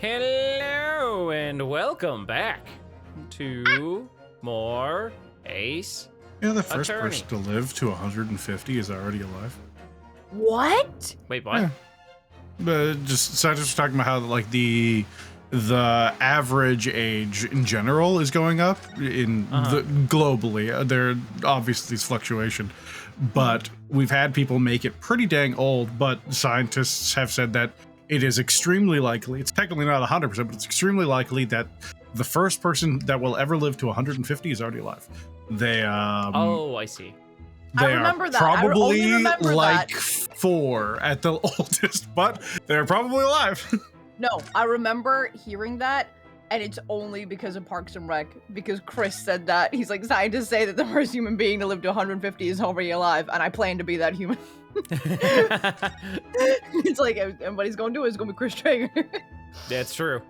Hello and welcome back to more Ace. Yeah, the first Attorney. person to live to 150 is already alive. What? Wait, what? Yeah. But just scientists were talking about how like the average age in general is going up in globally. There obviously is fluctuation, but we've had people make it pretty dang old. But scientists have said that it is extremely likely. It's technically not 100%, but it's extremely likely that the first person that will ever live to 150 is already alive. They Oh, I see. They I remember are that. I probably only remember like that. 4 at the oldest, but they're probably alive. No, I remember hearing that, and it's only because of Parks and Rec, because Chris said that. He's like, scientists say that the first human being to live to 150 is already alive, and I plan to be that human. It's like, and what he's gonna do is gonna be Chris Traeger. That's true.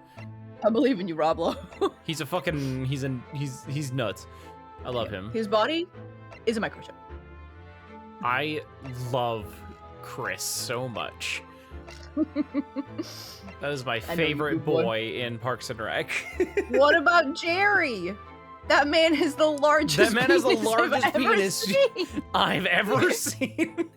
I believe in you, Roblo. He's a fucking, he's nuts. I love him. His body is a microchip. I love Chris so much. That is my favorite boy in Parks and Rec. What about Jerry? That man is the largest. That man has the penis largest I've ever penis seen. I've ever seen.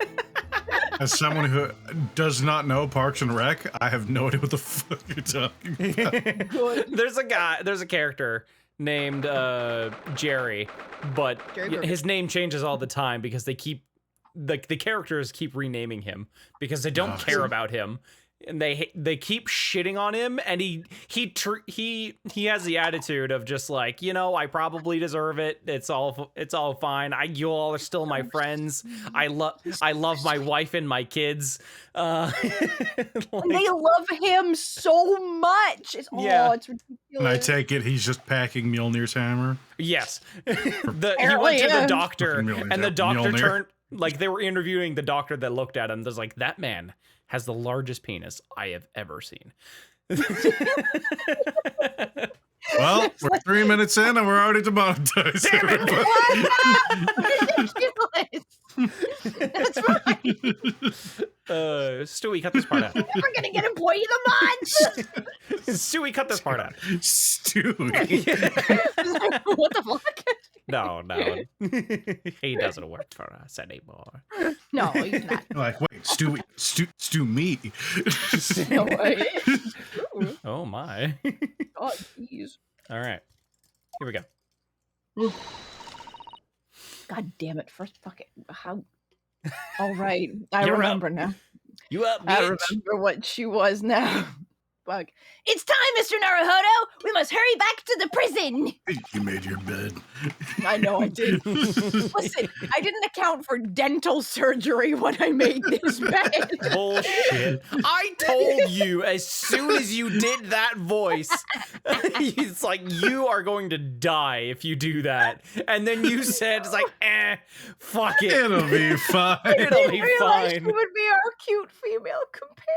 As someone who does not know Parks and Rec, I have no idea what the fuck you're talking about. Good. There's a character named Jerry, but Jerry his name changes all the time because they keep the characters keep renaming him because they don't care about him. And they keep shitting on him, and he has the attitude of just like, you know, I probably deserve it. It's all fine. You all are still my friends. I love my wife and my kids. And they love him so much. It's ridiculous. And I take it he's just packing Mjolnir's hammer. Yes. He went to the doctor, and the doctor Mjolnir. turned, like, they were interviewing the doctor that looked at him. There's like, that man has the largest penis I have ever seen. Well, we're 3 minutes in and we're already demonetized. That's right. Stewie, cut this part out. We're gonna get employee of the month. Stewie, cut this part out. Stewie. What the fuck? No. He doesn't work for us anymore. No, he's not. Like, wait, Stew me. No way. Oh my. Oh, jeez. All right. Here we go. God damn it. First fucking how all right. I You're remember up. now. You up, bitch? I remember what she was now. Fuck. It's time, Mr. Naruhodo! We must hurry back to the prison! You made your bed. I know I did. Listen, I didn't account for dental surgery when I made this bed. Bullshit. I told you as soon as you did that voice, it's like, you are going to die if you do that. And then you said, it's like, fuck it. It'll be fine. It'll be realized fine. She would be our cute female companion.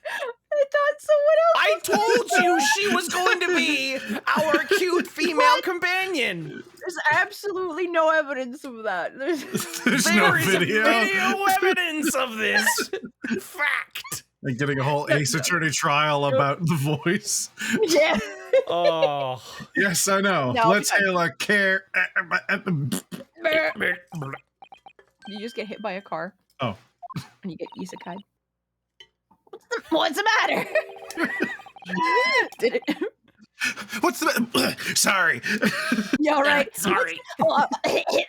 I thought someone else. I told you she was going to be our cute female companion. There's absolutely no evidence of that. There's There no is video. video evidence of this fact. Like getting a whole Ace Attorney trial about the voice. Yeah. Oh. Yes, I know. No, Let's hail a care. You just get hit by a car. Oh. And you get isekai. What's the matter? Did it? What's the? Sorry. Yeah, right. Sorry. Oh,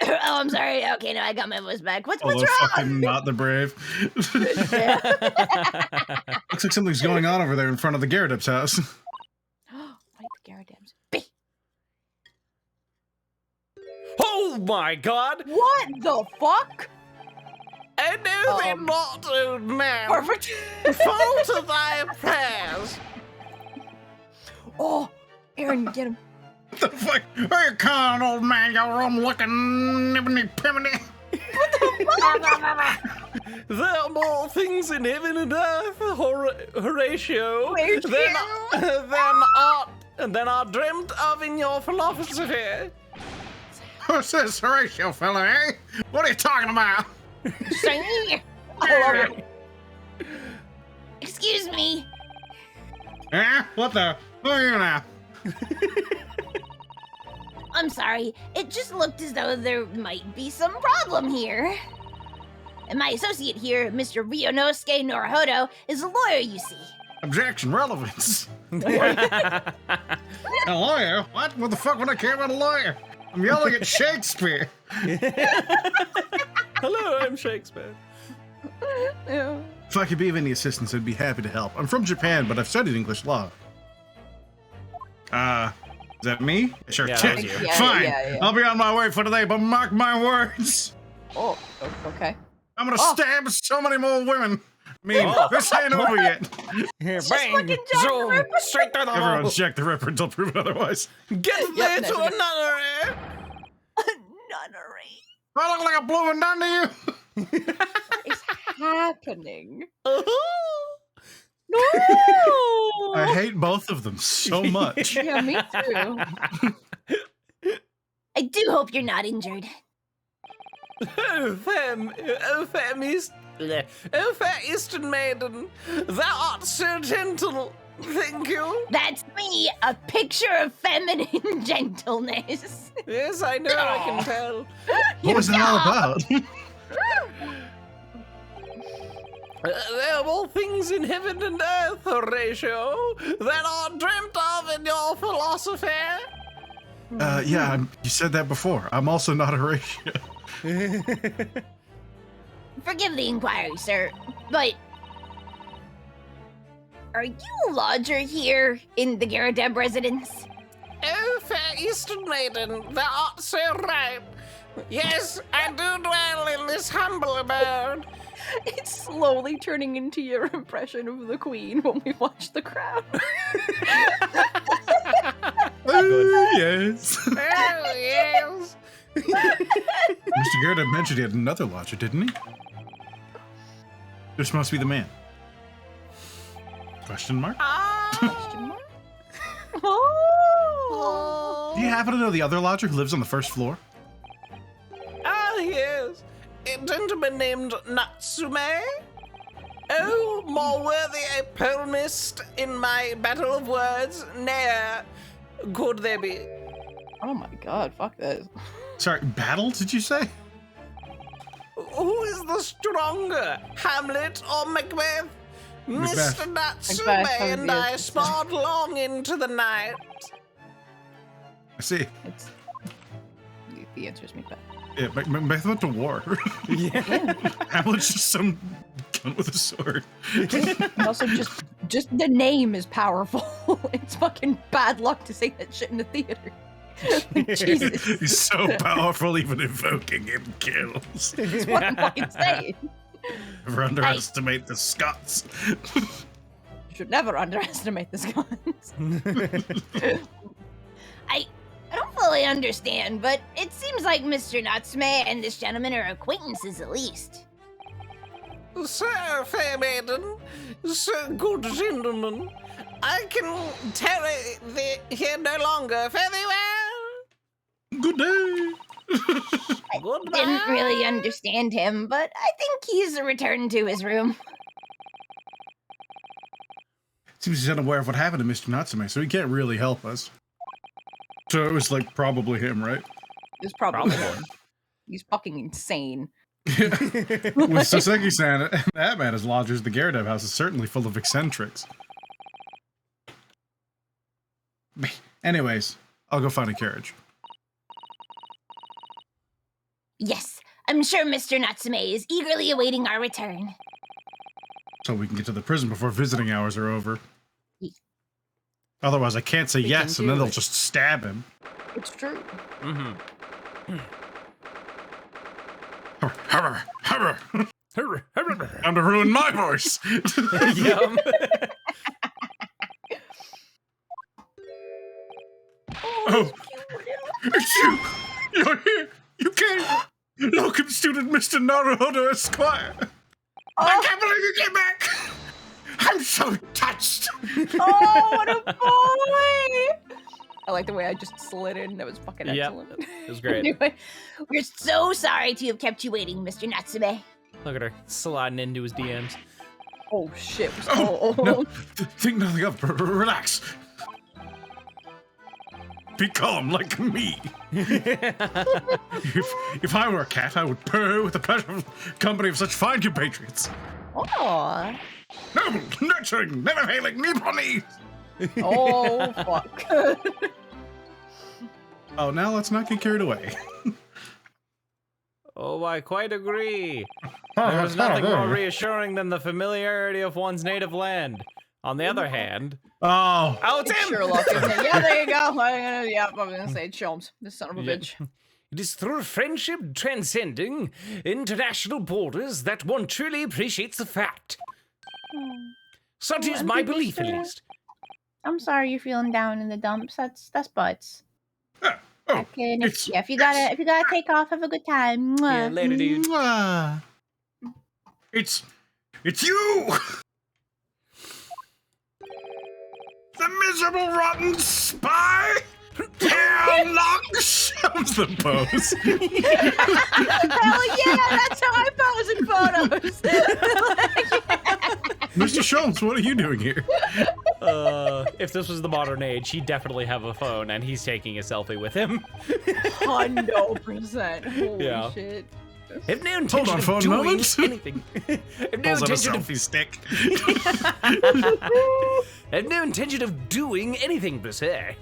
I'm sorry. Okay, no, I got my voice back. What's Although wrong? fucking not the brave. Yeah. Looks like something's going on over there in front of the Gyarados house. Wait, the Gyarados. Oh my god. What the fuck? I know they're not, old man. Perfect. Fall to thy prayers. Oh, Aaron, get him. What the fuck? Are you calling, old man? Your own looking nibbly pimminy. There are more things in heaven and earth, Horatio, than are dreamt of in your philosophy. Who's this Horatio fella, eh? What are you talking about? I love it. Excuse me. What the? Who are you now? I'm sorry, it just looked as though there might be some problem here. And my associate here, Mr. Rionosuke Norohodo, is a lawyer, you see. Objection, relevance. A lawyer? What? What the fuck would I care about a lawyer? I'm yelling at Shakespeare. Hello, I'm Shakespeare. Yeah. If I could be of any assistance, I'd be happy to help. I'm from Japan, but I've studied English law. Is that me? Sure. Yeah, that was you. Yeah, Fine. yeah. I'll be on my way for today, but mark my words. Oh, okay. I'm gonna stab so many more women. I mean, Oh. this ain't over yet. Bang! Zoom! Straight through the hole! Everyone check the Ripper until proven otherwise. Get there Yep, to that's it. another! Nunnery. I look like a blue and done to you. What is happening? No! I hate both of them so much. Yeah, me too. I do hope you're not injured. Oh, fair Eastern maiden, thou art so gentle. Thank you. That's me, a picture of feminine gentleness. Yes, I know, I can tell. What was it all about? There are more things in heaven and earth, Horatio, that are dreamt of in your philosophy. Yeah, you said that before. I'm also not Horatio. Forgive the inquiry, sir, but are you a lodger here in the Garadeb residence? Oh, fair Eastern maiden, thou art so right. Yes, I do dwell in this humble abode. It's slowly turning into your impression of the Queen when we watch The Crown. Oh, yes. Oh, yes. Mr. Gerda mentioned he had another lodger, didn't he? This must be the man. Question mark? Question mark? Oh. Do you happen to know the other lodger who lives on the first floor? Ah, yes. A gentleman named Natsume. Oh, more worthy a poemist in my battle of words, ne'er could there be. Oh my god, fuck this. Sorry, battle, did you say? Who is the stronger, Hamlet or Macbeth? Macbeth. Mr. Natsume Macbeth, and yes. I sparred long into the night. I see. It's the answer is Macbeth. Yeah, Macbeth went to war. Yeah. Hamlet's just some gun with a sword. And also, just the name is powerful. It's fucking bad luck to say that shit in the theater. Like, Jesus, He's so powerful, even invoking him kills. that's what I'm fucking saying. Never underestimate the Scots. You should never underestimate the Scots. I don't fully understand, but it seems like Mr. Natsume and this gentleman are acquaintances at least. Sir, fair maiden, sir, good gentleman, I can tarry here no longer. Fare thee well. Good day. Goodbye. Didn't really understand him, but I think he's returned to his room. Seems he's unaware of what happened to Mr. Natsume, so he can't really help us. So it was like probably him, right? It's probably him. He's fucking insane. With Soseki-san and that man as lodgers, the Garadeb house is certainly full of eccentrics. Anyways, I'll go find a carriage. Yes, I'm sure Mr. Natsume is eagerly awaiting our return. So we can get to the prison before visiting hours are over. Ye- Otherwise, I can't say We yes, can and then do they'll it. just stab him. It's true. Mm-hmm. Time to ruin my voice. Yum. Oh, it's you! You're here! You came! Welcome, student Mr. Naruhodo Esquire! I can't believe you came back! I'm so touched! Oh, what a boy! I like the way I just slid in. That was fucking Yep. excellent. It was great. Anyway, We're so sorry to have kept you waiting, Mr. Natsume. Look at her sliding into his DMs. Oh shit. No, think nothing of. Relax. Be calm like me. if I were a cat, I would purr with the pleasure of company of such fine compatriots. Oh. Noble, nurturing, never failing, knee upon knee. Oh fuck. Oh, now let's not get carried away. Oh, I quite agree. There's nothing more reassuring than the familiarity of one's native land. On the other hand... Oh, it's him! Sherlock, isn't it? Yeah, there you go. I was gonna say it's Sholmes, this son of a bitch. It is through friendship transcending international borders that one truly appreciates the fact. Such is my belief, at least. I'm sorry you're feeling down in the dumps. That's butts. oh, Okay, yeah, if you gotta take off, have a good time. Yeah, later, dude. It's you! The miserable rotten spy! Aylox! That was the pose. Hell yeah, that's how I pose in photos. Mr. Sholmes, what are you doing here? If this was the modern age, he'd definitely have a phone, and he's taking a selfie with him. 100%. Holy Yeah. shit. Have no intention phone of doing moment. anything. Have no Pulls out a intention of selfie stick. have no intention of doing anything per se.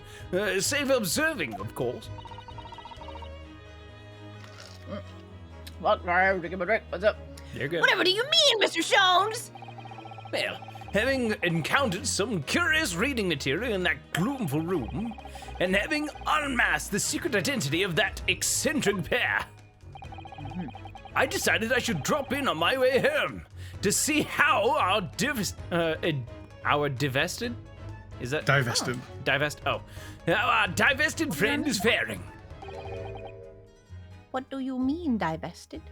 Save observing, of course. Fuck, alright, give me a drink. What's up? You're good. Whatever do you mean, Mr. Sholmes? Well, having encountered some curious reading material in that gloomful room, and having unmasked the secret identity of that eccentric pair, I decided I should drop in on my way home to see how our divested? Is that Divested. Our divested friend is faring. What do you mean, divested?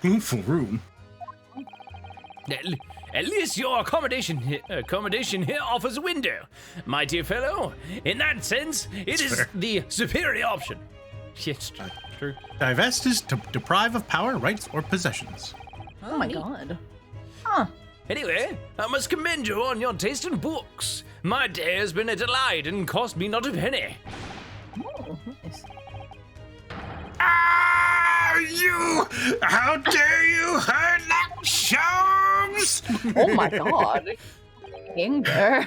Gloomful room. At least your accommodation here offers a window, my dear fellow. In that sense, it is fair. the superior option. Yes, true. Divest is to deprive of power, rights, or possessions. Oh my god. Huh. Anyway, I must commend you on your taste in books. My day has been a delight and cost me not a penny. Oh, nice. Ah, you! How dare you hurt that Sholmes! Oh my god. Anger.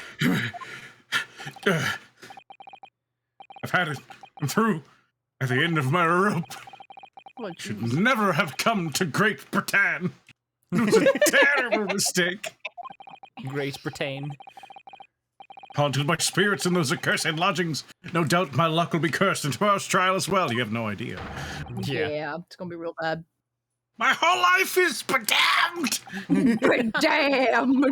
I've had it. I'm through. At the end of my rope. Oh, Should jeez. never have come to Great Britain. It was a terrible mistake. Great Britain. Haunted by spirits in those accursed lodgings. No doubt my luck will be cursed in tomorrow's trial as well. You have no idea. Yeah, it's gonna be real bad. My whole life is bedamned. Damn.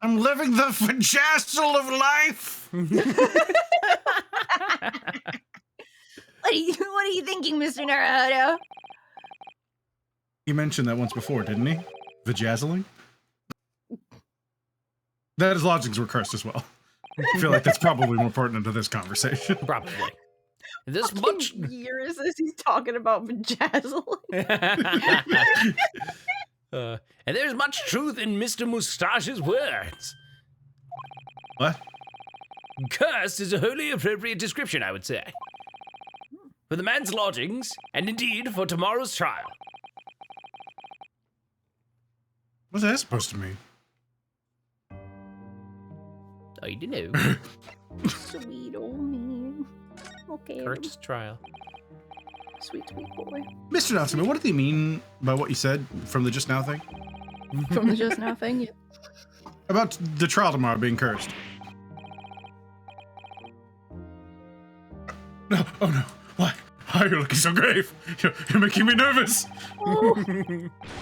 I'm living the vajazzle of life. What are you thinking, Mr. Naruto? He mentioned that once before, didn't he? Vajazzling? That his lodgings were cursed as well. I feel like that's probably more pertinent to this conversation. Probably. This Fucking much. years as he's talking about vajazzle. And there's much truth in Mr. Moustache's words. What? Cursed is a wholly appropriate description, I would say. For the man's lodgings, and indeed for tomorrow's trial. What's that supposed to mean? I don't know. Sweet old man. Okay. Kurt's trial. Sweet, sweet boy. Mr. Natsume, what did he mean by what you said from the just now thing? From the just now thing. Yeah. About the trial tomorrow being cursed. No, oh no. Why? Why are you looking so grave? You're making me nervous.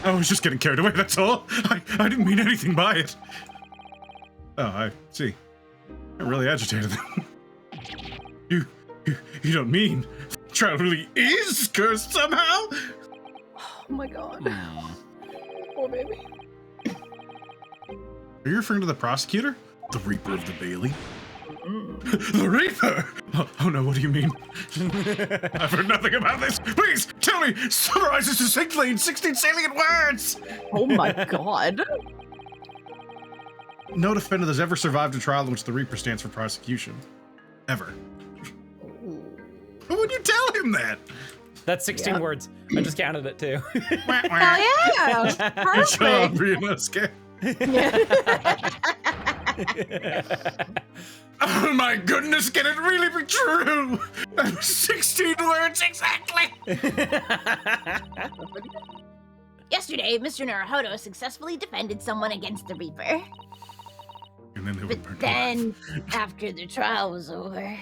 I was just getting carried away, that's all. I didn't mean anything by it. Oh, I see. I really agitated them. You don't mean the trial really is cursed somehow? Oh my god. Poor baby. Are you referring to the prosecutor? The Reaper of the Bailey? The Reaper? Oh no, what do you mean? I've heard nothing about this. Please, tell me, summarize this succinctly in 16 salient words. Oh my god. No defendant has ever survived a trial in which the Reaper stands for prosecution. Ever. Why would you tell him that? That's 16 words. I just counted it too. Hell yeah! Good job, Perfect. Ryunosuke. Oh my goodness, can it really be true? That was 16 words exactly. Yesterday, Mr. Naruhodo successfully defended someone against the Reaper. And then they But would burn then, after the trial was over,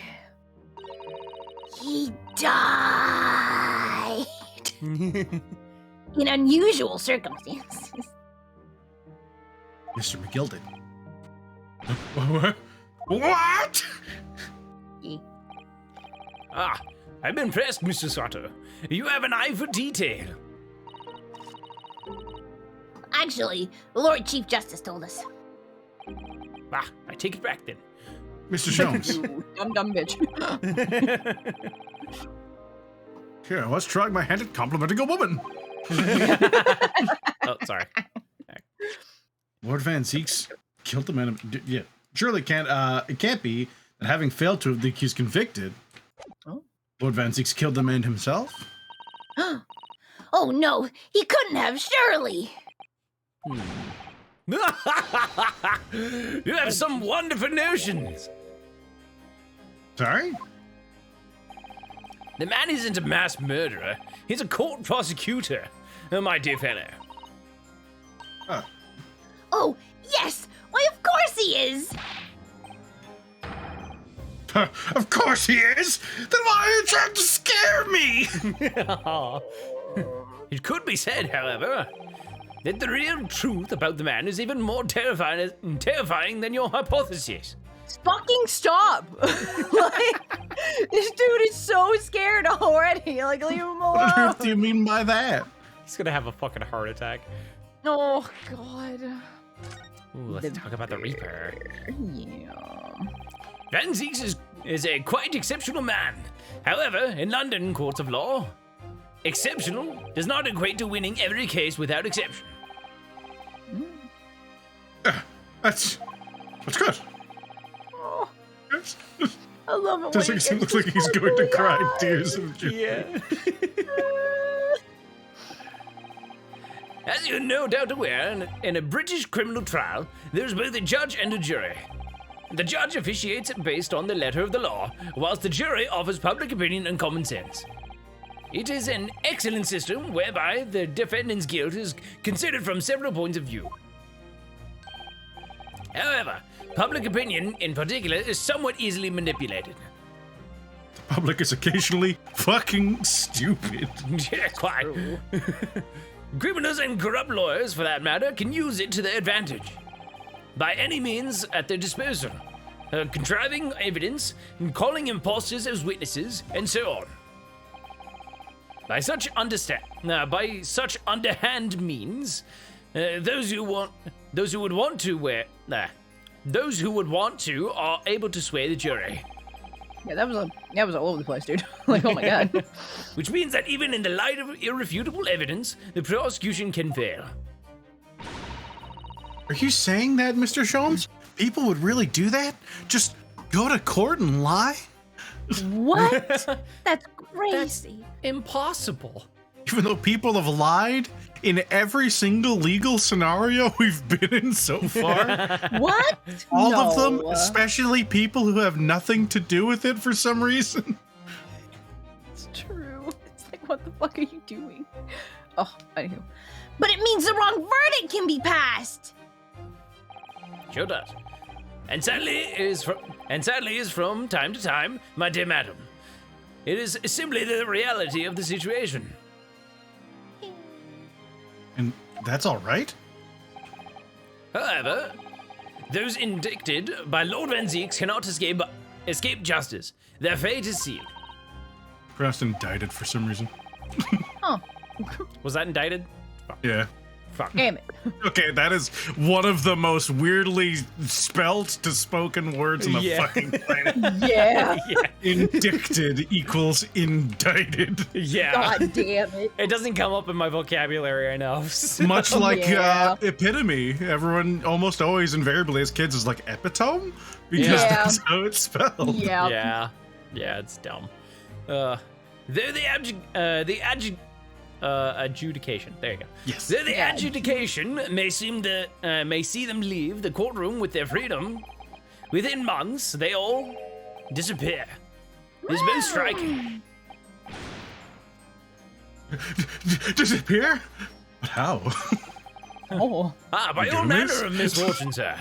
he died in unusual circumstances. Mr. McGilded. What? Ah, I'm impressed, Mr. Sato. You have an eye for detail. Actually, the Lord Chief Justice told us. Ah, I take it back then. Mr. Jones. You dumb bitch. Here, I was trying my hand at complimenting a woman. Oh, sorry. Lord Van Zeeks killed the man. Yeah, surely it can't be that having failed to have the accused convicted, Lord Van Zeeks killed the man himself. Oh no, he couldn't have, surely. You have some wonderful notions. Sorry? The man isn't a mass murderer. He's a court prosecutor, my dear fellow. Oh, yes! Why, of course he is! Of course he is! Then why are you trying to scare me? It could be said, however, that the real truth about the man is even more terrifying than your hypothesis. Fucking stop! Like, this dude is so scared already. Like, leave him What on alone. earth do you mean by that? He's gonna have a fucking heart attack. Oh god. Ooh, let's talk about the Reaper. Yeah. Van Zeeks is a quite exceptional man. However, in London courts of law, exceptional does not equate to winning every case without exception. That's good. Oh, Yes. I love it. Doesn't seem like he's going to cry tears of joy. Yeah. As you're no doubt aware, in a British criminal trial, there's both a judge and a jury. The judge officiates based on the letter of the law, whilst the jury offers public opinion and common sense. It is an excellent system whereby the defendant's guilt is considered from several points of view. However, public opinion in particular is somewhat easily manipulated. The public is occasionally fucking stupid. Yeah, quite. Criminals and corrupt lawyers, for that matter, can use it to their advantage. By any means at their disposal. Contriving evidence, calling imposters as witnesses, and so on. By such underhand means, those who would want to are able to sway the jury. Yeah, that was all over the place, dude. Like, oh my god. Which means that even in the light of irrefutable evidence, the prosecution can fail. Are you saying that, Mr. Sholmes? People would really do that? Just go to court and lie? What? That's crazy. Impossible. Even though people have lied in every single legal scenario we've been in so far? What? All of them, No. especially people who have nothing to do with it for some reason? It's true. It's like, what the fuck are you doing? Oh, anywho. But it means the wrong verdict can be passed. Sure does. And sadly is from time to time, my dear madam. It is simply the reality of the situation. And that's all right? However, those indicted by Lord Van Zeeks cannot escape justice. Their fate is sealed. Pronounced indicted for some reason. Oh. Was that indicted? Yeah. Fuck. Damn it. Okay, that is one of the most weirdly spelt to spoken words on the Yeah. fucking planet. Yeah. Yeah. Indicted equals indicted. Yeah. God damn it. It doesn't come up in my vocabulary, I know. Much like Yeah. epitome, everyone almost always invariably as kids is like epitome because Yeah. that's how it's spelled. Yeah. Yeah. Yeah, it's dumb. The adjudication. There you go. Yes. The Yeah. adjudication may see them leave the courtroom with their freedom. Within months, they all disappear. It's been striking. Disappear? But how? Oh. By You all doing this? manner of misfortune, sir.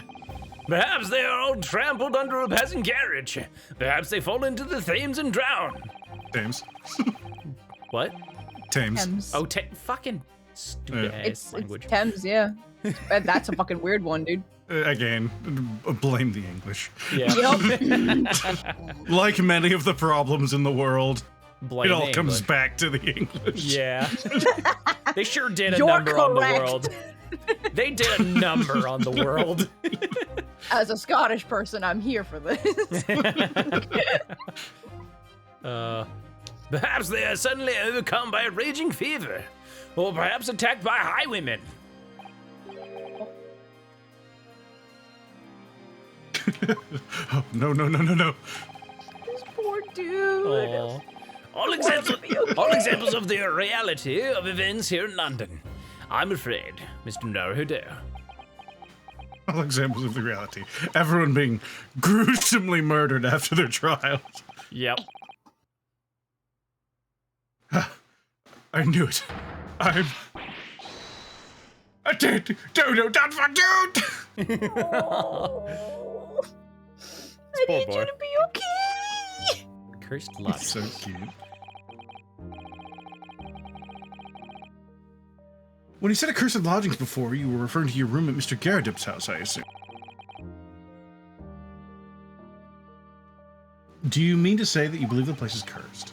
Perhaps they are all trampled under a passing carriage. Perhaps they fall into the Thames and drown. Thames. What? Thames. Thames. Oh, fucking stupid Yeah. ass It's language. Thames, yeah. That's a fucking weird one, dude. Again, blame the English. Yeah. Yep. Like many of the problems in the world, Blame it all the comes English. back to the English. Yeah. They sure did a You're number on the correct. world. They did a number on the world. As a Scottish person, I'm here for this. Perhaps they are suddenly overcome by a raging fever. Or perhaps attacked by highwaymen. Oh, no. This poor dude. Aw. All examples of the reality of events here in London. I'm afraid, Mr. Naruhodo. All examples of the reality. Everyone being gruesomely murdered after their trials. Yep. I knew it. I did. Don't forget. I need boy. you to be okay. Cursed luck. So cute. When you said accursed lodgings before, you were referring to your room at Mr. Garridip's house, I assume. Do you mean to say that you believe the place is cursed?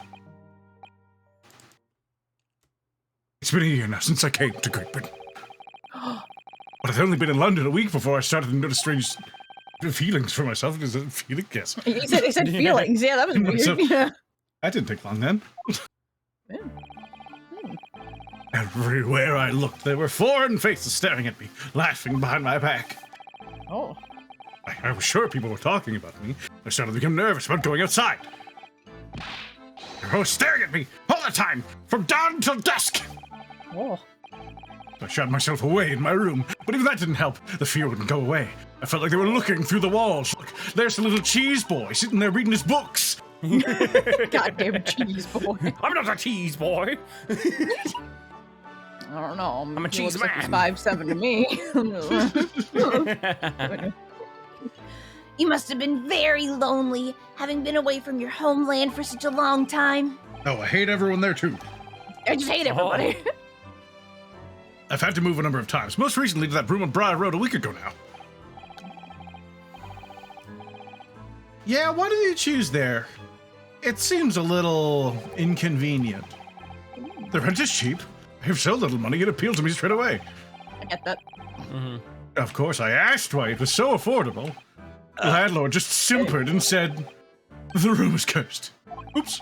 It's been a year now since I came to Great Britain. But I'd only been in London a week before I started to notice strange feelings for myself. Is it feeling? Yes. He said feelings. Yeah, that was weird. So- Yeah. That didn't take long then. Yeah. Everywhere I looked, there were foreign faces staring at me, laughing behind my back. Oh. I was sure people were talking about me. I started to become nervous about going outside. They were all staring at me all the time, from dawn till dusk. Oh. I shut myself away in my room, but even that didn't help. The fear wouldn't go away. I felt like they were looking through the walls. Look, there's the little cheese boy sitting there reading his books. Goddamn cheese boy. I'm not a cheese boy. I don't know. I'm a He cheese looks like he's man. 5'7" to me. You must have been very lonely, having been away from your homeland for such a long time. Oh, I hate everyone there too. I just hate everybody. I've had to move a number of times, most recently to that room on Briar Road a week ago now. Yeah, why did you choose there? It seems a little inconvenient. The rent is cheap. I have so little money, it appealed to me straight away. I get that. Of course, I asked why it was so affordable. The landlord just simpered and said, the room is cursed. Oops.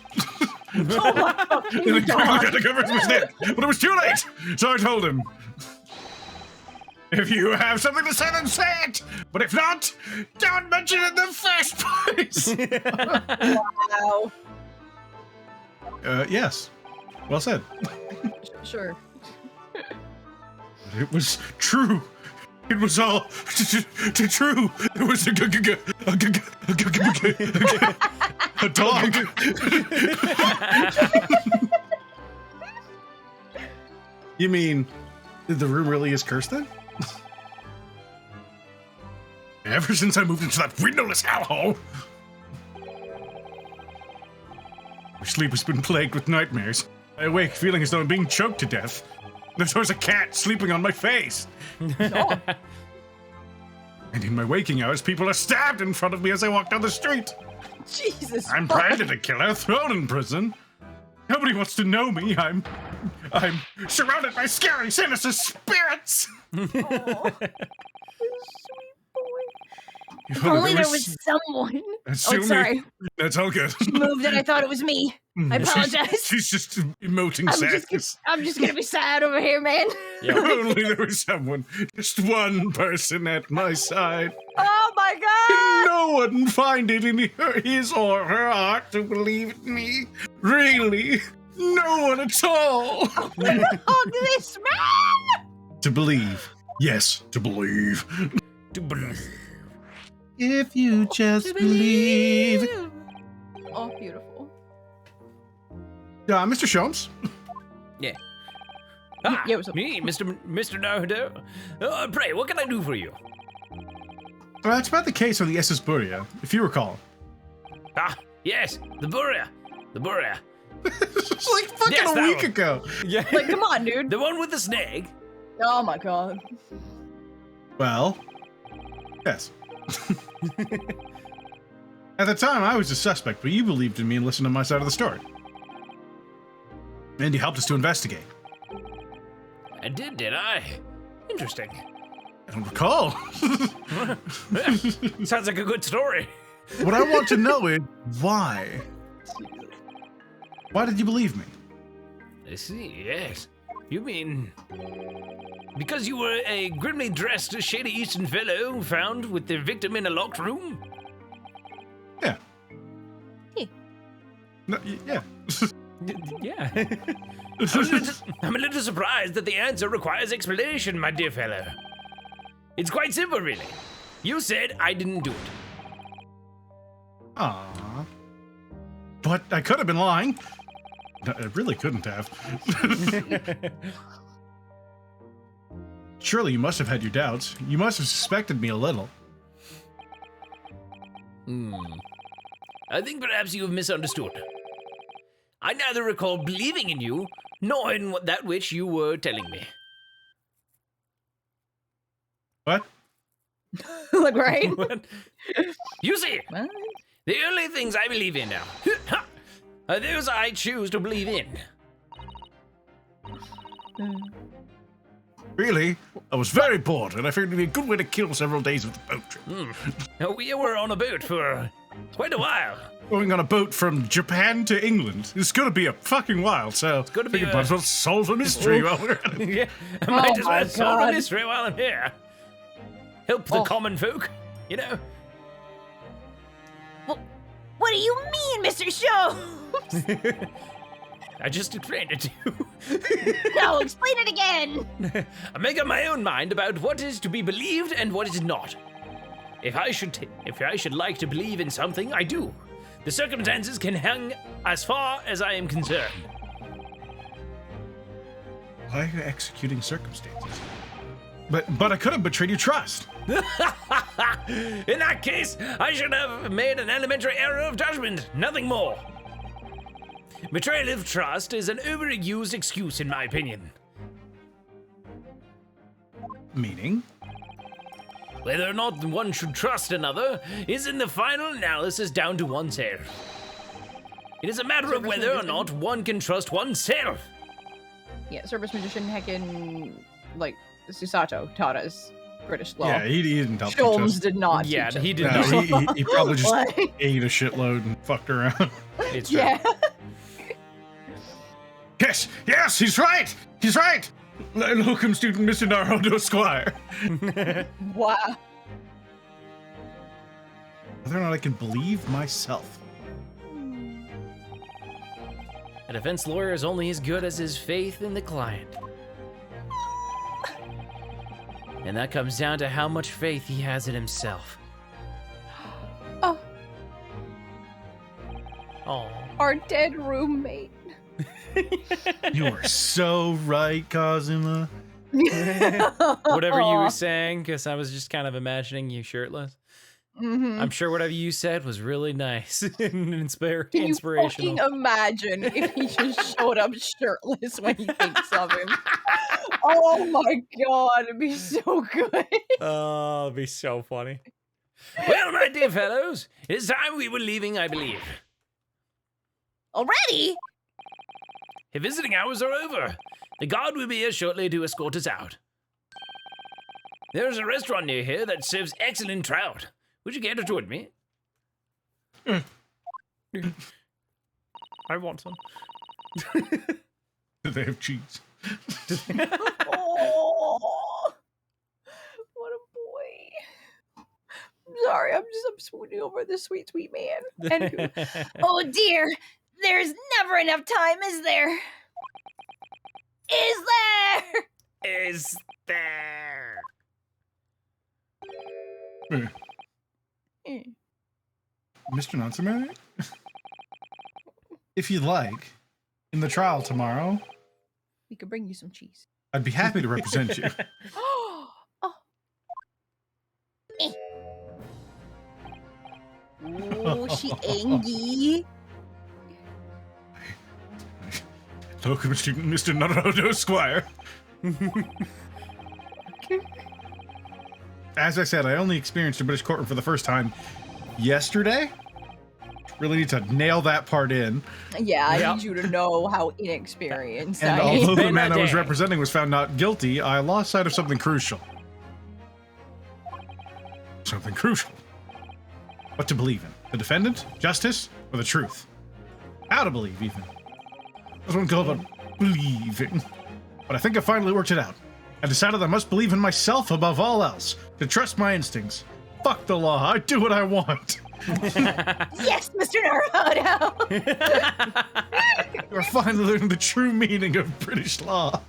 Oh my And he fucking quickly god. had to cover his mistake, but it was too late. So I told him, if you have something to say, then say it. But if not, don't mention it in the first place. Wow. Yes. Well said. Sure. It was true. It was all true. It was a dog. You mean the room really is cursed then? Ever since I moved into that windowless hellhole, my sleep has been plagued with nightmares. I awake feeling as though I'm being choked to death. There's always a cat sleeping on my face. Oh. And in my waking hours, people are stabbed in front of me as I walk down the street. Jesus. I'm fuck. branded a killer, thrown in prison. Nobody wants to know me. I'm I'm surrounded by scary, sinister spirits. Oh, sweet boy. If only there was someone. Oh, sorry. That's all good. She moved and I thought it was me. I apologize. She's just emoting sadness. I'm just gonna be sad over here, man. If only there was someone, just one person at my side. Oh my god! No one find it in his or her heart to believe in me. Really, no one at all. Hug this man! To believe. Yes, to believe. To believe. If you just believe. Oh, beautiful. Mr. Sholmes? Yeah. Ah, Yeah, what's up? me, Mr. Naruto. Pray, what can I do for you? It's about the case of the SS Buria, if you recall. Ah, yes, the Buria. The Buria. It's like fucking Yes, a that week one. ago. Yeah. Like, come on, dude. The one with the snake. Oh my god. Well, yes. At the time, I was a suspect, but you believed in me and listened to my side of the story. And you helped us to investigate. I did I? Interesting. I don't recall. Sounds like a good story. What I want to know is why? Why did you believe me? I see, yes. You mean... because you were a grimly dressed, shady Eastern fellow found with the victim in a locked room? Yeah. Yeah. No, yeah. Yeah. I'm a little surprised that the answer requires explanation, my dear fellow. It's quite simple, really. You said I didn't do it. Aww. But I could have been lying. No, I really couldn't have. Surely you must have had your doubts. You must have suspected me a little. I think perhaps you have misunderstood. I neither recall believing in you, nor in that which you were telling me. What? Like, right? What? You see, What? the only things I believe in now are those I choose to believe in. Really? I was very bored, and I figured it'd be a good way to kill several days of the boat trip. We were on a boat for quite a while. Going on a boat from Japan to England. It's gonna be a fucking while, so it's gonna be might a- as well solve a mystery while we're at it. Yeah, I might Oh as my well solve a God. mystery while I'm here. Help the Oh. common folk, you know? What do you mean, Mr. Show? I just explained it to you. No, explain it again. I make up my own mind about what is to be believed and what is not. If I should like to believe in something, I do. The circumstances can hang as far as I am concerned. Why are you executing circumstances? But I could have betrayed your trust. In that case, I should have made an elementary error of judgment, nothing more. Betrayal of trust is an overused excuse, in my opinion. Meaning? Whether or not one should trust another is in the final analysis down to oneself. It is a matter of whether or not one can trust oneself. Yeah, service magician heckin' like Susato taught us British law. Yeah, he didn't help you Sholmes trust. did not. Yeah, teach us he did No, not. he probably just What? ate a shitload and fucked around. It's true. Yeah. Yes, he's right! He's right! Locum student Mr. Naruto Squire. Wow. Whether or not I can believe myself. A defense lawyer is only as good as his faith in the client. And that comes down to how much faith he has in himself. Oh, Oh. our dead roommate. You are so right, Kazuma. Whatever you were saying, because I was just kind of imagining you shirtless. Mm-hmm. I'm sure whatever you said was really nice and Can you inspirational. fucking imagine if he just showed up shirtless when he thinks of him? Oh my god, it'd be so good. Oh, it'd be so funny. Well, my dear fellows, it is time we were leaving, I believe. Already? Your visiting hours are over. The guard will be here shortly to escort us out. There is a restaurant near here that serves excellent trout. Would you care to join me? I want some. Do they have cheese? Oh, what a boy. I'm sorry, I'm swooning over this sweet, sweet man. Anywho. Oh dear, there's never enough time, is there? Is there? Is there? Mr. Natsume? If you'd like, in the trial tomorrow, We could bring you some cheese. I'd be happy to represent you. Oh. Oh, she angry. Welcome, student Mr. Naruto Squire. As I said, I only experienced a British courtroom for the first time yesterday. Really need to nail that part in. Yeah, I Yep. need you to know how inexperienced And I am. although the been man a I was day. representing was found not guilty, I lost sight of something crucial. Something crucial. What to believe in? The defendant, justice, or the truth? How to believe, even. That's what I'm called about believing. But I think I finally worked it out. I decided I must believe in myself above all else, to trust my instincts. Fuck the law, I do what I want. Yes, Mr. Naruto. You're finally learning the true meaning of British law.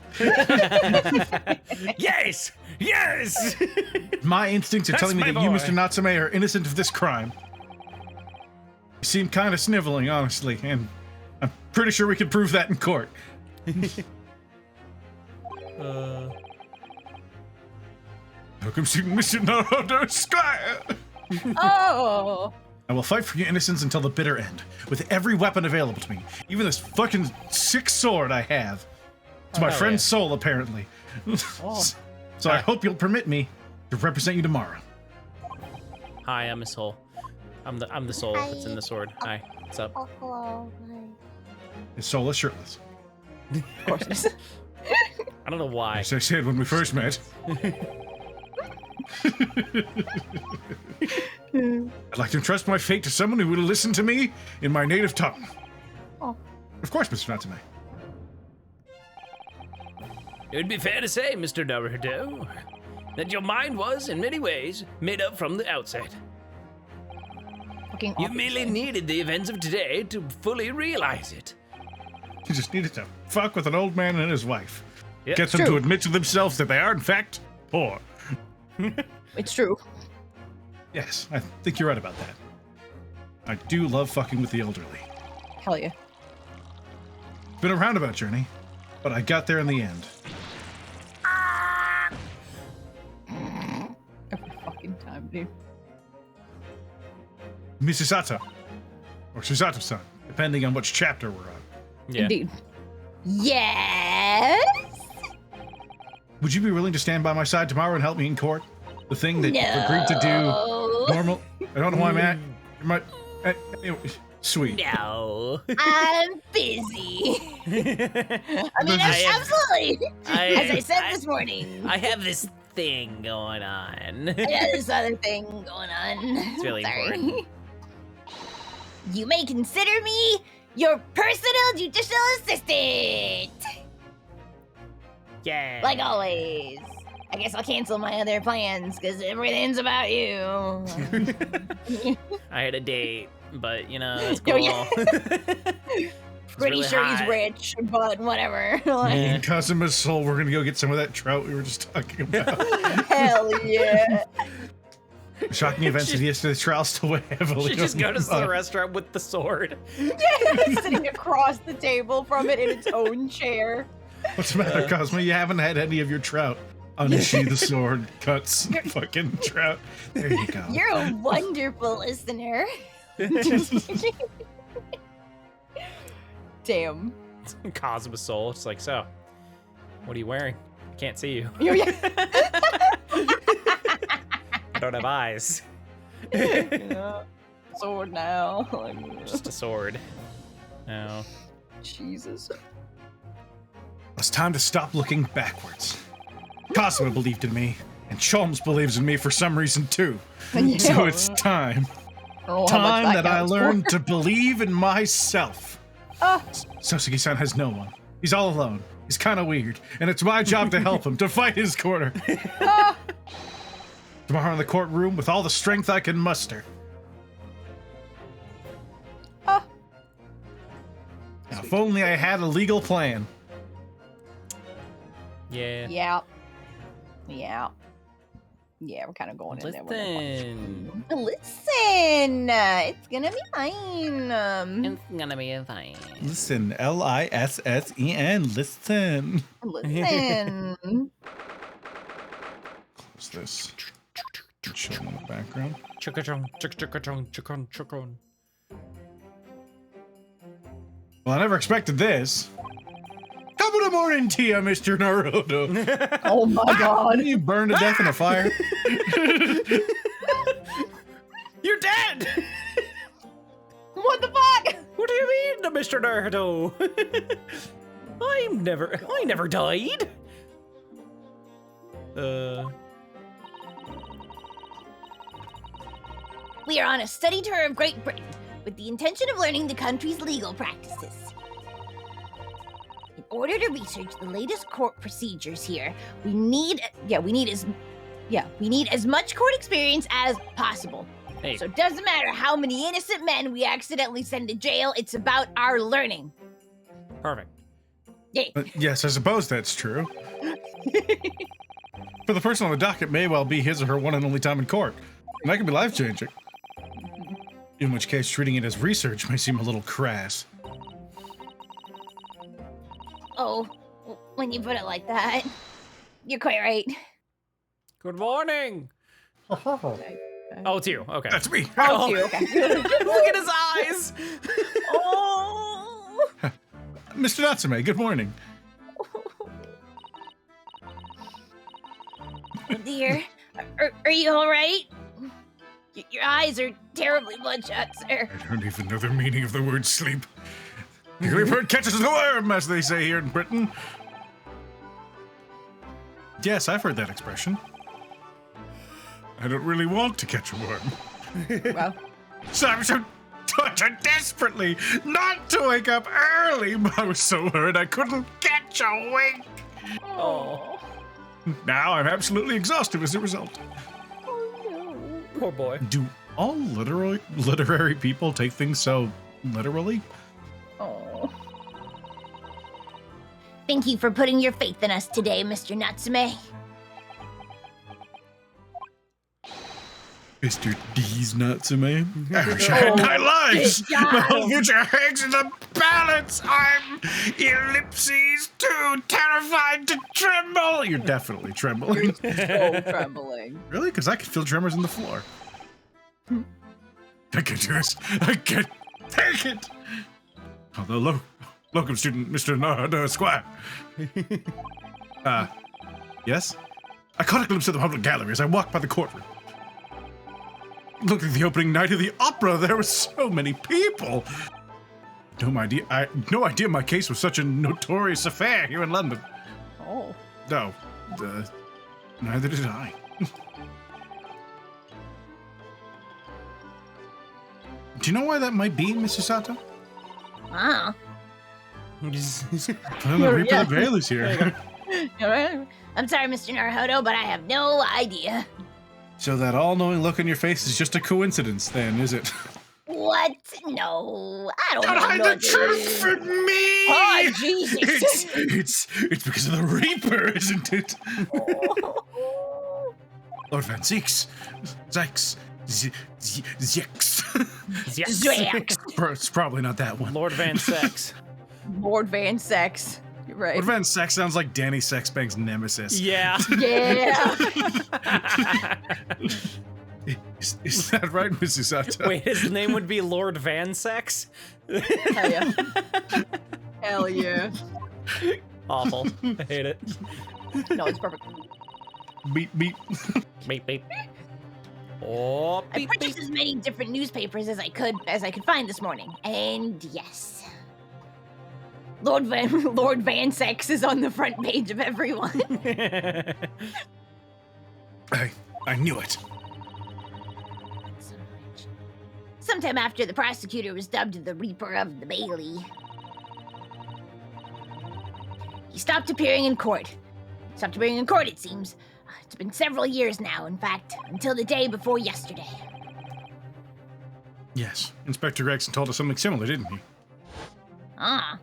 Yes! Yes! My instincts are That's telling me my that you, boy. Mr. Natsume, are innocent of this crime. You seem kind of sniveling, honestly, and I'm pretty sure we can prove that in court. Welcome to Mr. Naruto Squire. Oh. I will fight for your innocence until the bitter end, with every weapon available to me, even this fucking sick sword I have. It's my hell friend's yeah. soul, apparently. Oh. So I hope you'll permit me to represent you tomorrow. Hi, I'm a soul. I'm the soul that's in the sword. Hi, what's up? Oh, hello. His soul is shirtless. Of course it is. I don't know why. As I said when we first met. I'd like to entrust my fate to someone who will listen to me in my native tongue. Oh. Of course, Mr. Natsume. It would be fair to say, Mr. Naruto, that your mind was, in many ways, made up from the outset. Fucking You awful. merely needed the events of today to fully realize it. You just needed to fuck with an old man and his wife. Yep. Get them True. to admit to themselves that they are, in fact, poor. It's true. Yes, I think you're right about that. I do love fucking with the elderly. Hell yeah. It's been a roundabout journey, but I got there in the end. Every fucking time, dude. Mrs. Sato. Or Susato-san, depending on which chapter we're on. Yeah. Indeed. Yes? Would you be willing to stand by my side tomorrow and help me in court? The thing that you've agreed to do No. normal. I don't know why I'm at. Anyway, sweet. No. I'm busy. I mean, I am- absolutely. As I said I- this morning. I have this thing going on. I got this other thing going on. It's really important. You may consider me your personal judicial assistant. Yeah. Like always. I guess I'll cancel my other plans because everything's about you. I had a date, but you know, that's Oh, cool. yeah. It's Pretty really sure hot. he's rich, but whatever. Like, Yeah. In Kazuma's soul, we're gonna go get some of that trout we were just talking about. hell yeah. The shocking events of yesterday's trial still weigh heavily. Should just on go me. to the restaurant with the sword. Sitting across the table from it in its own chair. What's the matter, Cosmo? You haven't had any of your trout. Unsheathe the sword, cuts, fucking trout. There you go. You're a wonderful listener. Damn. Cosmo soul. It's like, so, what are you wearing? Can't see you. I don't have eyes. Yeah. Sword now. Like, Just a sword. No. Jesus. it's time to stop looking backwards. Cosmo believed in me, and Cholmes believes in me for some reason too. Yeah. So it's time. Oh, how much Time that I counts for. learned to believe in myself. Ah. Soseki-san has no one. He's all alone. He's kind of weird, and it's my job to help him, to fight his corner. Ah. Tomorrow in the courtroom with all the strength I can muster. Ah. Now, if only I had a legal plan. Yeah. Yeah. Yeah. Yeah, we're kind of going in there. Listen. Listen, it's gonna be fine. It's gonna be fine. Listen, Listen. Listen. Listen. Close this. Chill in the background. Chicka-chong, chicka-chong, chicka-chong, chicka-chong. Well, I never expected this. Top of the morning to you, Mr. Naruto. Oh my god. You burned to death in a fire. You're dead! What the fuck? What do you mean, Mr. Naruto? I never died. We are on a study tour of Great Britain with the intention of learning the country's legal practices. In order to research the latest court procedures here, we need as much court experience as possible. Hey, So it doesn't matter how many innocent men we accidentally send to jail, it's about our learning. perfect. Yay. Yes, I suppose that's true. For the person on the docket may well be his or her one and only time in court. And that can be life-changing. In which case, treating it as research may seem a little crass. Oh, when you put it like that, you're quite right. Good morning. Oh, it's you. Okay. That's me. Oh, you, okay. Look at his eyes. Oh. Mr. Natsume, good morning. Oh dear. Are you all right? Your eyes are terribly bloodshot, sir. I don't even know the meaning of the word sleep. The early bird catches the worm, as they say here in Britain. Yes, I've heard that expression. I don't really want to catch a worm. Well, So I'm so desperately not to wake up early, but I was so worried I couldn't catch a wink. Oh, Now I'm absolutely exhausted as a result. poor boy. Do all literary people take things so literally? oh. Thank you for putting your faith in us today, Mr. Natsume. Mr. D's Natsume. I wish I had 9 lives. good job. My whole future hangs in the balance. I'm ellipses too terrified to tremble. You're definitely trembling. So trembling. Really? Because I can feel tremors in the floor. I can do this. I can take it. Although, locum student, Mr. Naruto Esquire. Yes? I caught a glimpse of the public gallery as I walked by the courtroom. Looked like the opening night of the opera. There were so many people. No idea my case was such a notorious affair here in London. Oh. No, neither did I. Do you know why that might be, Mr. Sato? Wow. Well, the Reaper Yeah. of the Veil is here. All right. I'm sorry, Mr. Naruto, but I have no idea. So that all-knowing look on your face is just a coincidence, then, is it? What? No, I don't Don't know. hide the truth from me! Oh, Jesus. It's because of the Reaper, isn't it? Lord Van Zeeks. Zex. Zex. Yes. Zwax. It's probably not that one. Lord Van Sex. Lord Van Sex. You're right. Lord Van Sex sounds like Danny Sexbank's nemesis. Yeah. Yeah. Is that right, Mrs. Sato? Wait, his name would be Lord Van Sex? Hell yeah. Hell yeah. Awful. I hate it. No, it's perfect. Beep, beep. Beep, beep. Oh, I beep, purchased beep. as many different newspapers as I could find this morning, and yes. Lord Van Sex is on the front page of everyone. I knew it. Sometime after the prosecutor was dubbed the Reaper of the Bailey, he stopped appearing in court. It seems. It's been several years now, in fact, until the day before yesterday. Yes, Inspector Gregson told us something similar, didn't he? Ah.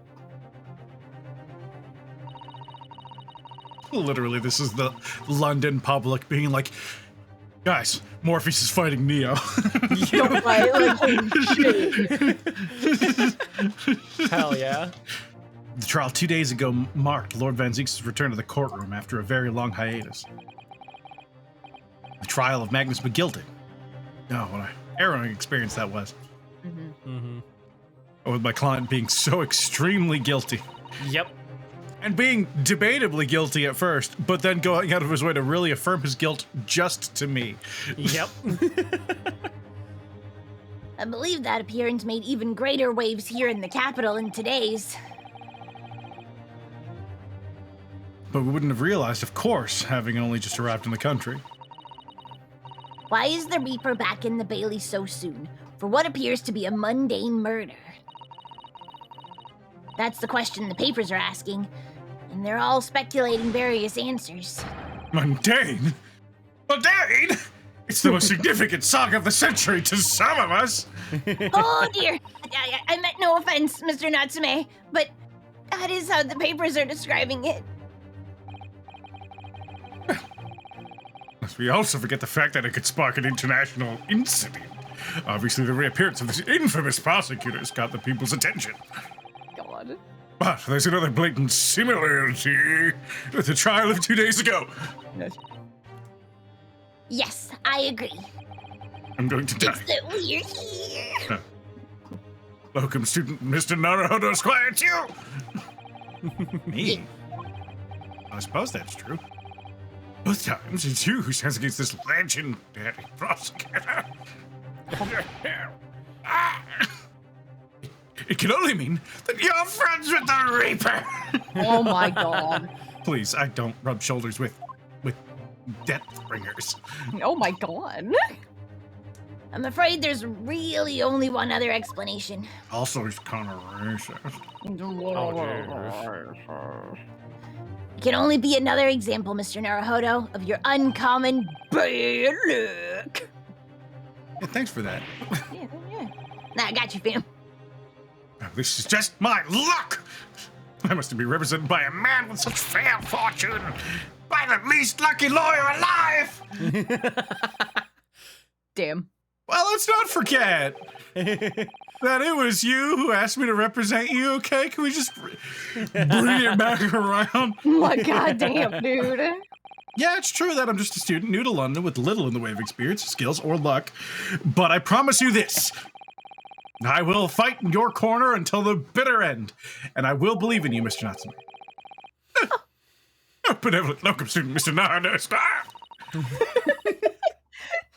Literally, this is the London public being like, guys, Morpheus is fighting Neo. Right, like, holy shit. Hell yeah. The trial 2 days ago marked Lord Van Zeek's return to the courtroom after a very long hiatus. The trial of Magnus McGilding. Oh, what a harrowing experience that was. With my client being so extremely guilty. Yep. And being debatably guilty at first, but then going out of his way to really affirm his guilt just to me. Yep. I believe that appearance made even greater waves here in the capital in today's. But we wouldn't have realized, of course, having only just arrived in the country. Why is the Reaper back in the Bailey so soon for what appears to be a mundane murder? That's the question the papers are asking, and they're all speculating various answers. Mundane? Mundane? It's the most significant song of the century to some of us. Oh dear! I meant no offense, Mr. Natsume, but that is how the papers are describing it. Must we also forget the fact that it could spark an international incident. Obviously, the reappearance of this infamous prosecutor has got the people's attention. God. But there's another blatant similarity with the trial of 2 days ago. Yes, I agree. I'm going to die. It's that we're here. Welcome, student Mr. Naruhodo Squire 2! Me? I suppose that's true. Both times, it's you who stands against this legendary prosecutor. It can only mean that you're friends with the Reaper! Oh my god. Please, I don't rub shoulders with death bringers. Oh my god. I'm afraid there's really only one other explanation. Also, he's kind of racist. It can only be another example, Mr. Naruhodo, of your uncommon bad luck. Yeah, thanks for that. Yeah. Nah, I got you, fam. This is just my luck! I must be represented by a man with such fair fortune! By the least lucky lawyer alive! Damn. Well, let's not forget that it was you who asked me to represent you, okay? Can we just bring it back around? Like, goddamn, dude. Yeah, it's true that I'm just a student new to London with little in the way of experience, skills, or luck. But I promise you this. I will fight in your corner until the bitter end. And I will believe in you, Mr. Natsume. Benevolent locum student, Mr. Naruhodo Squire. The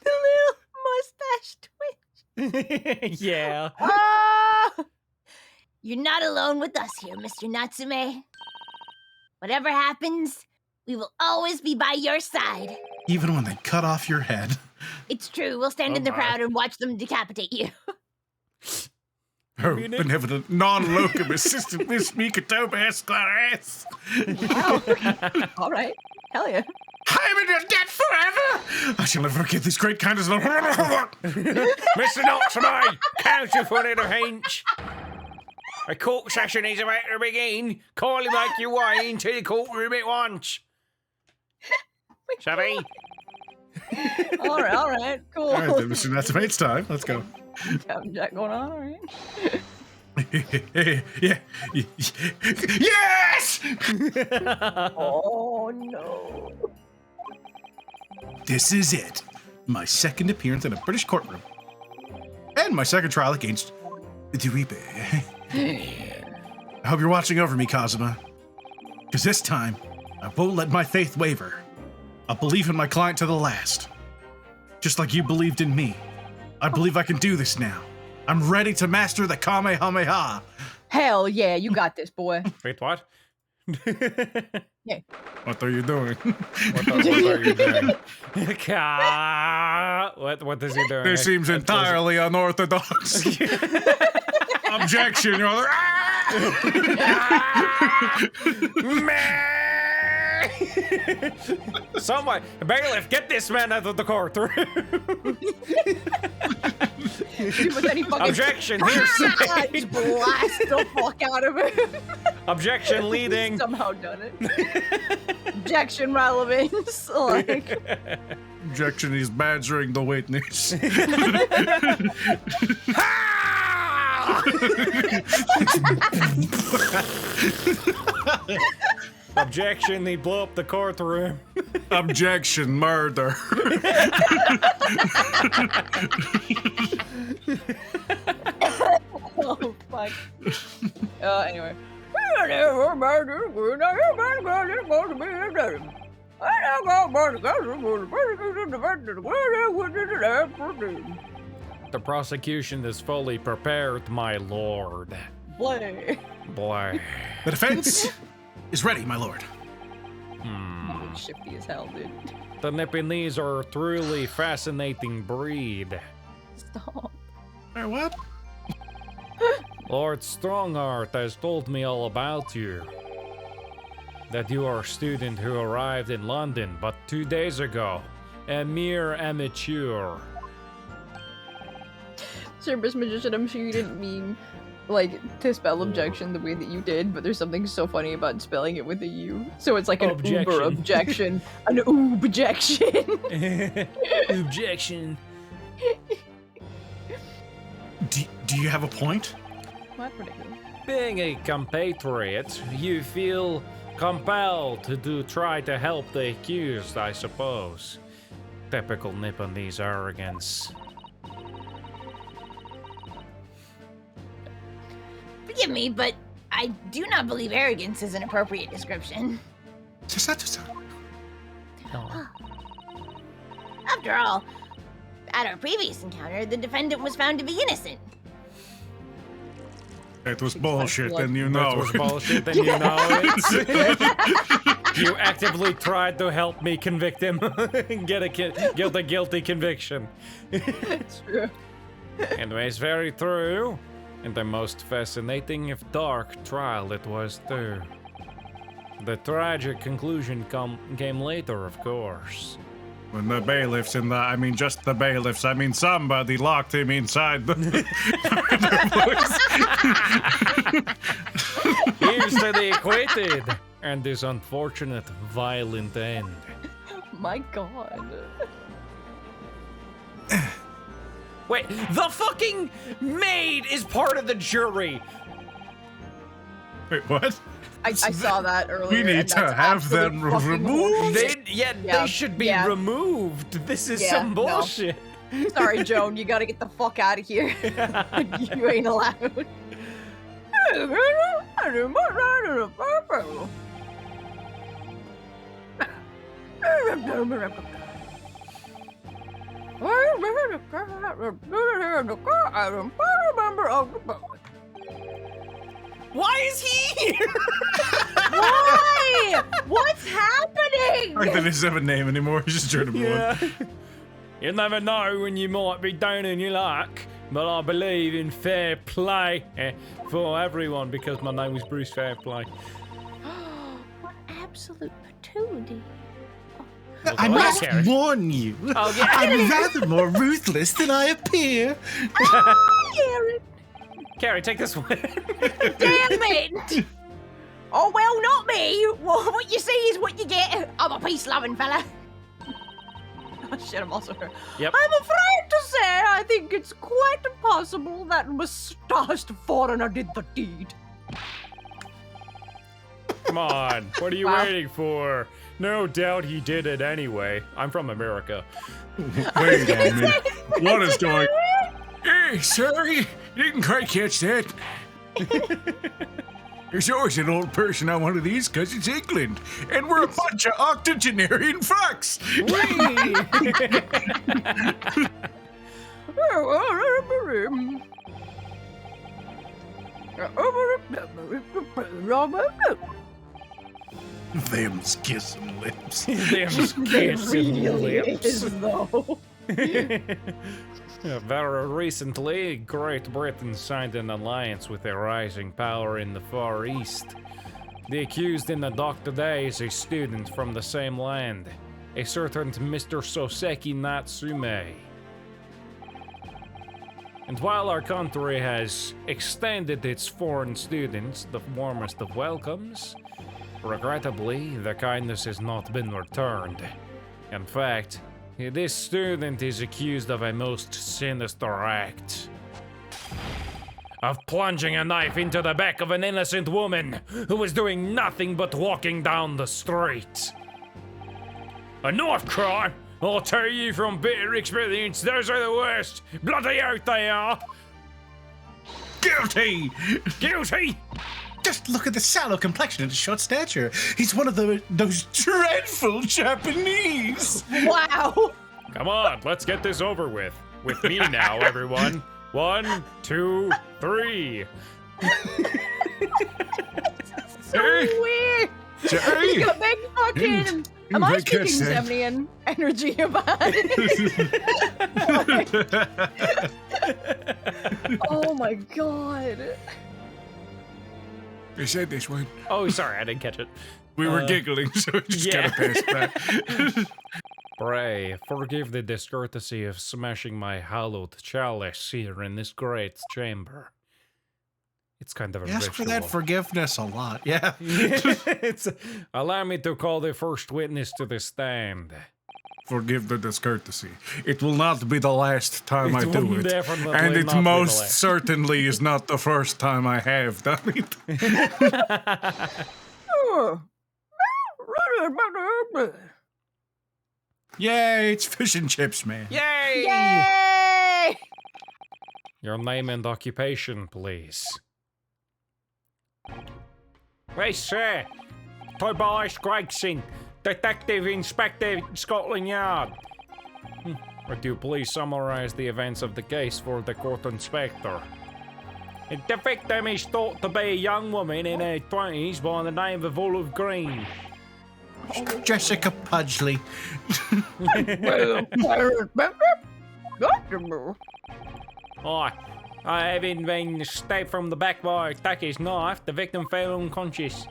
little mustache twitch. Yeah. Ah! You're not alone with us here, Mr. Natsume. Whatever happens, we will always be by your side. Even when they cut off your head. It's true, we'll stand in the crowd and watch them decapitate you. Oh, benevolent non-locum assistant Miss Mikatoba Esquire. Wow. All right. Hell yeah. I am in your debt forever! I shall never forget this great kindness. Mr. Natsume, count you for a little hinch. A court session is about to begin. Call him like you wine to the courtroom at once. Shall we? All right. Cool. All right, then, Mr. Natsume, it's time. Let's go. Captain Jack going on, all right. Yeah. Yes! Oh, no. This is it. My second appearance in a British courtroom. And my second trial against the Reaper. I hope you're watching over me, Kazuma. Because this time, I won't let my faith waver. I'll believe in my client to the last. Just like you believed in me. I believe I can do this now. I'm ready to master the Kamehameha. Hell yeah, you got this, boy. Wait, what? What are you doing? What are you doing? What is he doing? This seems entirely unorthodox. Objection, Your Honor. Someone, bailiff, get this man out of the courtroom. But then he fucking Objection, hearsay. just blast the fuck out of it. Objection, leading. Somehow done it. Objection, relevance. Like, Objection, he's badgering the witness. Objection, they blow up the courtroom. Objection, murder. oh fuck. Anyway. The prosecution is fully prepared, my lord. Blay. Boy. The defense is ready, my lord. Shifty as hell, dude. The Nipponese are a truly fascinating breed. Stop. Hey, what? Lord Strongheart has told me all about you. That you are a student who arrived in London but 2 days ago. A mere amateur. Service magician, I'm sure you didn't mean like to spell objection the way that you did, but there's something so funny about spelling it with a U. So it's like an uber objection, an objection. Objection. Do you have a point? What ridiculous? Being a compatriot, you feel compelled to try to help the accused, I suppose. Typical Nipponese arrogance. Forgive me, but I do not believe arrogance is an appropriate description. After all, at our previous encounter, the defendant was found to be innocent. It was bullshit, and you know. That was bullshit, and you know it. You actively tried to help me convict him and get a guilty conviction. It's true. Anyway, it's very true. And the most fascinating, if dark, trial it was too. The tragic conclusion came later, of course. When the bailiffs just the bailiffs, somebody locked him inside the... Here's to the acquitted and this unfortunate, violent end. My god. Wait, the fucking Maid is part of the jury. Wait, what? I saw that earlier. We need to have them removed. They should be removed. This is some bullshit. No. Sorry, Joan, you gotta get the fuck out of here. You ain't allowed. Why is he here? Why? What's happening? Like that doesn't have a name anymore. He's just trying to be one. You never know when you might be down in your luck, but I believe in fair play for everyone because my name is Bruce Fairplay. What absolute patootie. I must warn you. Oh, yeah. I'm rather more ruthless than I appear. Carrie, take this one. Damn it! Oh, well, not me. Well, what you see is what you get. I'm a peace-loving fella. Oh shit, I'm also her. Yep. I'm afraid to say I think it's quite possible that mustached foreigner did the deed. Come on, what are you waiting for? No doubt he did it anyway. I'm from America. Wait a minute. What is going on? Hey, sorry. Didn't quite catch that. There's always an old person on one of these because it's England. And we're a bunch of octogenarian fucks. Them's kissing lips. Them's kissing lips. Is, though. Very recently, Great Britain signed an alliance with a rising power in the Far East. The accused in the dock today is a student from the same land, a certain Mr. Soseki Natsume. And while our country has extended its foreign students the warmest of welcomes, regrettably, the kindness has not been returned. In fact, this student is accused of a most sinister act. Of plunging a knife into the back of an innocent woman who was doing nothing but walking down the street. A knife crime? I'll tell you from bitter experience, those are the worst. Bloody out they are. Guilty! Guilty! Just look at the sallow complexion and the short stature. He's one of those dreadful Japanese. Wow. Come on, let's get this over with. With me now, everyone. 1, 2, 3. So weird. Jerry! He's got big fucking. Am I speaking Semnian energy about it? Oh my god. You said this one. Oh, sorry, I didn't catch it. We were giggling, so we just yeah. gotta pass that. Pray, forgive the discourtesy of smashing my hallowed chalice here in this great chamber. It's kind of a Ask for that ritual. forgiveness a lot, yeah. Allow me to call the first witness to the stand. Forgive the discourtesy. It will not be the last time I It do will it. definitely And it not be the most last. certainly is not the first time I have done it. Yay, it's fish and chips, man. Yay! Yay! Your name and occupation, please. Hey, sir. Tobias Gregson, Detective Inspector, Scotland Yard. Would you please summarize the events of the case for the court inspector? The victim is thought to be a young woman in her 20s by the name of Olive Green. Jessica Pudgley. Having been stabbed from the back by a attacker's knife, the victim fell unconscious.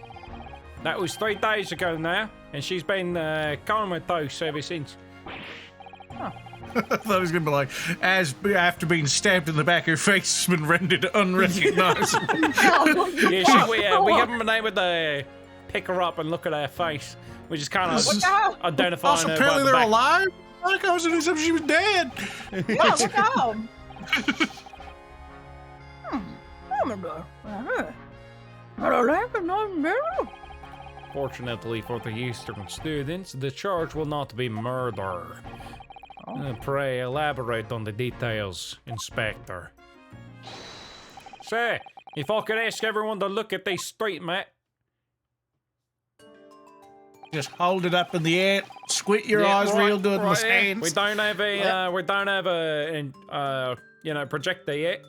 That was 3 days ago now, and she's been comatose ever since. I thought he was gonna be like, after being stabbed in the back, her face has been rendered unrecognizable. Yeah, we haven't been able to pick her up and look at her face. We just kind of identifying Also, her apparently by the they're back. alive. Like I was doing something, she was dead. Yeah, look out. Fortunately for the Eastern students, the charge will not be murder. Pray elaborate on the details, Inspector. Sir, if I could ask everyone to look at this street map. Just hold it up in the air, squint your eyes real good in the yeah. sands. We don't have a projector yet.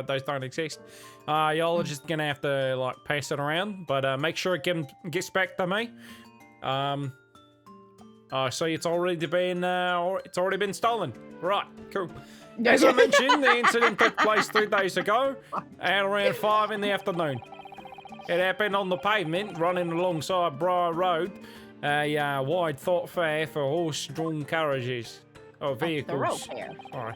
Those don't exist. Y'all are just gonna have to like pass it around, but make sure it gets back to me. So it's already been stolen. Right, cool. As I mentioned, the incident took place 3 days ago at around 5 in the afternoon. It happened on the pavement running alongside Briar Road, a wide thoroughfare for horse-drawn carriages or vehicles. Sorry.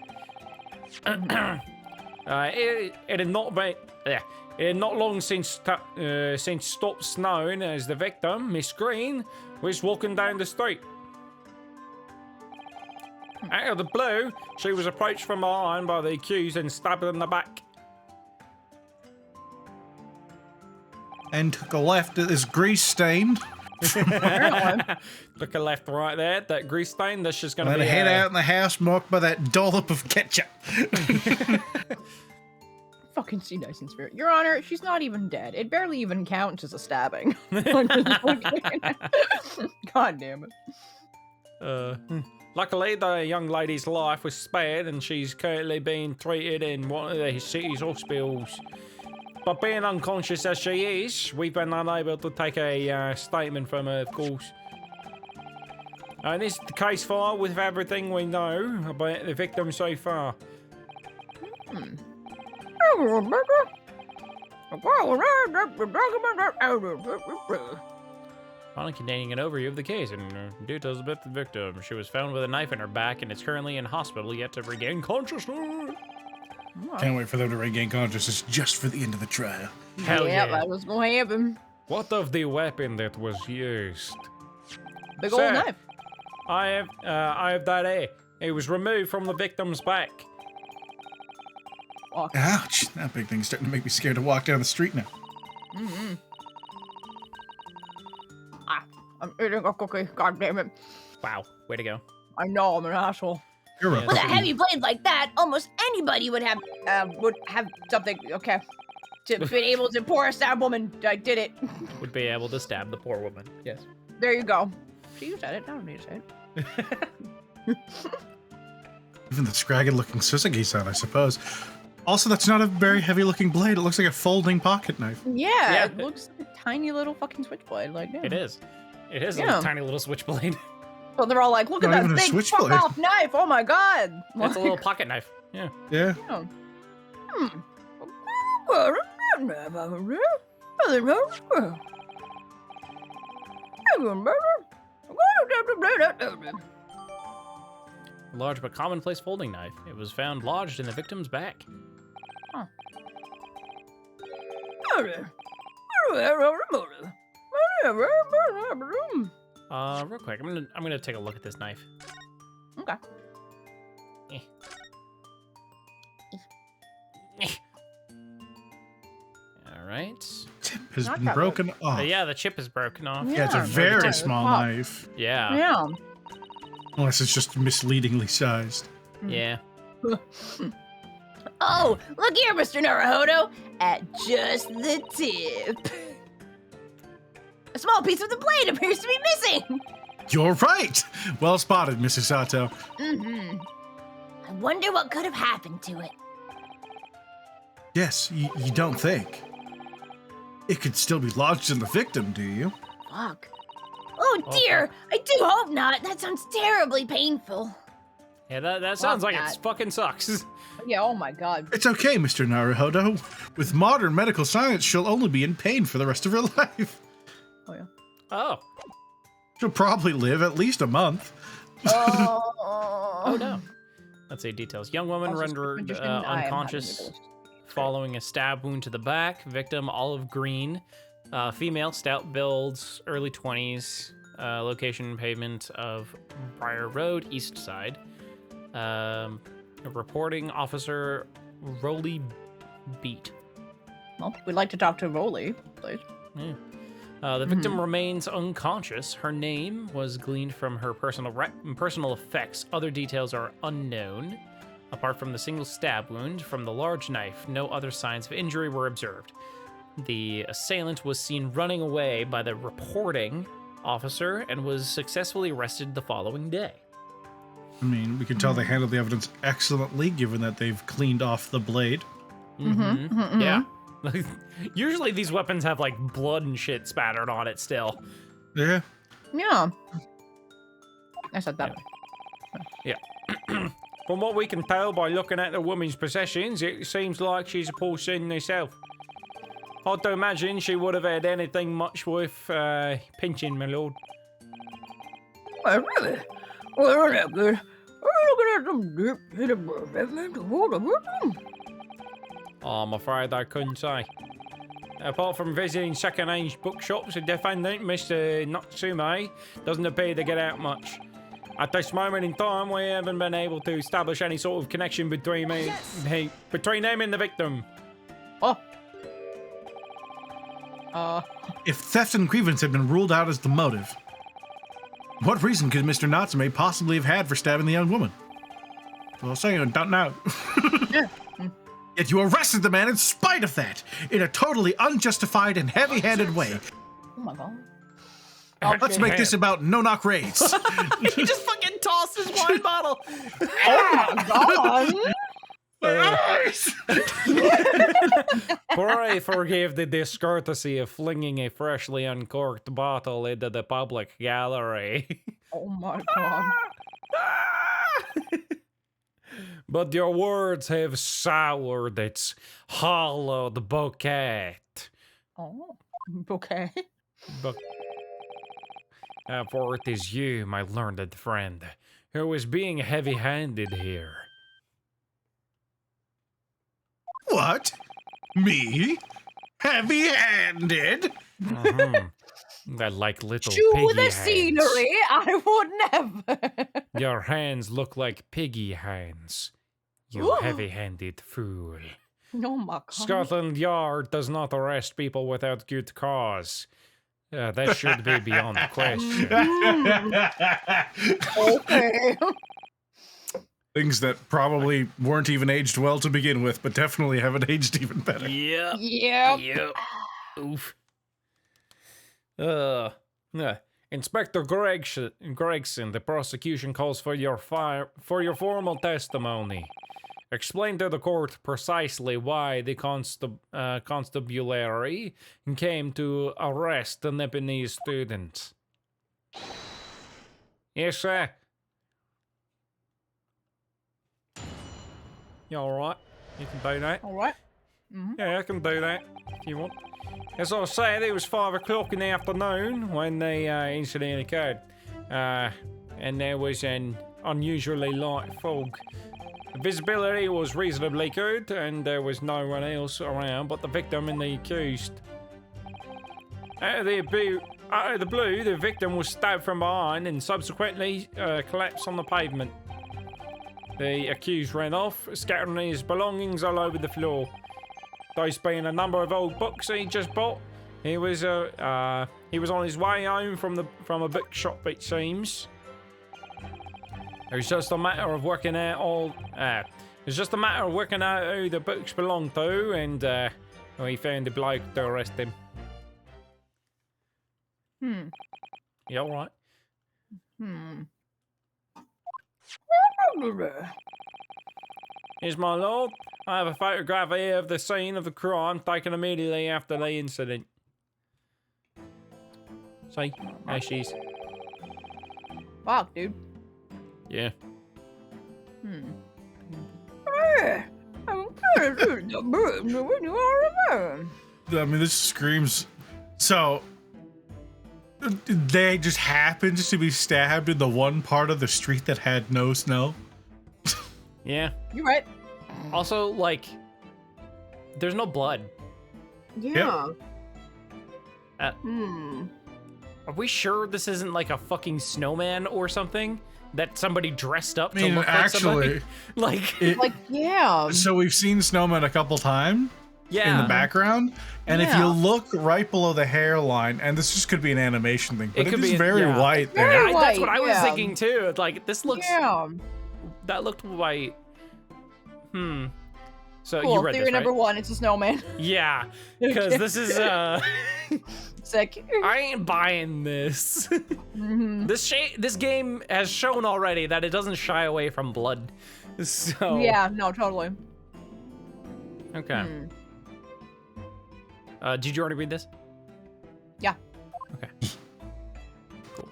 It had not been. It had not long since stopped snowing as the victim, Miss Green, was walking down the street. Out of the blue, she was approached from behind by the accused and stabbed in the back. And took a left at this grease stained. Look a left right there, that grease stain, that's just gonna And be then head out in the house marked by that dollop of ketchup. Fucking see nice in spirit. Your Honor, she's not even dead. It barely even counts as a stabbing. God damn it. Luckily, the young lady's life was spared and she's currently being treated in one of the city's hospitals. But being unconscious as she is, we've been unable to take a statement from her, of course. This is the case file with everything we know about the victim so far. Finally containing an overview of the case and details about the victim. She was found with a knife in her back and is currently in hospital yet to regain consciousness. Can't wait for them to regain consciousness just for the end of the trial. Hell yeah. That was gonna happen. What of the weapon that was used? Big old knife. I have that here. It was removed from the victim's back. Oh. Ouch! That big thing's starting to make me scared to walk down the street now. I'm eating a cookie. God damn it! Wow, way to go. I know I'm an asshole. You're Yeah. right. With a heavy blade like that, almost anybody would have something. Okay, to be able to pour a stab woman. I did it. Would be able to stab the poor woman. Yes. There you go. You said it. I don't need to say it. Even the scragged-looking Suzuki sound, I suppose. Also, that's not a very heavy-looking blade. It looks like a folding pocket knife. Yeah, it looks like a tiny little fucking switchblade. Like, yeah. It is. It is Yeah. a tiny little switchblade. So they're all like, look at Not that even a big switchblade. fuck off knife. Oh my god. It's a little pocket knife. Yeah. Yeah. Large but commonplace folding knife. It was found lodged in the victim's back. Real quick, I'm gonna take a look at this knife. Okay. All right. Tip has Not been that broken off. Yeah, the chip is broken off. Yeah, it's a Yeah, very yeah, small pop. knife. Yeah. Yeah. Unless it's just misleadingly sized. Yeah. Oh, look here, Mr. Naruhodo. At just the tip. A small piece of the blade appears to be missing. You're right! Well spotted, Mrs. Sato. I wonder what could have happened to it. Yes, you don't think. It could still be lodged in the victim, do you? Fuck. Oh dear, I do hope not. That sounds terribly painful. Yeah, that sounds like that. it fucking sucks. Yeah, oh my god. It's okay, Mr. Naruhodo. With modern medical science, she'll only be in pain for the rest of her life. Oh yeah. Oh. She'll probably live at least a month. Oh no. Let's see details. Young woman Also, rendered interesting. I am having unconscious a following a stab wound to the back. Victim olive green. Female, stout builds, early 20s. Location pavement of Briar Road, east side. Reporting officer Rolly Beat. Well, we'd like to talk to Rolly, please. Yeah. The victim remains unconscious. Her name was gleaned from her personal effects. Other details are unknown. Apart from the single stab wound from the large knife, no other signs of injury were observed. The assailant was seen running away by the reporting officer and was successfully arrested the following day. I mean, we can tell they handled the evidence excellently, given that they've cleaned off the blade. Yeah. Usually these weapons have like blood and shit spattered on it still. Yeah. Yeah. I said that. Yeah. From what we can tell by looking at the woman's possessions, it seems like she's a poor sin herself. I don't imagine she would have had anything much worth pinching, my lord. Oh, really? Well, that's good. I'm looking at some dip in the I'm afraid I couldn't say. Apart from visiting second-hand bookshops, the defendant, Mr. Natsume, doesn't appear to get out much. At this moment in time, we haven't been able to establish any sort of connection between between him and the victim. If theft and grievance had been ruled out as the motive, what reason could Mr. Natsume possibly have had for stabbing the young woman? Well, saying I don't know. Yet you arrested the man in spite of that, in a totally unjustified and heavy-handed way. Oh my god. Let's make this about no-knock raids. He just fucking tossed his wine bottle. Oh my god. Pray forgive the discourtesy of flinging a freshly uncorked bottle into the public gallery. Oh my god. But your words have soured its hollowed bouquet. Oh, okay. For it is you, my learned friend, who is being heavy-handed here. What? Me? Heavy-handed? That like little Chew piggy the hands. scenery, I would never. Your hands look like piggy hands. You Ooh. heavy-handed fool. Oh my god. Scotland Yard does not arrest people without good cause. That should be beyond question. Okay. Things that probably weren't even aged well to begin with, but definitely haven't aged even better. Yep. Yep. Oof. Inspector Gregson, the prosecution calls for your formal testimony. Explain to the court precisely why the constabulary came to arrest the Nepalese student. Yes, sir. You alright? You can do that? Alright. Yeah, I can do that if you want. As I said, it was 5 o'clock in the afternoon when the incident occurred. And there was an unusually light fog. The visibility was reasonably good, and there was no one else around but the victim and the accused. Out of the blue, the victim was stabbed from behind and subsequently collapsed on the pavement. The accused ran off, scattering his belongings all over the floor. Those being a number of old books he just bought. He was on his way home from a bookshop, it seems. It was just a matter of working out who the books belonged to, and we found the bloke to arrest him. You all right? Here's my lord. I have a photograph here of the scene of the crime taken immediately after the incident. See? There she is. Fuck, dude. Yeah. I mean, this screams. So, they just happened to be stabbed in the one part of the street that had no snow. Yeah. You're right. Also, like, there's no blood. Yeah. Are we sure this isn't like a fucking snowman or something? That somebody dressed up to look like somebody? Like, yeah. So we've seen snowmen a couple times in the background, and if you look right below the hairline, and this just could be an animation thing, but it is very white there. Very white, that's what I was thinking too. Like, this looks. Yeah. That looked white. So Cool. you read Theory this, right? number 1, it's a snowman. Yeah, because this is Sick. I ain't buying this. This game has shown already that it doesn't shy away from blood. So Yeah, no, totally. Okay. Did you already read this? Yeah. Okay. Cool.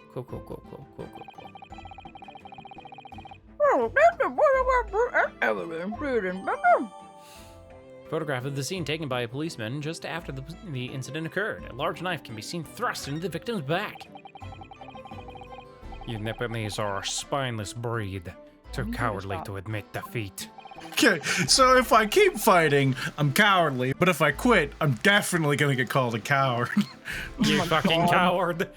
Photograph of the scene taken by a policeman just after the incident occurred. A large knife can be seen thrust into the victim's back. You Nepalese are a spineless breed, too cowardly to admit defeat. Okay, so if I keep fighting, I'm cowardly, but if I quit, I'm definitely gonna get called a coward. You fucking coward.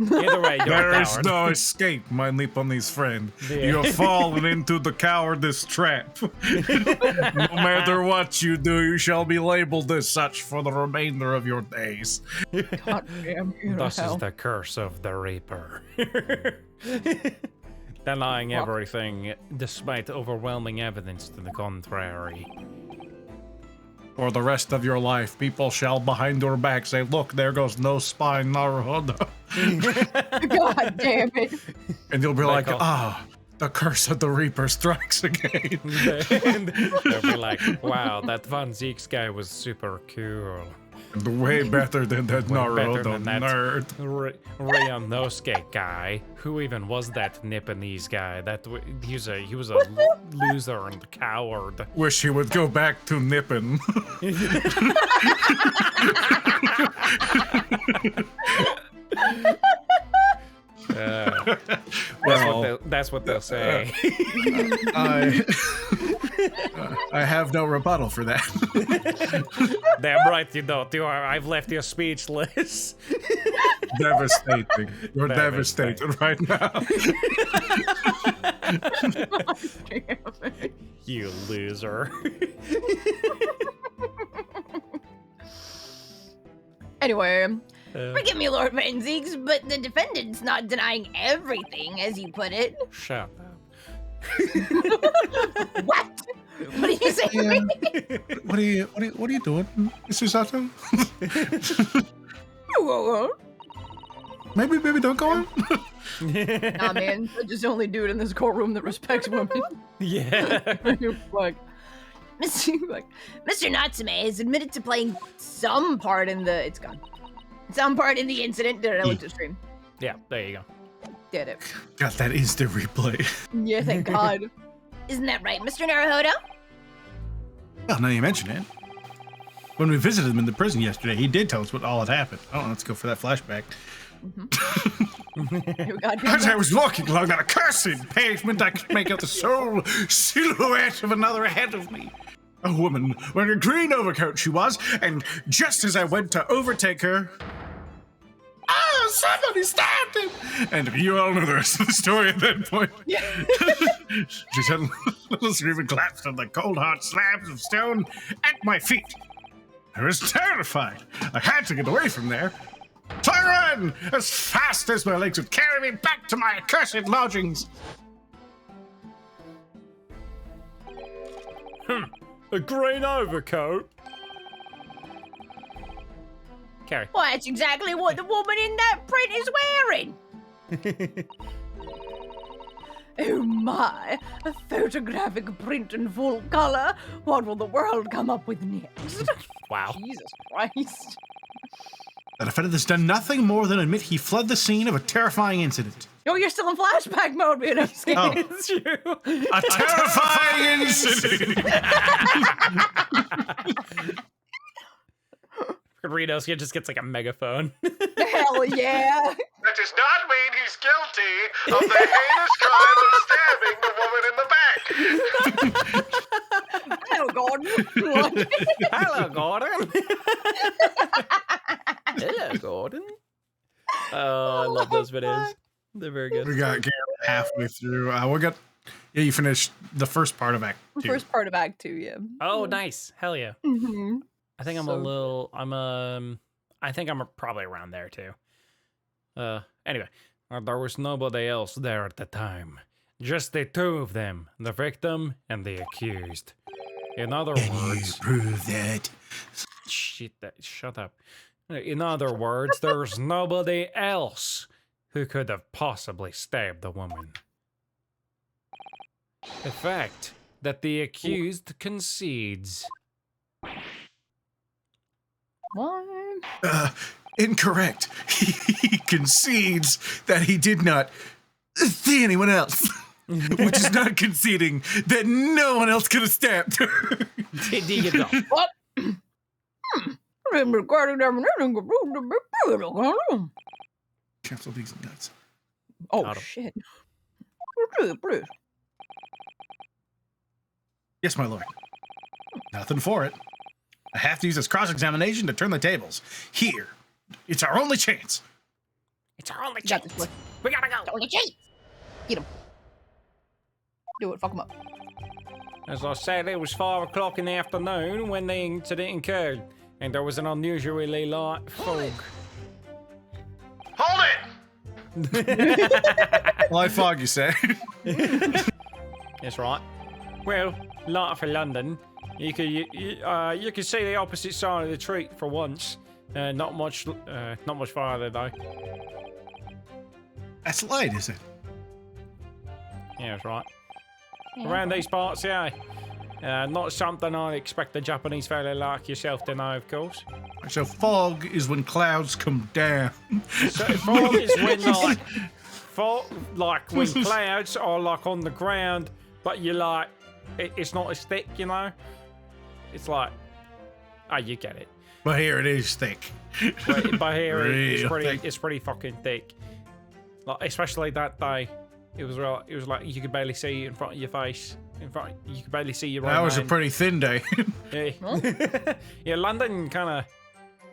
Either way, you're a There coward. is no escape, my Nepalese friend. Yeah. You're fallen into the cowardice trap. No matter what you do, you shall be labeled as such for the remainder of your days. God damn, you Thus hell. is the curse of the Reaper. Denying everything despite overwhelming evidence to the contrary. For the rest of your life, people shall behind your back say, look, there goes no spine, Naruhodo. God damn it. And you'll be like, The curse of the Reaper strikes again. They'll be like, wow, that Von Zeeks guy was super cool. Way better than that Way better Naruto than that nerd. Ryanosuke guy. Who even was that Nipponese guy? He was a loser and a coward. Wish he would go back to Nippon. That's what they'll say. I have no rebuttal for that. Damn right you don't. I've left you speechless. Devastating. You're devastated right now. You loser. Anyway, Forgive me, Lord Van Zeeks, but the defendant's not denying everything, as you put it. Shut up. What? What did you say? What are you doing, Mr. Sato? Maybe don't go on. Nah, man, I just the only dude in this courtroom that respects women. Yeah. Like, Mr. Natsume has admitted to playing some part in the. It's gone. Some part in the incident. Did I look to stream? Yeah, there you go. Did it. Got that instant replay. Yeah, thank God. Isn't that right, Mr. Naruhodo? Well, now you mention it. When we visited him in the prison yesterday, he did tell us what all had happened. Oh, let's go for that flashback. As I was walking along that accursed pavement, I could make out the sole silhouette of another ahead of me. A woman wearing a green overcoat she was, and just as I went to overtake her, somebody stabbed him! And you all know the rest of the story at that point. She said, little screaming collapsed on the cold hard slabs of stone at my feet. I was terrified. I had to get away from there. So I ran as fast as my legs would carry me back to my accursed lodgings. A green overcoat? Carrie. Well, that's exactly what the woman in that print is wearing. Oh my, a photographic print in full color. What will the world come up with next? Wow. Jesus Christ. The defendant has done nothing more than admit he fled the scene of a terrifying incident. Oh, you're still in flashback mode, man. I'm scared. Oh. It's you. A terrifying incident! Renosuke just gets like a megaphone. Hell yeah. That does not mean he's guilty of the heinous crime of stabbing the woman in the back. Hello, Gordon. What? Hello, Gordon. Hello, Gordon. Oh, I love those videos. They're very good. We got Garrett halfway through. Yeah, you finished the first part of Act 2. First part of Act 2, yeah. Oh, nice. Hell yeah. Mm-hmm. I think I think I'm probably around there too. Anyway, there was nobody else there at the time. Just the two of them, the victim and the accused. In other words, prove that. Shut up. In other words, there's nobody else who could have possibly stabbed the woman. The fact that the accused concedes. What? Incorrect. He concedes that he did not see anyone else, which is not conceding that no one else could have stabbed her. What? Cancel these nuts. Oh, shit. Yes, my lord. Nothing for it. I have to use this cross-examination to turn the tables. Here. It's our only chance. It's our only Got chance. this, boy. We gotta go. Only chase. Get him. Do it. Fuck him up. As I said, it was 5 o'clock in the afternoon when the incident occurred, and there was an unusually light fog. Hold it! Light fog, you say? That's right. Well, light for London. You could see the opposite side of the street for once. Not much farther though. That's light, is it? Yeah, that's right. Around these parts, yeah. Not something I expect a Japanese fella like yourself to know, of course. So fog is when clouds come down. So fog is when like when clouds are like on the ground, but you're like, it's not as thick, you know. It's like, oh, you get it. But here it is thick. But here Real it's pretty fucking thick. Like especially that day, it was like you could barely see in front of your face. You could barely see your right That was a hand. pretty thin day. Yeah, yeah, London kind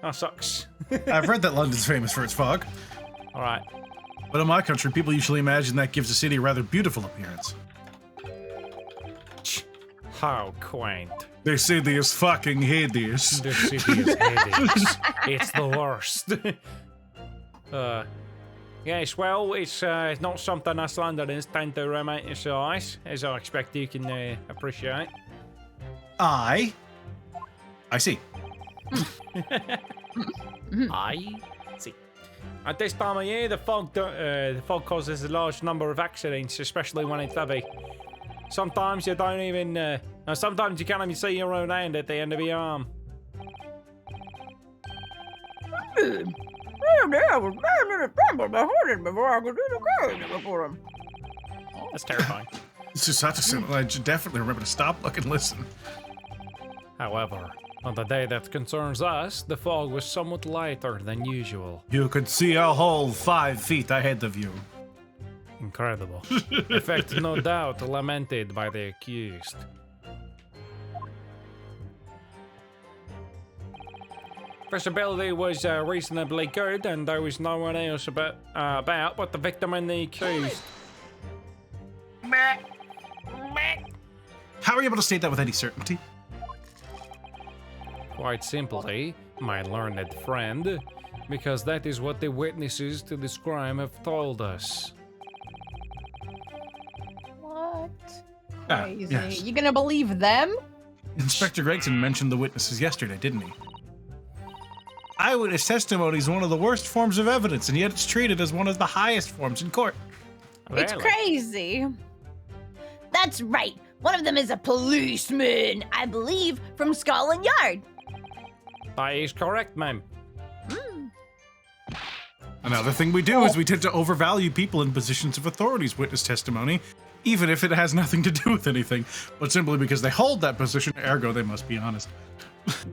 of sucks. I've read that London's famous for its fog. All right. But in my country, people usually imagine that gives the city a rather beautiful appearance. How quaint. They say they is fucking hideous. The city is hideous. It's the worst. Yes, well, it's not something us Londoners tend to romanticize, as I expect you can appreciate. I see. I see. At this time of year, the fog causes a large number of accidents, especially when it's heavy. Sometimes you don't even. Sometimes you can't even see your own hand at the end of your arm. That's terrifying. It's just such a simple. I should definitely remember to stop, look, and listen. However, on the day that concerns us, the fog was somewhat lighter than usual. You could see a whole 5 feet ahead of you. Incredible. A fact no doubt lamented by the accused. Visibility was reasonably good, and there was no one else about but the victim and the accused. How are you able to state that with any certainty? Quite simply, my learned friend, because that is what the witnesses to this crime have told us. What? Ah, Crazy. yes. You gonna believe them? Inspector Gregson mentioned the witnesses yesterday, didn't he? Eyewitness testimony is one of the worst forms of evidence, and yet it's treated as one of the highest forms in court. It's Really? crazy. That's right. One of them is a policeman, I believe, from Scotland Yard. That is correct, ma'am. Another thing we do is we tend to overvalue people in positions of authority's witness testimony, even if it has nothing to do with anything, but simply because they hold that position, ergo they must be honest.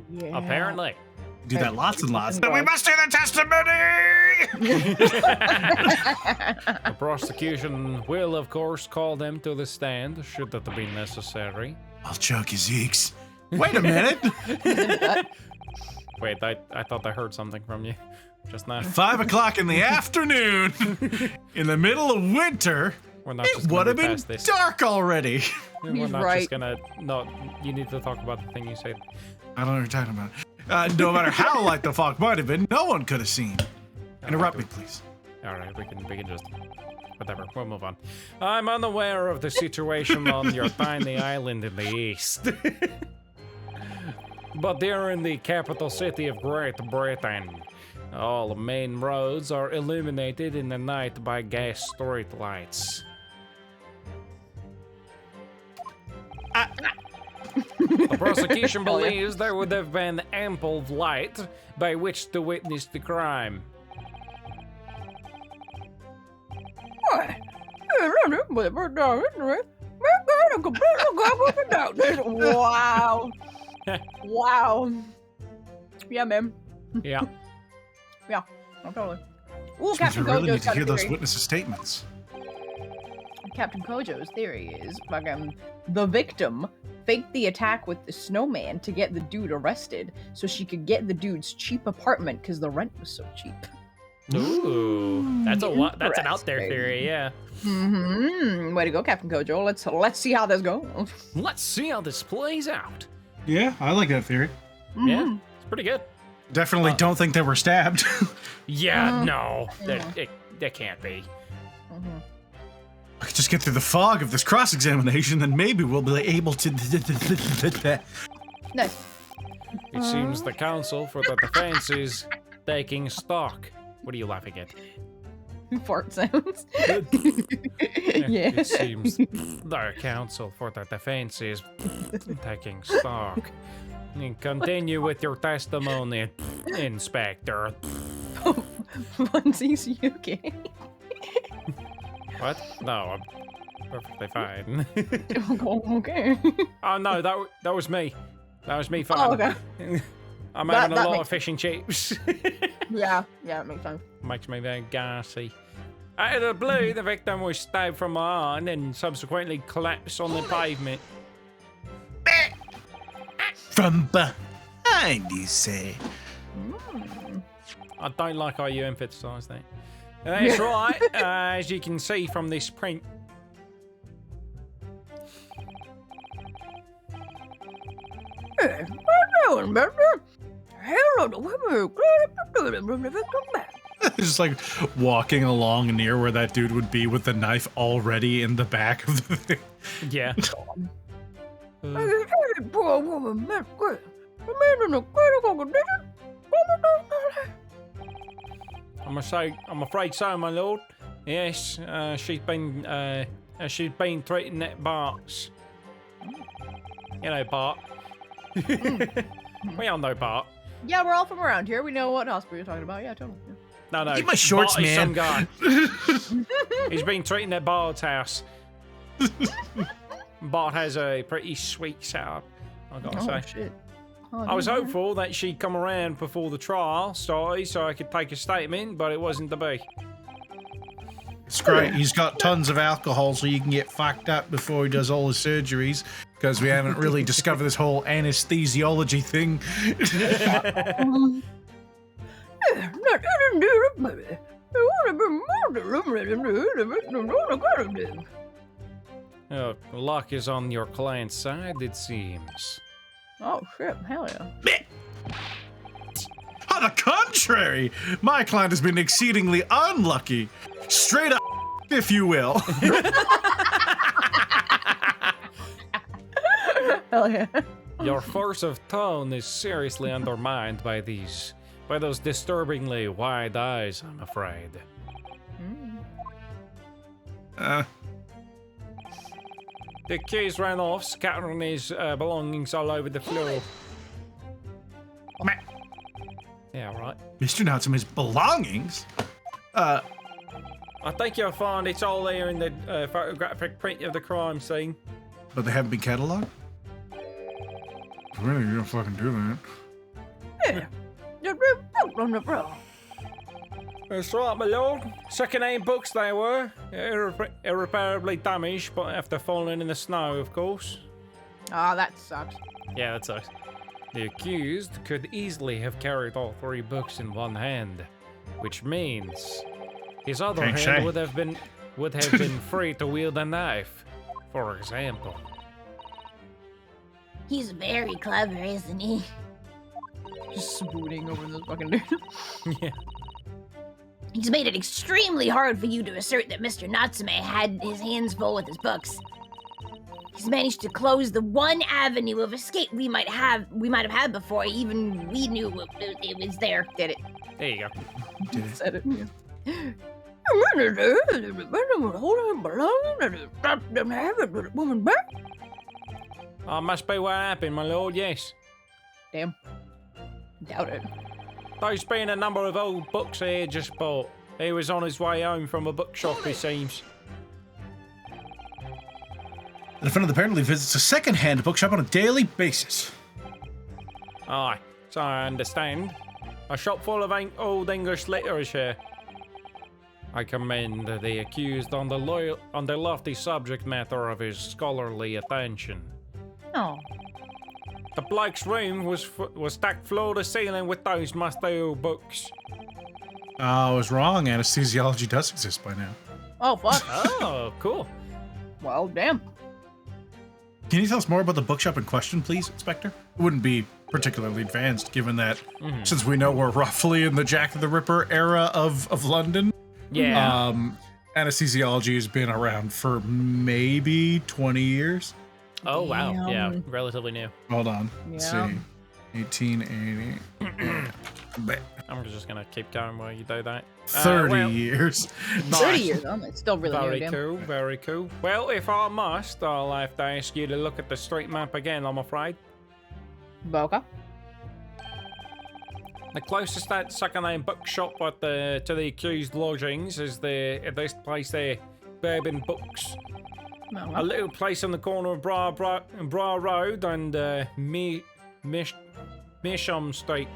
Yeah. Apparently. We do that lots and lots. Then we must hear the testimony! The prosecution will, of course, call them to the stand, should that be necessary. I'll choke his eeks. Wait a minute! Wait, I thought I heard something from you just now. 5 o'clock in the afternoon, in the middle of winter, We're not it just would gonna have be been past this. dark already. We're He's not right. just gonna. No, you need to talk about the thing you said. I don't know what you're talking about. No matter how light the fog might have been, no one could have seen. Interrupt me, please. All right, we can just. Whatever, we'll move on. I'm unaware of the situation on your tiny island in the east. But they're in the capital city of Great Britain. All the main roads are illuminated in the night by gas street lights. The prosecution believes there would have been ample light by which to witness the crime. Wow. Wow. Yeah, man. Yeah. Yeah, no, totally. Ooh, Which means we Captain really need Kojo's to got a hear those theory. witnesses' statements. Captain Kojo's theory is fucking the victim faked the attack with the snowman to get the dude arrested so she could get the dude's cheap apartment because the rent was so cheap. Ooh, that's that's an out there Interesting. theory, yeah. Way to go, Captain Kojo. Let's see how this goes. Let's see how this plays out. Yeah, I like that theory. Yeah, it's pretty good. Definitely don't think they were stabbed. Yeah, no, that can't be. I could just get through the fog of this cross-examination, then maybe we'll be able to... Nice. It seems the counsel for the defense is taking stock. What are you laughing at? Fart sounds. Yeah. It seems the counsel for the defense is taking stock. Continue with your testimony, Inspector. Onesies, you okay? What? No, I'm perfectly fine. Okay. Oh no, that was me. That was me fine. Oh, okay. I'm having a lot of makes fish and chips. Yeah, it makes sense. Makes me very gassy. Out of the blue, the victim was stabbed from behind and subsequently collapsed on the pavement. From behind, you say? I don't like how you emphasise that. That's right, as you can see from this print. Just like walking along near where that dude would be with the knife already in the back of the thing. Yeah. I'm afraid so, my lord. Yes, she's been treating that Bart's. You know Bart. We all know Bart. Yeah, we're all from around here. We know what hospital you're talking about. Yeah, totally. Yeah. No. Get my shorts, Bart is man. some guy. He's been treating at Bart's house. Bart has a pretty sweet setup, I gotta say. Shit. Oh, I was hopeful that she'd come around before the trial started so I could take a statement, but it wasn't to be. It's great. He's got tons of alcohol so you can get fucked up before he does all his surgeries, because we haven't really discovered this whole anesthesiology thing. Oh, luck is on your client's side, it seems. Oh shit! Hell yeah! On the contrary, my client has been exceedingly unlucky. Straight up, if you will. Hell yeah! Your force of tone is seriously undermined by those disturbingly wide eyes, I'm afraid. The keys ran off, scattering his belongings all over the floor. Yeah, right. Mr. Natsum, his belongings? I think you'll find it's all there in the photographic print of the crime scene. But they haven't been cataloged? Really, you don't fucking do that. That's right, my lord. Second-hand books they were. Irreparably damaged, but after falling in the snow, of course. Ah, that sucks. Yeah, that sucks. The accused could easily have carried all 3 books in one hand, which means his other hand would have been free to wield a knife, for example. He's very clever, isn't he? Just swooning over this fucking dude. Yeah. He's made it extremely hard for you to assert that Mr. Natsume had his hands full with his books. He's managed to close the one avenue of escape we might have had before even we knew it was there. Did it? There you go. Did it? Said it. Yeah. Must be what happened, my lord, yes. Damn. Doubt it. There's been a number of old books he had just bought. He was on his way home from a bookshop, it seems. The defendant apparently visits a second-hand bookshop on a daily basis. Aye, so I understand. A shop full of old English literature. I commend the accused on the lofty subject matter of his scholarly attention. Oh. The bloke's room was stacked floor to ceiling with those musty books. I was wrong. Anesthesiology does exist by now. Oh, fuck. Oh, cool. Well, damn. Can you tell us more about the bookshop in question, please, Inspector? It wouldn't be particularly advanced, given that since we know we're roughly in the Jack the Ripper era of London. Yeah. Anesthesiology has been around for maybe 20 years. Oh, wow. Damn. Yeah, relatively new. Hold on. Let's Yeah. see. 1880. I'm just gonna keep going while you do that. 30 years. 30 years on it. Still really Very new. cool, very cool. Well, if I must, I'll have to ask you to look at the street map again, I'm afraid. Boca. The closest that second-hand bookshop to the accused lodgings is this place there, Bourbon Books. A little place on the corner of Bra Road and Misham Street.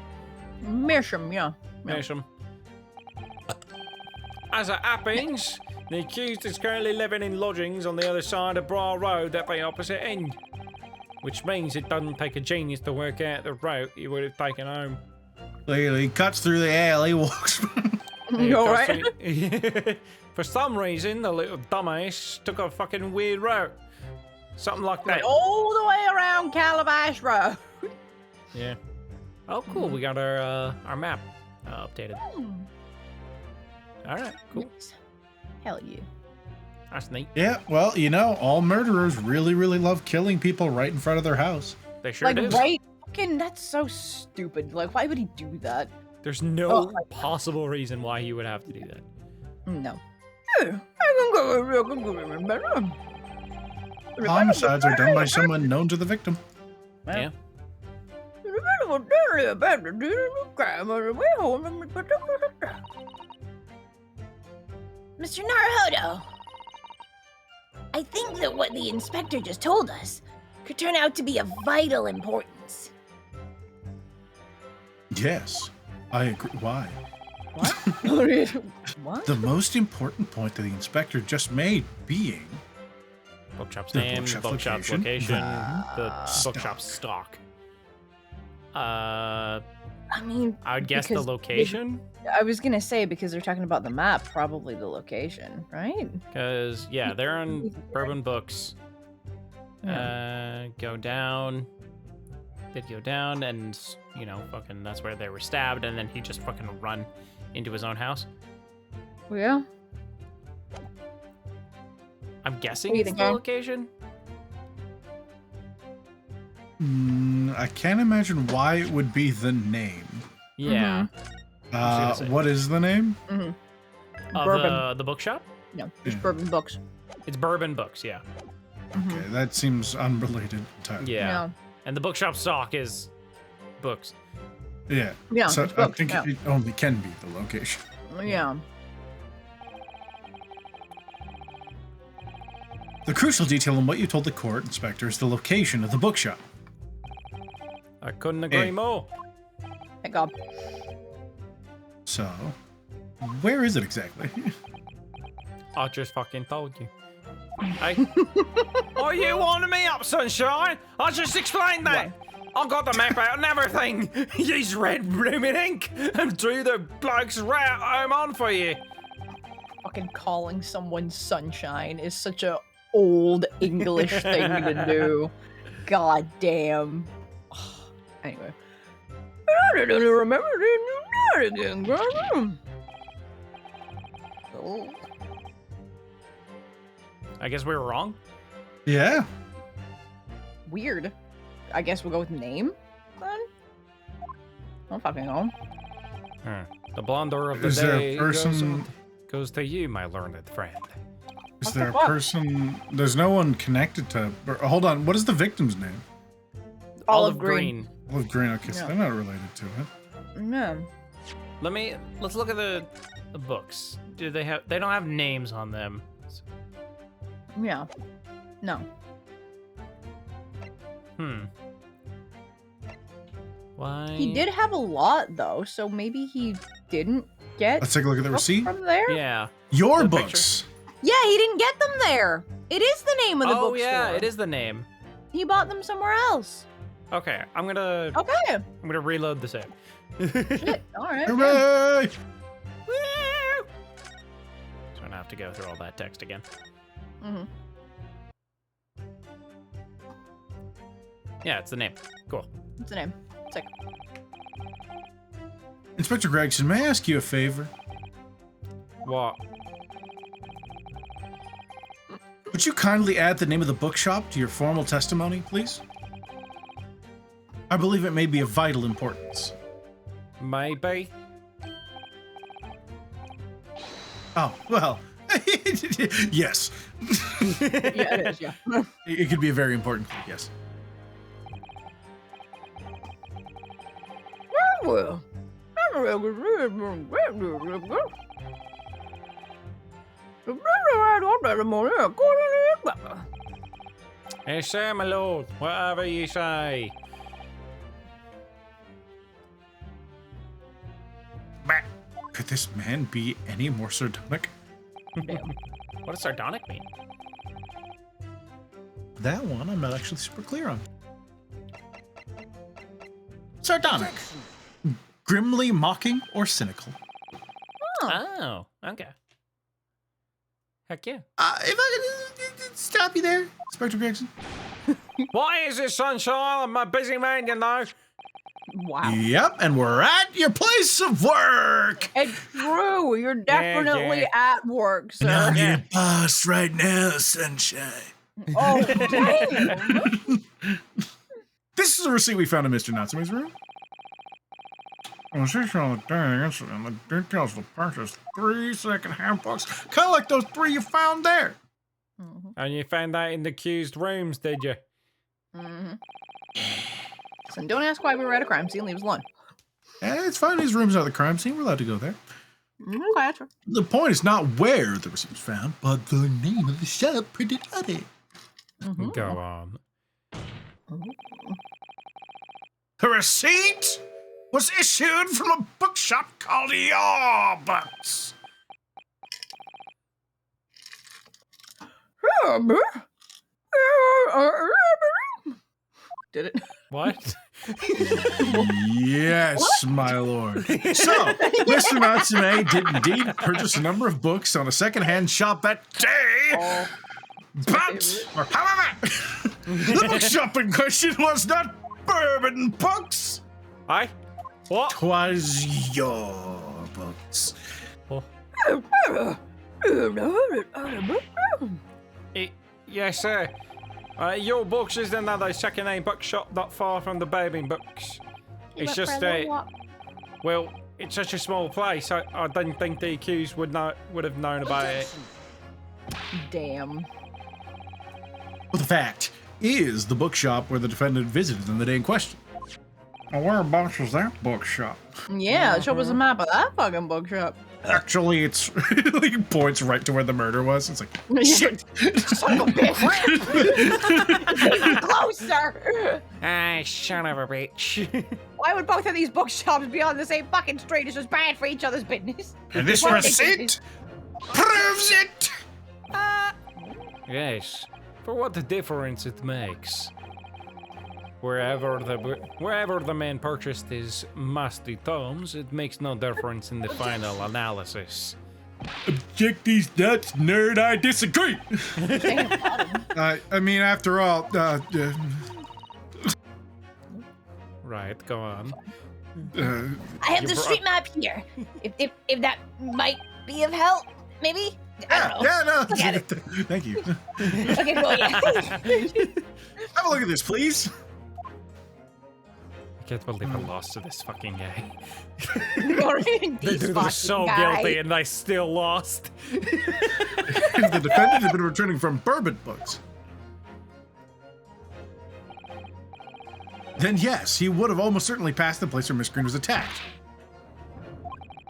Misham, yeah. Misham. As it happens, the accused is currently living in lodgings on the other side of Bra Road at the opposite end. Which means it doesn't take a genius to work out the route he would have taken home. He cuts through the alley, walks. You alright? For some reason, the little dumbass took a fucking weird route. Something like that. All the way around Calabash Road. Yeah. Oh, cool. We got our map updated. All right, cool. Hell yeah. That's neat. Yeah, well, you know, all murderers really, really love killing people right in front of their house. They sure do. Right? Fucking, that's so stupid. Like, why would he do that? There's no possible reason why he would have to do that. No. Homicides are done by someone known to the victim. Yeah. Mr. Naruhodo, I think that what the inspector just told us could turn out to be of vital importance. Yes, I agree. Why? What? What? The most important point that the inspector just made being Bookshop's the name, bookshop's location, the stock. bookshop's stock. I mean, I would guess the because location. I was gonna say because they're talking about the map, probably the location, right? Because yeah, they're on Bourbon Books. Go down. They'd go down, and you know, fucking, that's where they were stabbed, and then he just fucking run into his own house. Yeah. I'm guessing What do you it's think, the Aaron? location. I can't imagine why it would be the name. Yeah. What is the name? Bourbon. The bookshop. No, just Bourbon Books. It's Bourbon Books. Yeah. Okay, that seems unrelated entirely. Yeah. And the bookshop stock is books. Yeah. Yeah, So it's I books, think yeah. it only can be the location. Yeah. The crucial detail in what you told the court inspector is the location of the bookshop. I couldn't agree Hey. more. Thank God. So, where is it exactly? I just fucking told you. Hey. Oh, you wanted me up, sunshine? I just explained that. I got the map out and everything. Use red blooming ink and drew the bloke's route I'm on for you. Fucking calling someone sunshine is such a old English thing to do. God damn. Anyway. I don't remember it again. I guess we were wrong. Yeah. Weird. I guess we'll go with name then? I don't fucking know. The blunder of the Is there day a person? goes to you, my learned friend. Is What there the a fuck? person? There's no one connected to. Hold on. What is the victim's name? Olive Green. Olive Green. Okay, so Yeah. they're not related to it. Yeah. Let's look at the books. Do they have? They don't have names on them. Yeah. No. Why? He did have a lot though, so maybe he didn't get Let's take a look at the books receipt. from there. Yeah. Your The books. Yeah, he didn't get them there. It is the name of the Oh bookstore. yeah, it is the name. He bought them somewhere else. Okay, I'm gonna Okay. reload the save. Shit. All right. Yeah. Hooray! Woo! So I'm gonna have to go through all that text again. Mm-hmm. Yeah, it's the name. Cool. What's the name? Sick. Inspector Gregson, may I ask you a favor? What? Would you kindly add the name of the bookshop to your formal testimony, please? I believe it may be of vital importance. Maybe. Oh, well, yes. Yeah, it is, yeah. It could be a very important clue, yes. Well. Hey, sir, my lord, whatever you say. Could this man be any more sardonic? Damn. What does sardonic mean? That one I'm not actually super clear on. Sardonic. Grimly mocking or cynical. Oh, okay. Heck yeah. If I could stop you there, Spectre Jackson. Why is it sunshine? I'm a busy man, you know. Wow. Yep, and we're at your place of work. It's true. You're definitely at work, sir. I'm your boss right now, sunshine. Oh, damn. This is a receipt we found in Mr. Natsume's room. On the day incident, the details of the purchase 3 second-hand books, kind of like those 3 you found there. And you found that in the accused rooms, did you? Mm-hmm. So don't ask why we were at a crime scene. Leave us alone. It's fine. These rooms are the crime scene. We're allowed to go there. Okay, that's true. The point is not where the receipt was found, but the name of the shop printed on it. Mm-hmm. Go on. The receipt was issued from a bookshop called Your Books. Did it? What? Yes, my lord. So, Mr. Natsume did indeed purchase a number of books on a second-hand shop that day. But, however, the bookshop in question was not Bourbon Books. Aye? What? 'Twas Your Books. Yes, sir. Your Books is another second-hand bookshop not far from the Bourbon Books. It's just well, it's such a small place. I didn't think the accused would have known about it. Damn. Well, the fact is the bookshop where the defendant visited on the day in question. Well, whereabouts was that bookshop? Yeah, show us a map of that fucking bookshop. Actually, it's he points right to where the murder was. It's like, shit. Son of a bitch. Closer. Ah, son of a bitch. Why would both of these bookshops be on the same fucking street? It's just bad for each other's business. And this receipt proves it. Yes, for what the difference it makes. Wherever the man purchased his musty tomes, it makes no difference in the final analysis. Object these nuts, nerd. I disagree. I mean, after all, Right, go on. I have the street map here. If that might be of help, maybe? I don't know. Yeah, no. Look at it. Thank you. Okay, well, yeah. Have a look at this, please. I can't believe I lost to this fucking guy. These They were fucking so guys. guilty and I still lost. If the defendant had been returning from Bourbon Books, then yes, he would have almost certainly passed the place where Miss Green was attacked.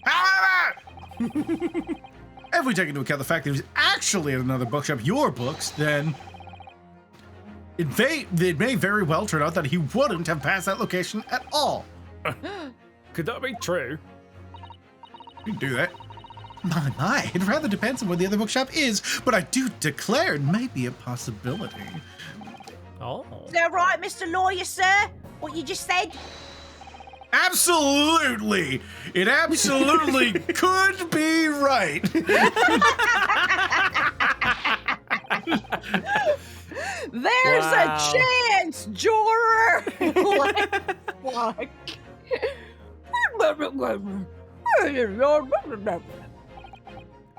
However, if we take into account the fact that he was actually at another bookshop, Your Books, then it may very well turn out that he wouldn't have passed that location at all. Could that be true? You can do that. My, it rather depends on where the other bookshop is, but I do declare it may be a possibility. Oh. Is that right, Mr. Lawyer, sir? What you just said? Absolutely! It absolutely could be right. There's Wow. a chance, Juror.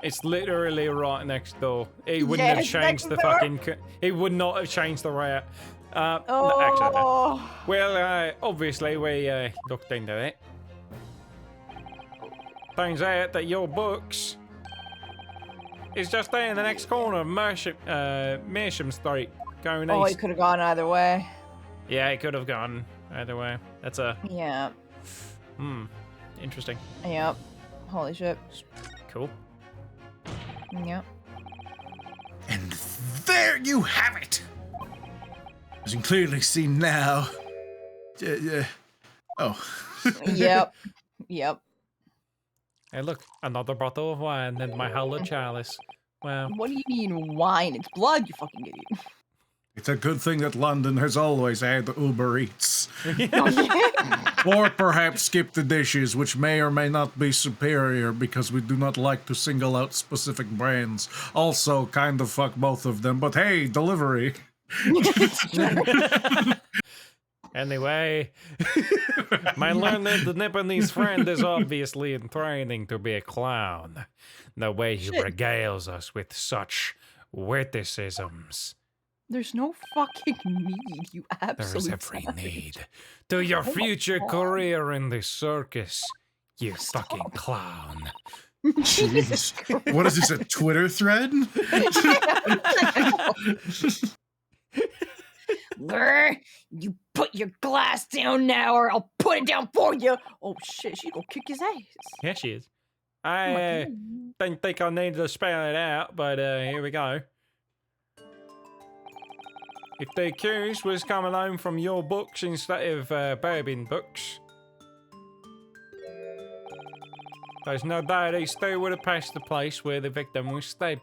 It's literally right next door. He wouldn't have changed the fucking. He would not have changed the route. Actually, well, obviously we looked into it. Turns out that your books is just there in the next corner of Mersham Street, going east. Oh, he could have gone either way. Yeah, it could have gone either way. That's a. Yeah. Interesting. Yep. Holy shit. Cool. Yep. And there you have it! As you can clearly see now. Oh. Yep. Yep. Hey, look, another bottle of wine and my hallowed chalice. Wow. What do you mean wine? It's blood, you fucking idiot. It's a good thing that London has always had Uber Eats. Or perhaps skip the dishes, which may or may not be superior because we do not like to single out specific brands. Also, kind of fuck both of them, but hey, delivery. Anyway, my learned Nipponese friend is obviously in training to be a clown. The way he regales us with such witticisms. There's no fucking need, you absolute There's every savage. need to your future career in the circus, you fucking clown. Jeez. What is this, a Twitter thread? Grr, you put your glass down now or I'll put it down for you. Oh shit, she gonna kick his ass. Yeah, she is. I didn't think I needed to spell it out, but here we go. If the accused was coming home from your books instead of bourbon books, there's no doubt he still would have passed the place where the victim was stabbed.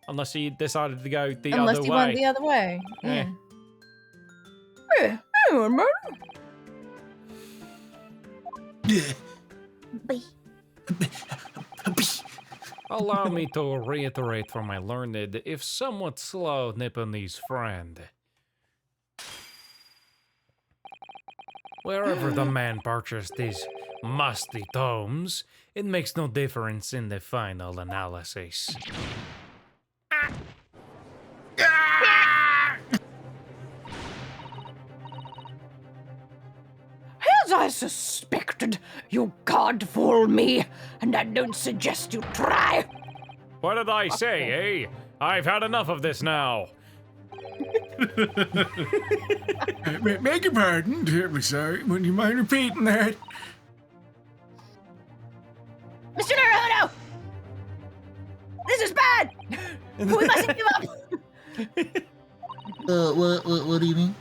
Unless he decided to go the other way. Unless he went the other way. Yeah. Allow me to reiterate for my learned, if somewhat slow Nipponese friend. Wherever the man purchased these musty tomes, it makes no difference in the final analysis. As I suspected, you can't fool me, and I don't suggest you try. What did I say, eh? I've had enough of this now. Beg your pardon, terribly sorry. Would you mind repeating that? Mr. Naruto! This is bad! We mustn't give up! What do you mean?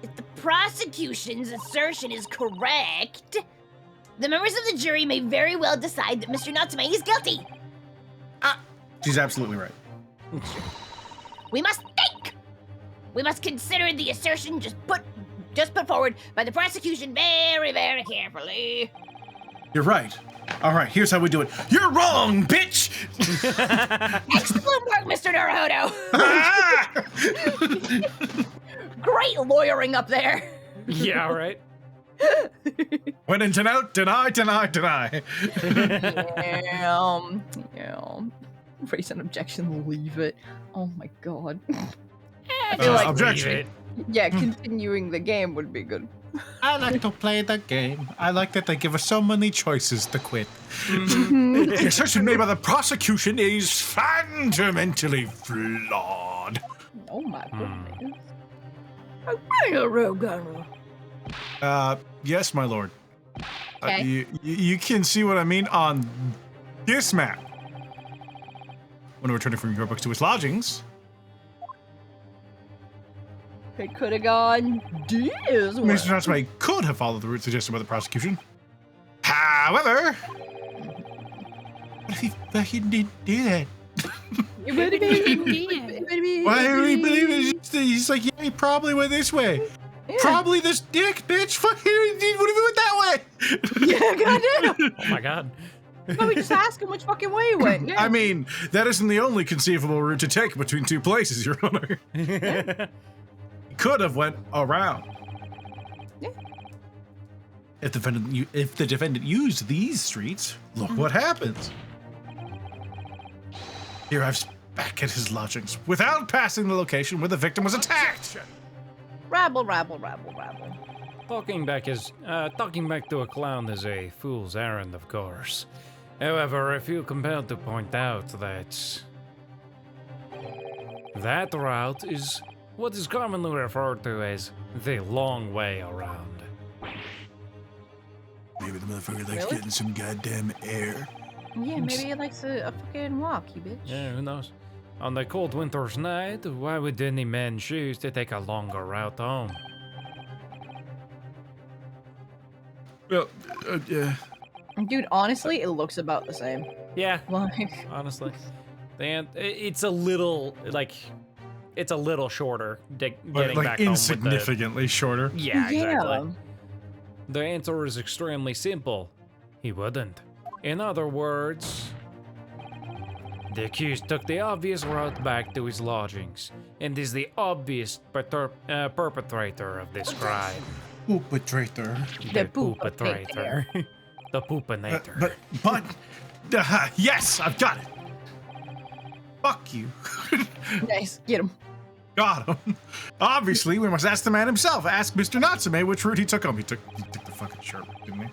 If the prosecution's assertion is correct, the members of the jury may very well decide that Mr. Natsume is guilty. She's absolutely right. We must think! We must consider the assertion just put forward by the prosecution very, very carefully. You're right. All right, here's how we do it. You're wrong, bitch! Excellent work, Mr. Naruto! Great lawyering up there. Yeah, right. When in doubt, deny. Yeah. Raise an objection, leave it. Oh my god. I feel like objection. Yeah, continuing the game would be good. I like to play the game. I like that they give us so many choices to quit. The assertion made by the prosecution is fundamentally flawed. Oh my goodness. Yes, my lord. Okay. You can see what I mean on this map. When returning from your books to his lodgings. It could have gone this way. Mr. Natsume could have followed the route suggested by the prosecution. However, what if he didn't do that? Why do we believe it? He's like, yeah, he probably went this way. Yeah. Probably this dick, bitch. Fuck him. What if he went that way? Yeah, goddamn. Oh my god. Let me just ask him which fucking way he went. Yeah. I mean, that isn't the only conceivable route to take between two places, Your Honor. Yeah. He could have went around. Yeah. If the defendant used these streets, look what happens. He arrives back at his lodgings without passing the location where the victim was attacked. Rabble, rabble, rabble, rabble. Talking back to a clown is a fool's errand, of course. However, I feel compelled to point out that that route is what is commonly referred to as the long way around. Maybe the motherfucker likes Really? getting some goddamn air. Yeah, maybe he likes a fucking walk, you bitch. Yeah, who knows? On the cold winter's night, why would any man choose to take a longer route home? Well, yeah. Dude, honestly, it looks about the same. Yeah, Like, honestly. It's a little, it's a little shorter But getting like back home with the... insignificantly shorter. Yeah, exactly. yeah. The answer is extremely simple. He wouldn't. In other words, the accused took the obvious route back to his lodgings and is the obvious perpetrator of this crime. Perpetrator. The poopatrator. The poopinator. But, yes, I've got it. Fuck you. Nice, get him. Got him. Obviously, we must ask the man himself. Ask Mr. Natsume which route he took home. He took the fucking shirt, didn't he?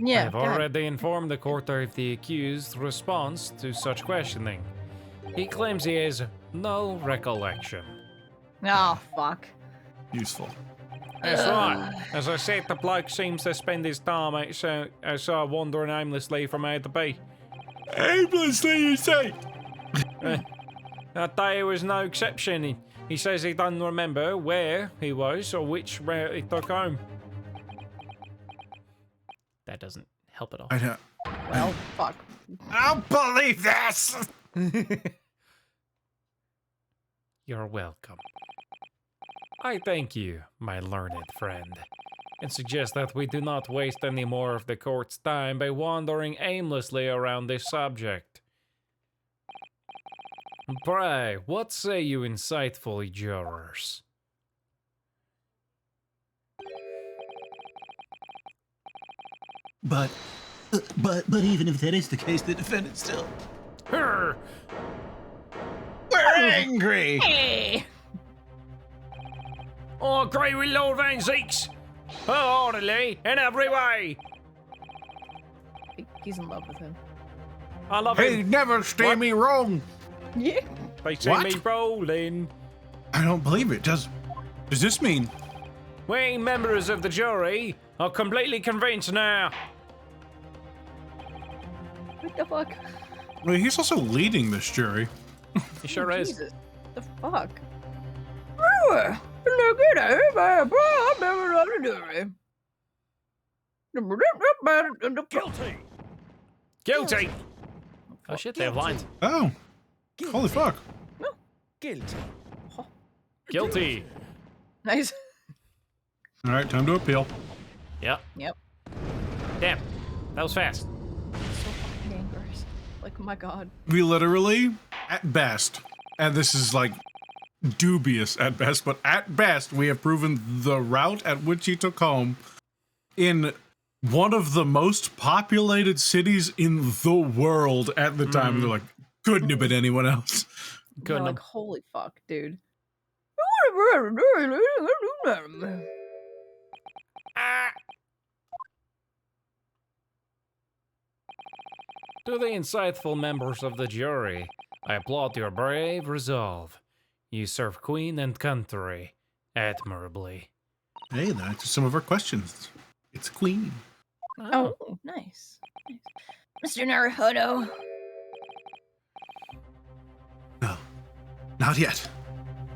Yeah, I've God. already informed the court of the accused's response to such questioning. He claims he has no recollection. Oh, fuck. Useful. That's right. As I said, the bloke seems to spend his time wandering aimlessly from A to B. Aimlessly, you say? That day was no exception. He says he doesn't remember where he was or which route he took home. That doesn't help at all. I know. Well, fuck. I don't believe this! You're welcome. I thank you, my learned friend, and suggest that we do not waste any more of the court's time by wandering aimlessly around this subject. Pray, what say you insightful jurors? But even if that is the case, the defendant still. Her! We're angry! Hey! I agree with Lord Van Zeeks! Wholeheartedly, in every way! He's in love with him. I love Hey, him. never steer me wrong. Yeah. They see What? me rolling. I don't believe it. Does this mean? We members of the jury are completely convinced now. What the fuck? Well, he's also leading this jury. He sure is. Jesus. The fuck? Look at him, I'm never on a jury. Guilty! Guilty! Oh shit, they have lines. Oh, holy fuck. Guilty. Guilty. Nice. All right, time to appeal. Yep. Yep. Damn. That was fast. So fucking dangerous. Like, my god. We literally, at best, and this is like dubious at best, but at best, we have proven the route at which he took home in one of the most populated cities in the world at the time. They're like, couldn't have been anyone else. Couldn't You're have. like, holy fuck, dude. To the insightful members of the jury, I applaud your brave resolve. You serve Queen and country admirably. Hey, that answers some of our questions. It's Queen. Oh, nice. Mr. Naruhodo. No, not yet.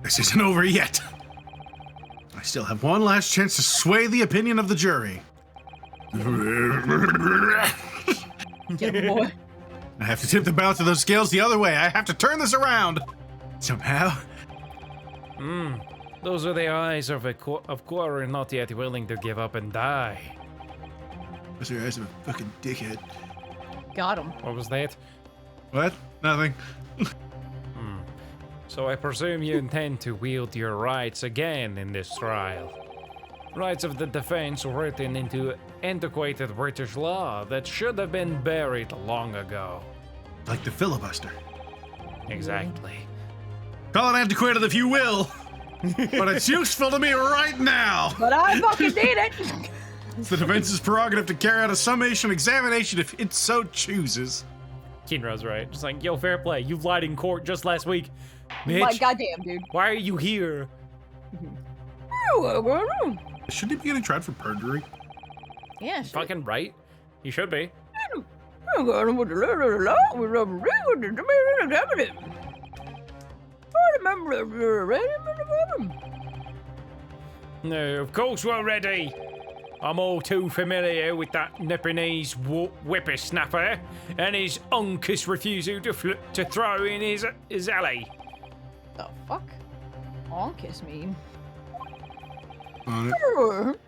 This isn't over yet. I still have one last chance to sway the opinion of the jury. Get him, boy. I have to tip the balance of those scales the other way. I have to turn this around. Somehow. Those are the eyes of Quarry not yet willing to give up and die. Those are the eyes of a fucking dickhead. Got him. What was that? What? Nothing. So I presume you intend to wield your rights again in this trial. Rights of the defense written into antiquated British law that should have been buried long ago. Like the filibuster. Exactly. Call it antiquated if you will, but it's useful to me right now. But I fucking need it. It's the defense's prerogative to carry out a summation examination if it so chooses. Kinra's right. Just like, yo, fair play. You lied in court just last week. Mitch, My goddamn, dude. why are you here? Shouldn't he be getting tried for perjury? Yeah, shit. Fucking right. You should be. No, of course we're ready. I'm all too familiar with that Nepalese whippersnapper and his uncas refusal to throw in his alley. The fuck? Onkus mean? On it.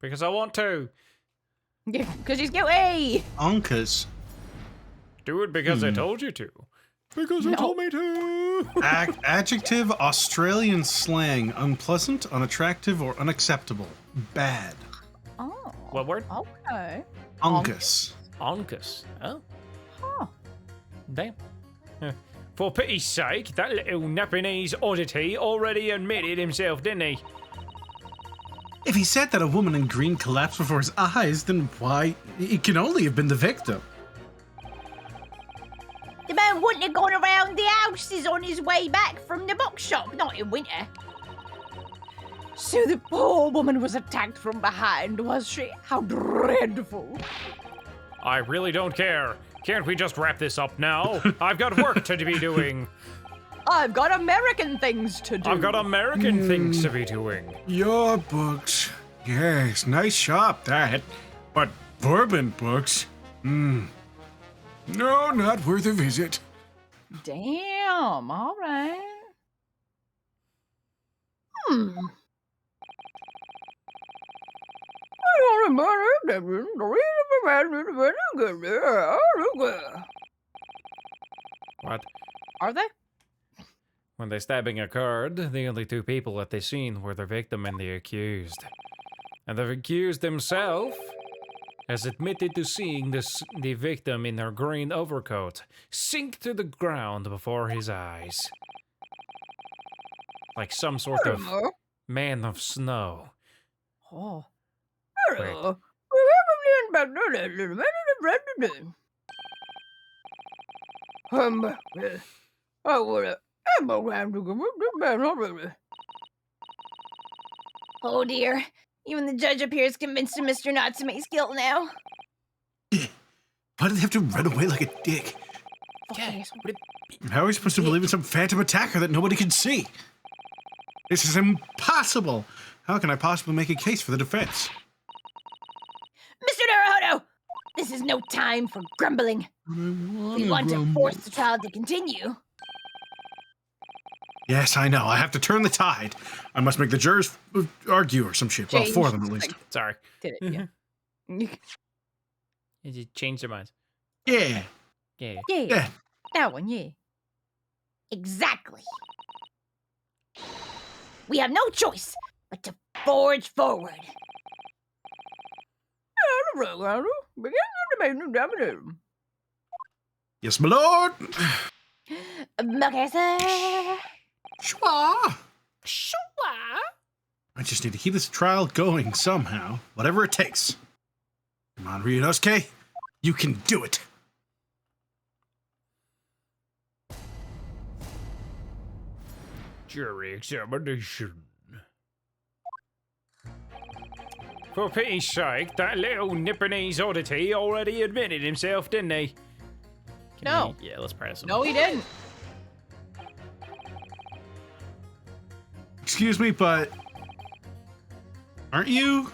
Because I want to. Because he's guilty. Uncas. Do it because I told you to. Because you told me to. Adjective, Australian slang, unpleasant, unattractive, or unacceptable. Bad. Oh. What word? Okay. Uncas. Uncas. Oh, Huh. damn. For pity's sake, that little Nepalese oddity already admitted himself, didn't he? If he said that a woman in green collapsed before his eyes, then why? It can only have been the victim. The man wouldn't have gone around the houses on his way back from the bookshop, not in winter. So the poor woman was attacked from behind, was she? How dreadful. I really don't care. Can't we just wrap this up now? I've got work to be doing. I've got American things to do. I've got American things to be doing. Your books. Yes, nice shop, that. But bourbon books? No, not worth a visit. Damn, alright. What? Are they? When the stabbing occurred, the only two people at the scene were the victim and the accused. And the accused himself has admitted to seeing the victim in her green overcoat sink to the ground before his eyes. Like some sort of man of snow. Oh. Wait. Oh dear. Even the judge appears convinced of Mr. Natsume's guilt now. Why did they have to run away like a dick? Yeah, How are we supposed to believe in some phantom attacker that nobody can see? This is impossible. How can I possibly make a case for the defense? Mr. Naruhodo! This is no time for grumbling. We want to force the trial to continue. Yes, I know. I have to turn the tide. I must make the jurors argue or some shit. Well, four of them at least. Sorry. Did it, yeah. You changed their minds. Yeah. Yeah. Yeah. That one, yeah. Exactly. We have no choice but to forge forward. Yes, my lord. Okay, sir. Schwa. Sure. I just need to keep this trial going somehow, whatever it takes. Come on, Ryunosuke. You can do it. Jury examination. For pity's sake, that little Nipponese oddity already admitted himself, didn't he? No. Yeah, let's press him. No, he didn't. Excuse me, but aren't you?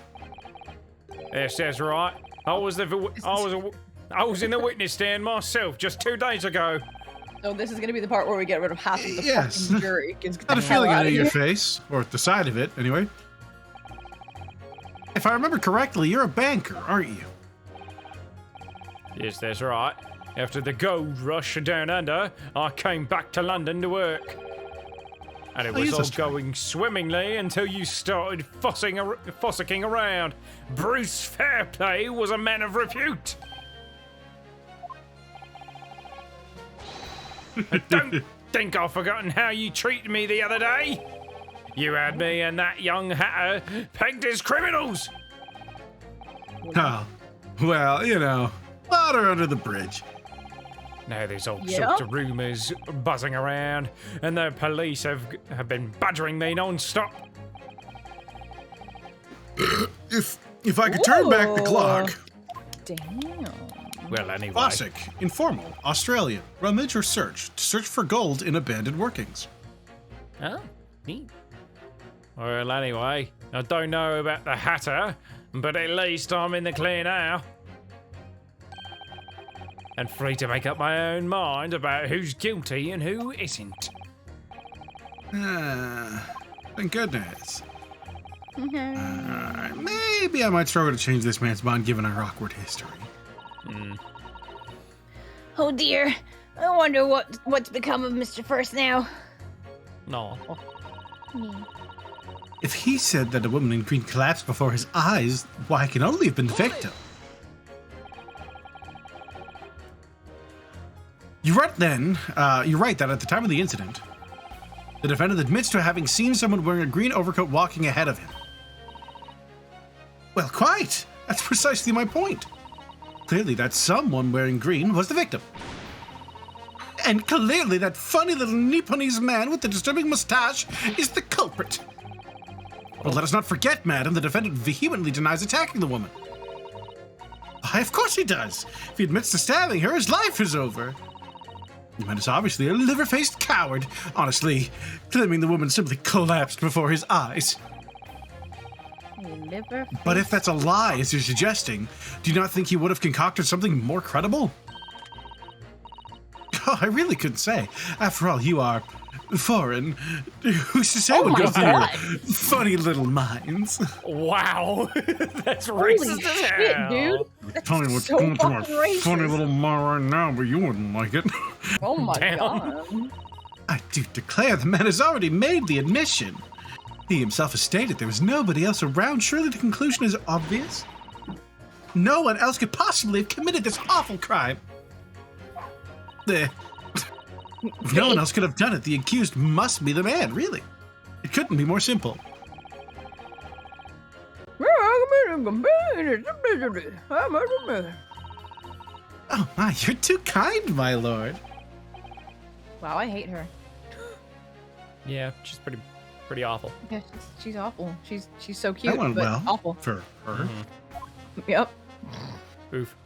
Yes, that's right. I was in the witness stand myself just 2 days ago. So this is going to be the part where we get rid of half of the Yes. fucking jury. Got a feeling out of your face, or the side of it, anyway. If I remember correctly, you're a banker, aren't you? Yes, that's right. After the gold rush down under, I came back to London to work. And it I was use all a string. going swimmingly until you started fossicking around. Bruce Fairplay was a man of repute. I don't think I've forgotten how you treated me the other day. You had me and that young hatter pegged as criminals. Oh, well, you know, water under the bridge. Now there's all Yep. sorts of rumours buzzing around, and the police have been badgering me non-stop. If I could turn back the Ooh. clock. Damn. Well, anyway. Classic, informal, Australian, rummage or search, to search for gold in abandoned workings. Oh, neat. Well, anyway, I don't know about the hatter, but at least I'm in the clear now. And free to make up my own mind about who's guilty and who isn't. Thank goodness. Maybe I might struggle to change this man's mind given our awkward history. Oh dear. I wonder what's become of Mr. First now. No. If he said that a woman in green collapsed before his eyes, why, it can only have been the victim. You're right that at the time of the incident, the defendant admits to having seen someone wearing a green overcoat walking ahead of him. Well, quite. That's precisely my point. Clearly that someone wearing green was the victim. And clearly that funny little Nipponese man with the disturbing mustache is the culprit. But let us not forget, madam, the defendant vehemently denies attacking the woman. Why, of course he does. If he admits to stabbing her, his life is over. The man is obviously a liver-faced coward, honestly, claiming the woman simply collapsed before his eyes. But if that's a lie, as you're suggesting, do you not think he would have concocted something more credible? Oh, I really couldn't say. After all, you are foreign. Who's to say what goes through your funny little minds? Wow. That's Holy racist as shit, hell. dude. Tell me what's so going through my fucking racist. funny little mind right now, but you wouldn't like it. Oh my Damn. god. I do declare the man has already made the admission. He himself has stated there was nobody else around. Surely the conclusion is obvious. No one else could possibly have committed this awful crime. If no one else could have done it, the accused must be the man, really. It couldn't be more simple. Oh my, you're too kind, my lord. Wow, I hate her. Yeah, she's pretty awful. Yeah, she's awful. She's so That cute, went but well awful. for her. Yep. Oof.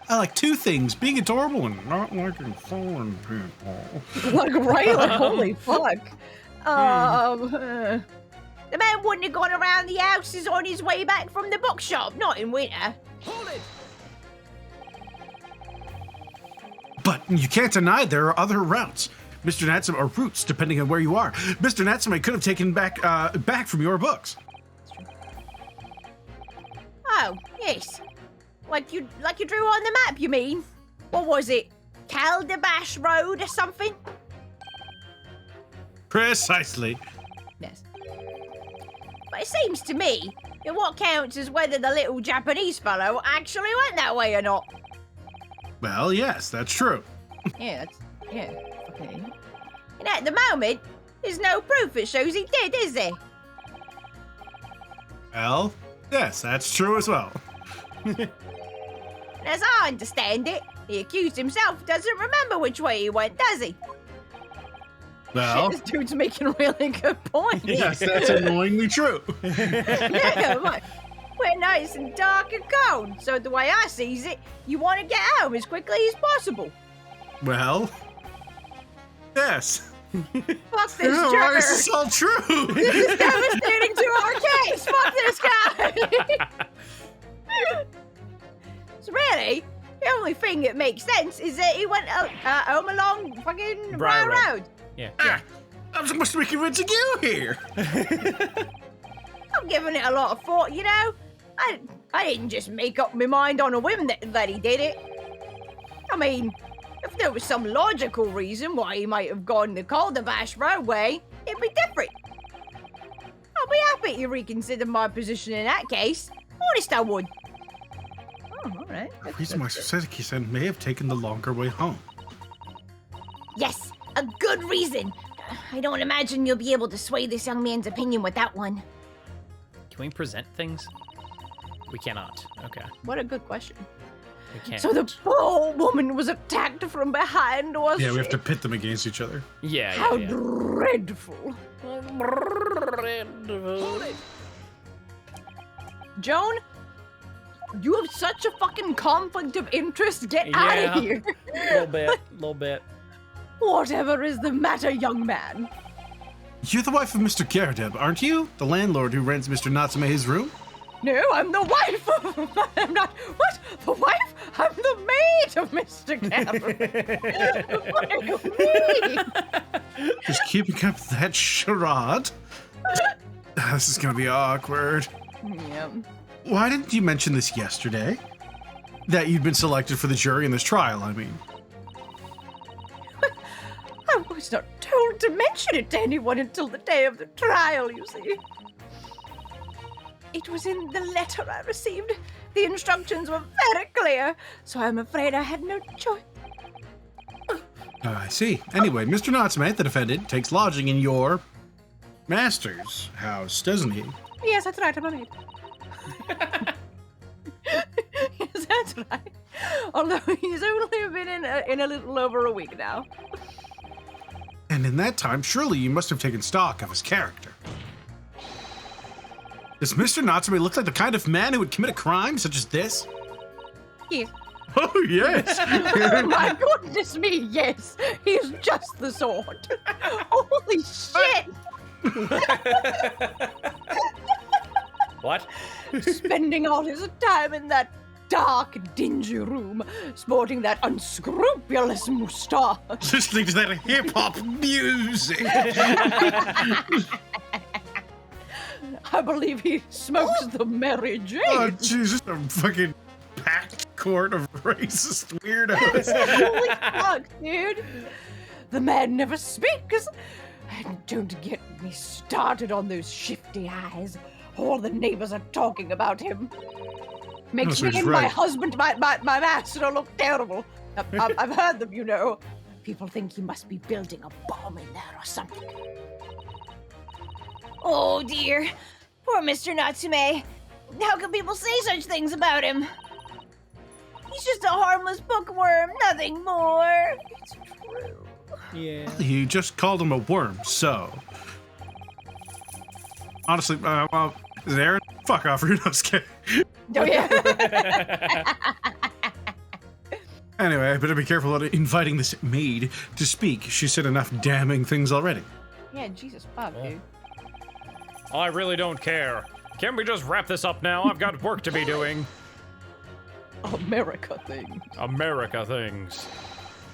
I like two things, being adorable and not liking foreign people. Like, right? Like, holy fuck. The man wouldn't have gone around the houses on his way back from the bookshop, not in winter. But you can't deny there are other routes. Mr. Natsume, or routes, depending on where you are. Mr. Natsume could have taken back from your books. Oh, yes. Like you drew on the map, you mean? What was it? Caldabash Road or something? Precisely. Yes. But it seems to me that what counts is whether the little Japanese fellow actually went that way or not. Well, yes, that's true. Yeah, yeah. Okay. And at the moment, there's no proof that shows he did, is there? Well, yes, that's true as well. And as I understand it, the accused himself doesn't remember which way he went, does he? Well, Shit, this dude's making a really good point. yes, that's annoyingly true. Yeah, like, We're nice and dark and cold, so the way I sees it, you want to get home as quickly as possible. Well, yes. Fuck this Oh, juror. this is all true. This is devastating to our case. Fuck this guy. So really, the only thing that makes sense is that he went home along fucking Briar Briar Road. Road. Yeah. I'm supposed to be convincing you here. I'm giving it a lot of thought, you know. I didn't just make up my mind on a whim that he did it. I mean, if there was some logical reason why he might have gone the Caldabash Road way, it'd be different. I'll be happy to reconsider my position in that case. Honest, I would. Oh, all right. The reason why Suzuki said may have taken the longer way home. Yes, a good reason. I don't imagine you'll be able to sway this young man's opinion with that one. Can we present things? We cannot. Okay. What a good question. We can't. So the poor woman was attacked from behind, was Yeah, she? we have to pit them against each other. Yeah, How yeah. dreadful. Joan, you have such a fucking conflict of interest. Get out Yeah. of here. Little bit. Whatever is the matter, young man? You're the wife of Mr. Garadeb, aren't you? The landlord who rents Mr. Natsume his room? No, I'm the wife of... I'm not... What? The wife? I'm the maid of Mr. Cameron. What do you mean? Just keeping up that charade? This is gonna be awkward. Yeah. Why didn't you mention this yesterday? That you'd been selected for the jury in this trial, I mean. I was not told to mention it to anyone until the day of the trial, you see. It was in the letter I received. The instructions were very clear, so I'm afraid I had no choice. I see. Anyway, Mr. Natsume, the defendant, takes lodging in your master's house, doesn't he? Yes, that's right, I'm a maid. Yes, that's right. Although he's only been in a little over a week now. And in that time, surely you must have taken stock of his character. Does Mr. Natsume look like the kind of man who would commit a crime such as this? Yes. Oh, yes. Oh my goodness me, yes. He's just the sort. Holy shit. What? Spending all his time in that dark, dingy room, sporting that unscrupulous moustache. Listening to that hip-hop music. I believe he smokes the Mary Jane. Oh, Jesus, a fucking packed court of racist weirdos. Holy fuck, dude. The man never speaks. And don't get me started on those shifty eyes. All the neighbors are talking about him. Makes so me he's and my right. husband, my master, look terrible. I've heard them, you know. People think he must be building a bomb in there or something. Oh dear. Poor Mr. Natsume. How can people say such things about him? He's just a harmless bookworm, nothing more. It's true. Yeah. You just called him a worm, so. Honestly, is it Aaron? Fuck off, Ryunosuke. Oh, yeah. Anyway, I better be careful about inviting this maid to speak. She said enough damning things already. Yeah, Jesus fuck, dude. I really don't care. Can we just wrap this up now? I've got work to be doing. America thing. America things.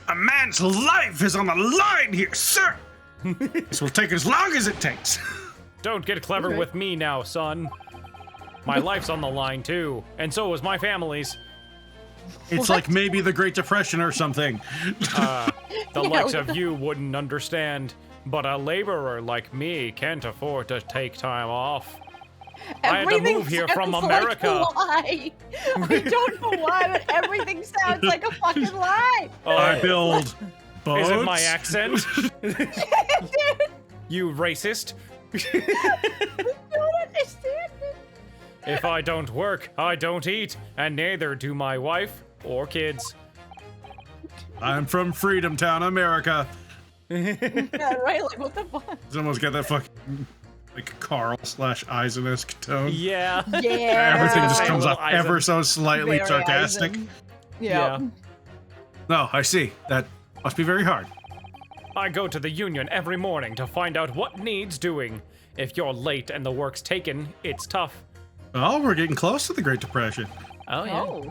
A man's life is on the line here, sir! This will take as long as it takes. Don't get clever Okay. with me now, son. My life's on the line too, and so is my family's. It's like maybe the Great Depression or something. The Yeah, likes what of you wouldn't understand, but a laborer like me can't afford to take time off. I had to move here from sounds America. Like a lie. I don't know why, but everything sounds like a fucking lie. I build boats. Is it my accent? You racist? don't understand it. If I don't work, I don't eat, and neither do my wife or kids. I'm from Freedom Town, America. Yeah, right? Like, what the fuck? Someone's got that fucking, like, Carl/Eisen-esque tone. Yeah. Yeah. Everything just Very comes little off ever Eisen. so slightly Very sarcastic. Eisen. Yeah. No, I see. That must be very hard. I go to the union every morning to find out what needs doing. If you're late and the work's taken, it's tough. Oh, we're getting close to the Great Depression. Oh.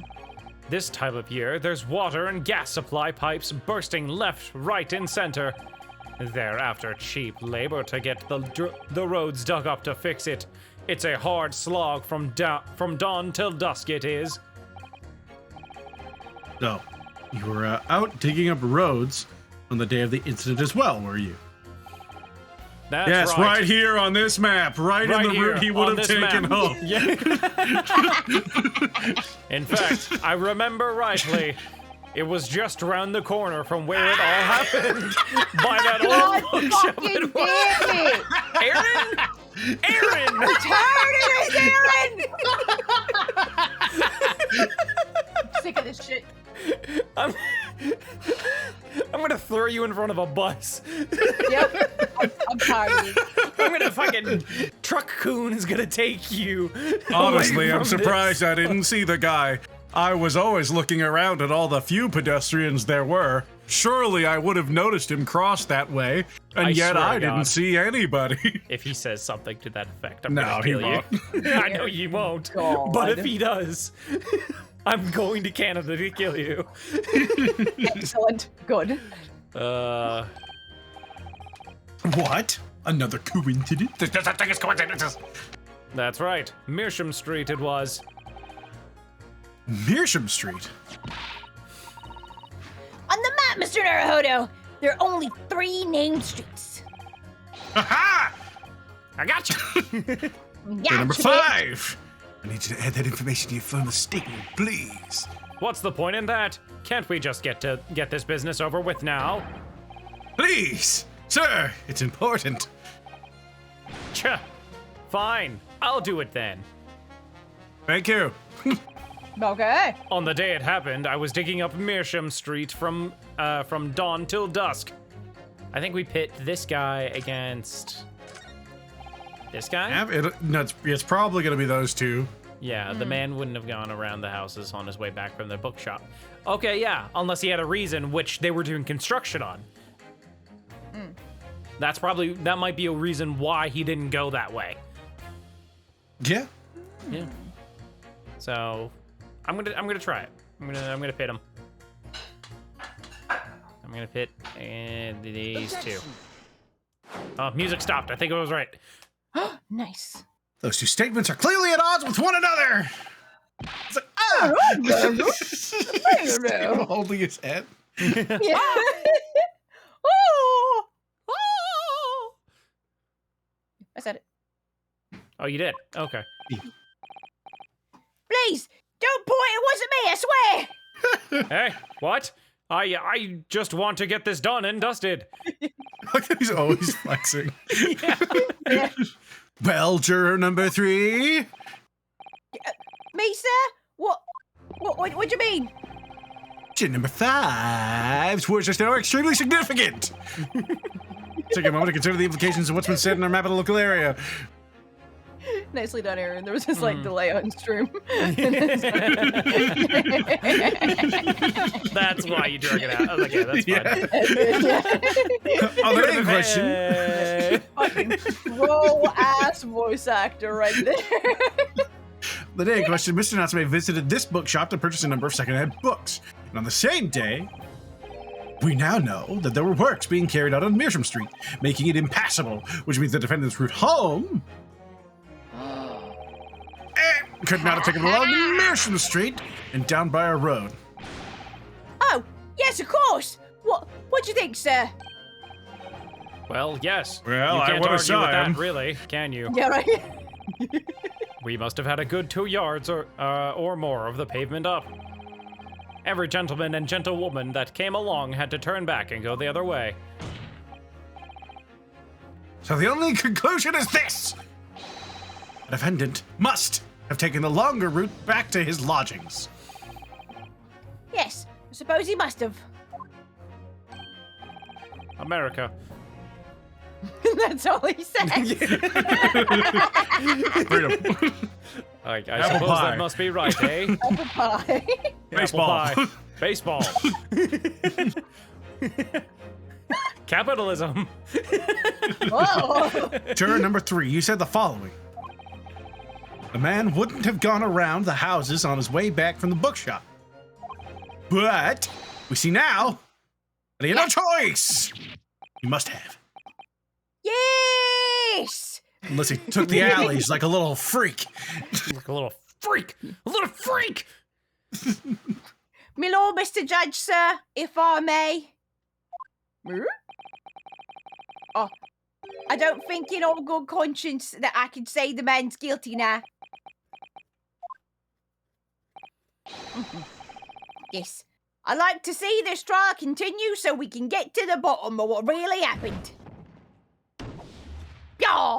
This time of year, there's water and gas supply pipes bursting left, right, and center. They're after cheap labor to get the roads dug up to fix it. It's a hard slog from dawn till dusk it is. So, you were out digging up roads on the day of the incident as well, were you? That's yes, right here on this map, right in the route he would have taken home. Yeah. In fact, I remember rightly. It was just around the corner from where it all happened. By that old bookshop. Fucking damn it! Aaron! Aaron! Return it, Aaron! I'm sick of this shit. I'm gonna throw you in front of a bus. Yep. I'm tired. I'm gonna fucking truck coon is gonna take you. Honestly, away I'm from surprised this. I didn't see the guy. I was always looking around at all the few pedestrians there were. Surely I would have noticed him cross that way, and yet swear to I didn't God. see anybody. If he says something to that effect, I'm No, gonna he kill you. won't. I know you won't. God. But if he does, I'm going to Canada to kill you. Excellent. Good. What? Another coincidence? There's no such thing as coincidences. That's right. Mearsham Street it was. Mearsham Street? On the map, Mr. Naruhodo, there are only 3 named streets. Ha-ha! I got you. Yeah, Number Chibit. 5! I need you to add that information to your formal statement, please. What's the point in that? Can't we just get this business over with now? Please! Sir, it's important. Tch. Fine. I'll do it then. Thank you. Okay. On the day it happened, I was digging up Mearsham Street from dawn till dusk. I think we pit this guy against this guy. It's probably going to be those two. Yeah, the man wouldn't have gone around the houses on his way back from the bookshop. Okay, yeah, unless he had a reason which they were doing construction on. That might be a reason why he didn't go that way. Yeah. Yeah. So, I'm gonna try it. I'm gonna pit him. I'm gonna pit these two. Oh, music stopped. I think it was right. Nice. Those two statements are clearly at odds with one another. It's like, Still holding his head. Yeah. Oh! I said it. Oh, you did? Okay. Please, don't point. It wasn't me, I swear. Hey, what? I just want to get this done and dusted. Look at he's always flexing. Yeah. Well, juror number 3. Me, sir? What do you mean? Juror number 5's words just now are extremely significant. Take a moment to consider the implications of what's been said in our map of the local area. Nicely done, Aaron. There was this like delay on stream. That's why you drug it out. I was like, yeah, that's fine. Oh, there is a question. Hey. Fucking troll ass voice actor right there. The day in question, Mr. Natsume visited this bookshop to purchase a number of secondhand books. And on the same day, we now know that there were works being carried out on Mearsham Street, making it impassable, which means the defendant's route home could not have taken along Mearsham Street and down by a road. Oh, yes, of course. What do you think, sir? Well, yes. Well, you I can't wanna argue saw with that, him. really, can you? Yeah, right. We must have had a good 2 yards or more of the pavement up. Every gentleman and gentlewoman that came along had to turn back and go the other way. So the only conclusion is this. The defendant must have taken the longer route back to his lodgings. Yes, I suppose he must have. America. That's all he says. Freedom. I Apple suppose pie. that must be right, eh? Apple pie. Baseball. Apple pie. Baseball. Capitalism. Whoa. Juror number 3, you said the following. The man wouldn't have gone around the houses on his way back from the bookshop. But we see now that he had no choice. He must have. Yes! Unless he took the alleys like a little freak. Like a little freak. A little freak. Me lord, Mr. Judge, sir, if I may. Hmm? Oh. I don't think in all good conscience that I can say the man's guilty now. Yes. I'd like to see this trial continue so we can get to the bottom of what really happened. Yeah.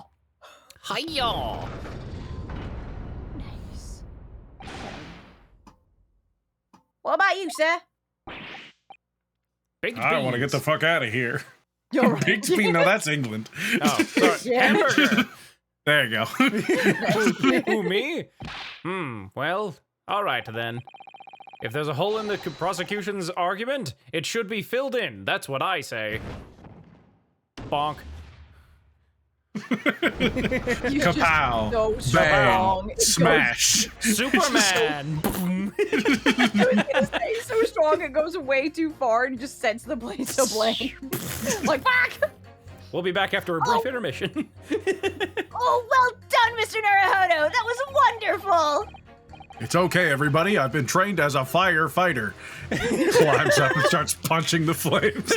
Hiya! Nice. What about you, sir? Baked I want to get beans. the fuck out of here. You're right. Baked bean? No, that's England. Oh, sorry. Yeah. Hamburger. There you go. Who, me? Well, all right then. If there's a hole in the prosecution's argument, it should be filled in. That's what I say. Bonk. Kapow. So Bang. strong. It Smash. Superman. Goes, it's so strong it goes way too far and just sets the place ablaze. Like, fuck! We'll be back after a brief intermission. Oh, well done, Mr. Naruhodo. That was wonderful. It's okay, everybody. I've been trained as a firefighter. Climbs up and starts punching the flames.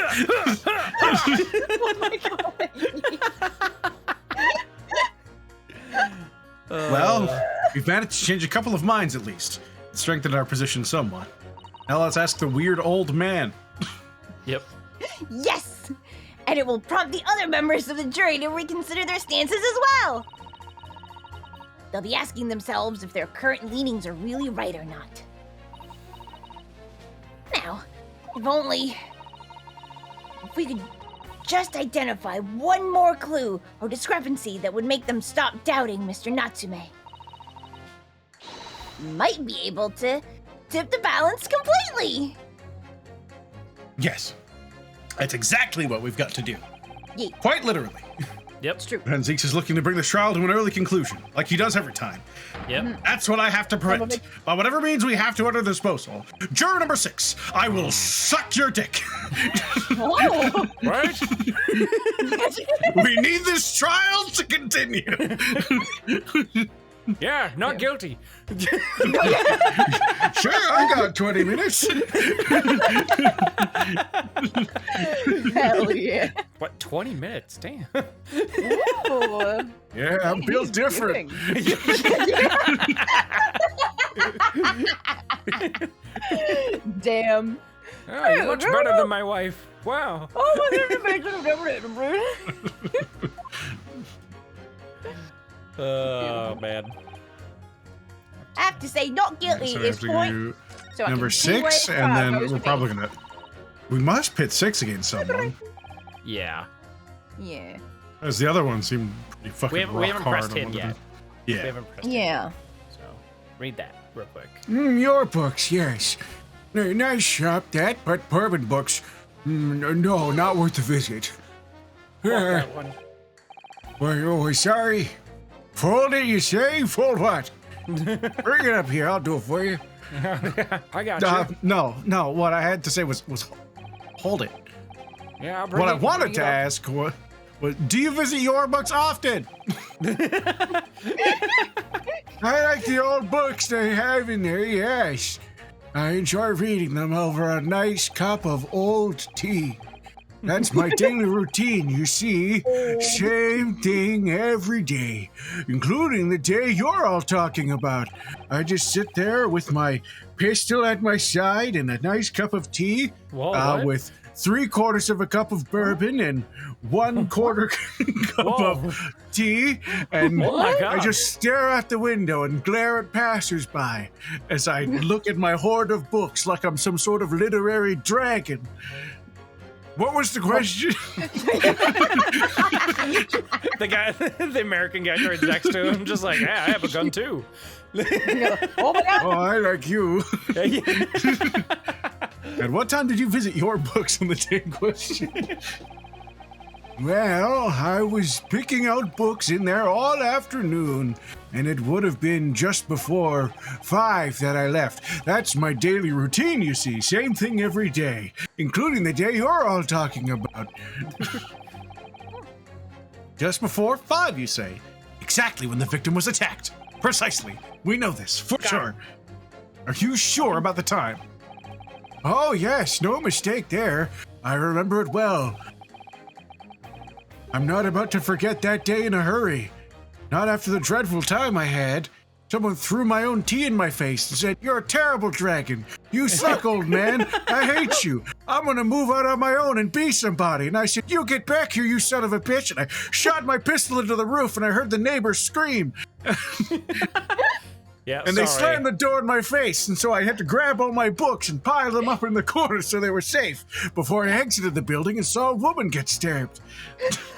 Oh my god. Well, we've managed to change a couple of minds at least. It strengthened our position somewhat. Now let's ask the weird old man. Yep. Yes! And it will prompt the other members of the jury to reconsider their stances as well. They'll be asking themselves if their current leanings are really right or not. Now, if we could just identify one more clue or discrepancy that would make them stop doubting Mr. Natsume. Might be able to tip the balance completely. Yes. That's exactly what we've got to do. Yeah. Quite literally. Yep. It's true. And Zeeks is looking to bring this trial to an early conclusion, like he does every time. Yep. That's what I have to prevent. By whatever means we have to under disposal. Juror number 6, I will suck your dick. Oh. Right? We need this trial to continue. Yeah, not guilty. Sure, I got 20 minutes. Hell yeah. What, 20 minutes? Damn. Ooh. Yeah, I'm built different. Damn. Oh, you're much better than my wife. Wow. Oh my goodness. Oh, man. I have to say, not guilty So at we this have to point. do So I number can see where 6, it's and from. then we're probably gonna. We must pit 6 against someone, Yeah. Yeah. as the other one seemed pretty fucking We rock haven't hard pressed on him one of yet. them. We Yeah. haven't pressed him. Yeah. So, read that real quick. Your books, yes. Nice shop, that, but bourbon books, no, not worth the visit. Fuck that one. Well, sorry. Fold it, you say? Fold what? Bring it up here, I'll do it for you. I got you. No. What I had to say was hold it. Yeah, I'll bring What I it- wanted bring to it up. ask was, do you visit your books often? I like the old books they have in there, yes. I enjoy reading them over a nice cup of old tea. That's my daily routine, you see. Same thing every day, including the day you're all talking about. I just sit there with my pistol at my side and a nice cup of tea Whoa, what? with 3/4 of a cup of bourbon and 1/4 cup Whoa. of tea, and Oh my God. I just stare out the window and glare at passersby as I look at my hoard of books like I'm some sort of literary dragon. What was the question? The guy, the American guy turns next to him, just like, yeah, I have a gun too. Oh my god. Oh, I like you. At what time did you visit your books on the day in question? Well, I was picking out books in there all afternoon, and it would have been just before 5 that I left. That's my daily routine, you see. Same thing every day, including the day you're all talking about. Just before 5, you say. Exactly when the victim was attacked. Precisely. We know this, for sure. Are you sure about the time? Oh, yes, no mistake there. I remember it well. I'm not about to forget that day in a hurry. Not after the dreadful time I had. Someone threw my own tea in my face and said, "You're a terrible dragon. You suck, old man. I hate you. I'm gonna move out on my own and be somebody." And I said, "You get back here, you son of a bitch." And I shot my pistol into the roof and I heard the neighbors scream. Yeah, and they slammed the door in my face. And so I had to grab all my books and pile them up in the corner so they were safe before I exited the building and saw a woman get stabbed.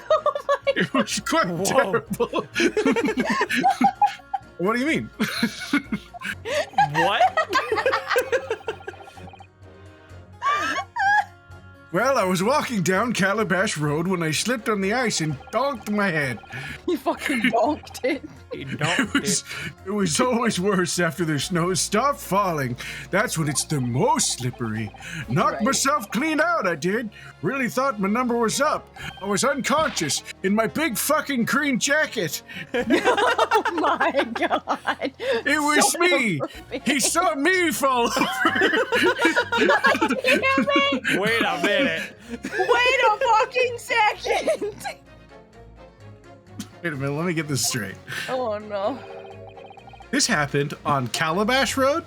Oh my It was quite terrible. What do you mean? What? Well, I was walking down Calabash Road when I slipped on the ice and donked my head. You fucking donked it. It was always worse after the snow stopped falling. That's when it's the most slippery. Knocked myself clean out, I did. Really thought my number was up. I was unconscious in my big fucking green jacket. Oh my god. It was me. He saw me fall over. Wait a minute. Wait a fucking second. Wait a minute, let me get this straight. Oh no. This happened on Calabash Road?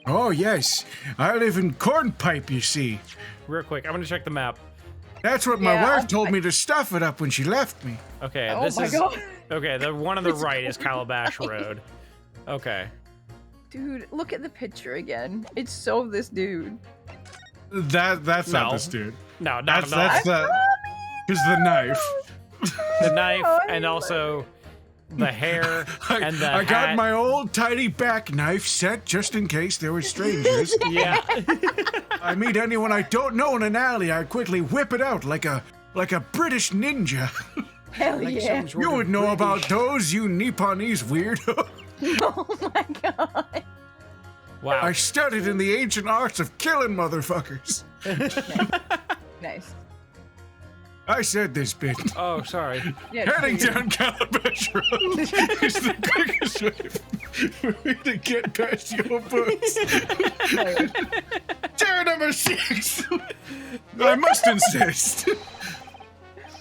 Oh, yes. I live in Cornpipe, you see. Real quick, I'm gonna check the map. That's what my wife told me to stuff it up when she left me. Okay, Oh this my is God. okay. The one on the right is Calabash Road. Okay. Dude, look at the picture again. It's so this dude. That's No. not this dude. No, not at all. That's the... Because the knife. The knife and also the hair and the I got hat. my old tiny back knife set just in case there were strangers. Yeah. I meet anyone I don't know in an alley, I quickly whip it out like a British ninja. Hell yeah. You would know about those, you Nipponese weirdo. Oh my god. Wow. I studied in the ancient arts of killing motherfuckers. Nice. I said this bit. Oh, sorry. Yeah, Heading dude. down Calabash Road is the quickest way for me to get past your books. Chair number 6. I must insist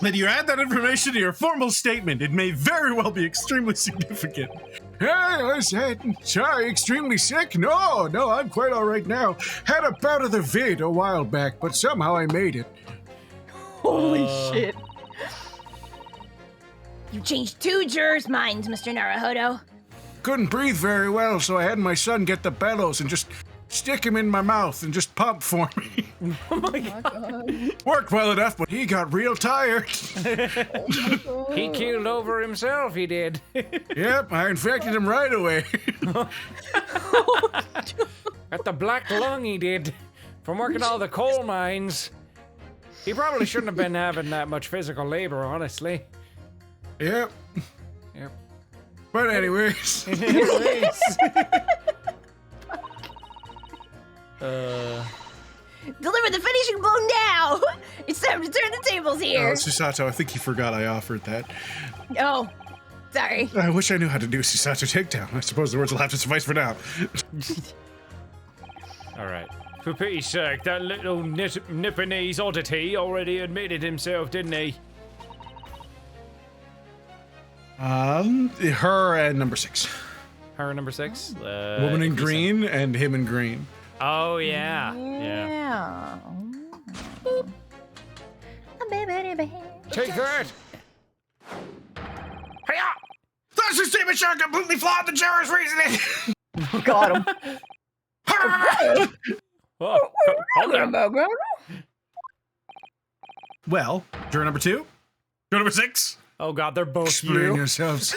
that you add that information to your formal statement. It may very well be extremely significant. I said, sorry, extremely sick? No, I'm quite all right now. Had a bout of the vid a while back, but somehow I made it. Holy shit. You changed 2 jurors' minds, Mr. Naruhodo. Couldn't breathe very well, so I had my son get the bellows and just stick him in my mouth and just pump for me. Oh my god. Worked well enough, but he got real tired. He keeled over himself, he did. Yep, I infected him right away. Got the black lung, he did. From working all the coal mines. He probably shouldn't have been having that much physical labor, honestly. Yep. Yep. But anyways. Deliver the finishing blow now! It's time to turn the tables here! Susato, I think you forgot I offered that. Oh, sorry. I wish I knew how to do Susato takedown. I suppose the words will have to suffice for now. Alright. For pity's sake, that little Nipponese oddity already admitted himself, didn't he? Her and number 6. Her number 6? Woman in green and him in green. Oh, yeah. Yeah. Take that! Hey-ya! That's the statement shot completely flawed the juror's reasoning! Got him. Oh, hold on. Well, juror number 2. Juror number 6. Oh god, they're both Explain you. yourselves.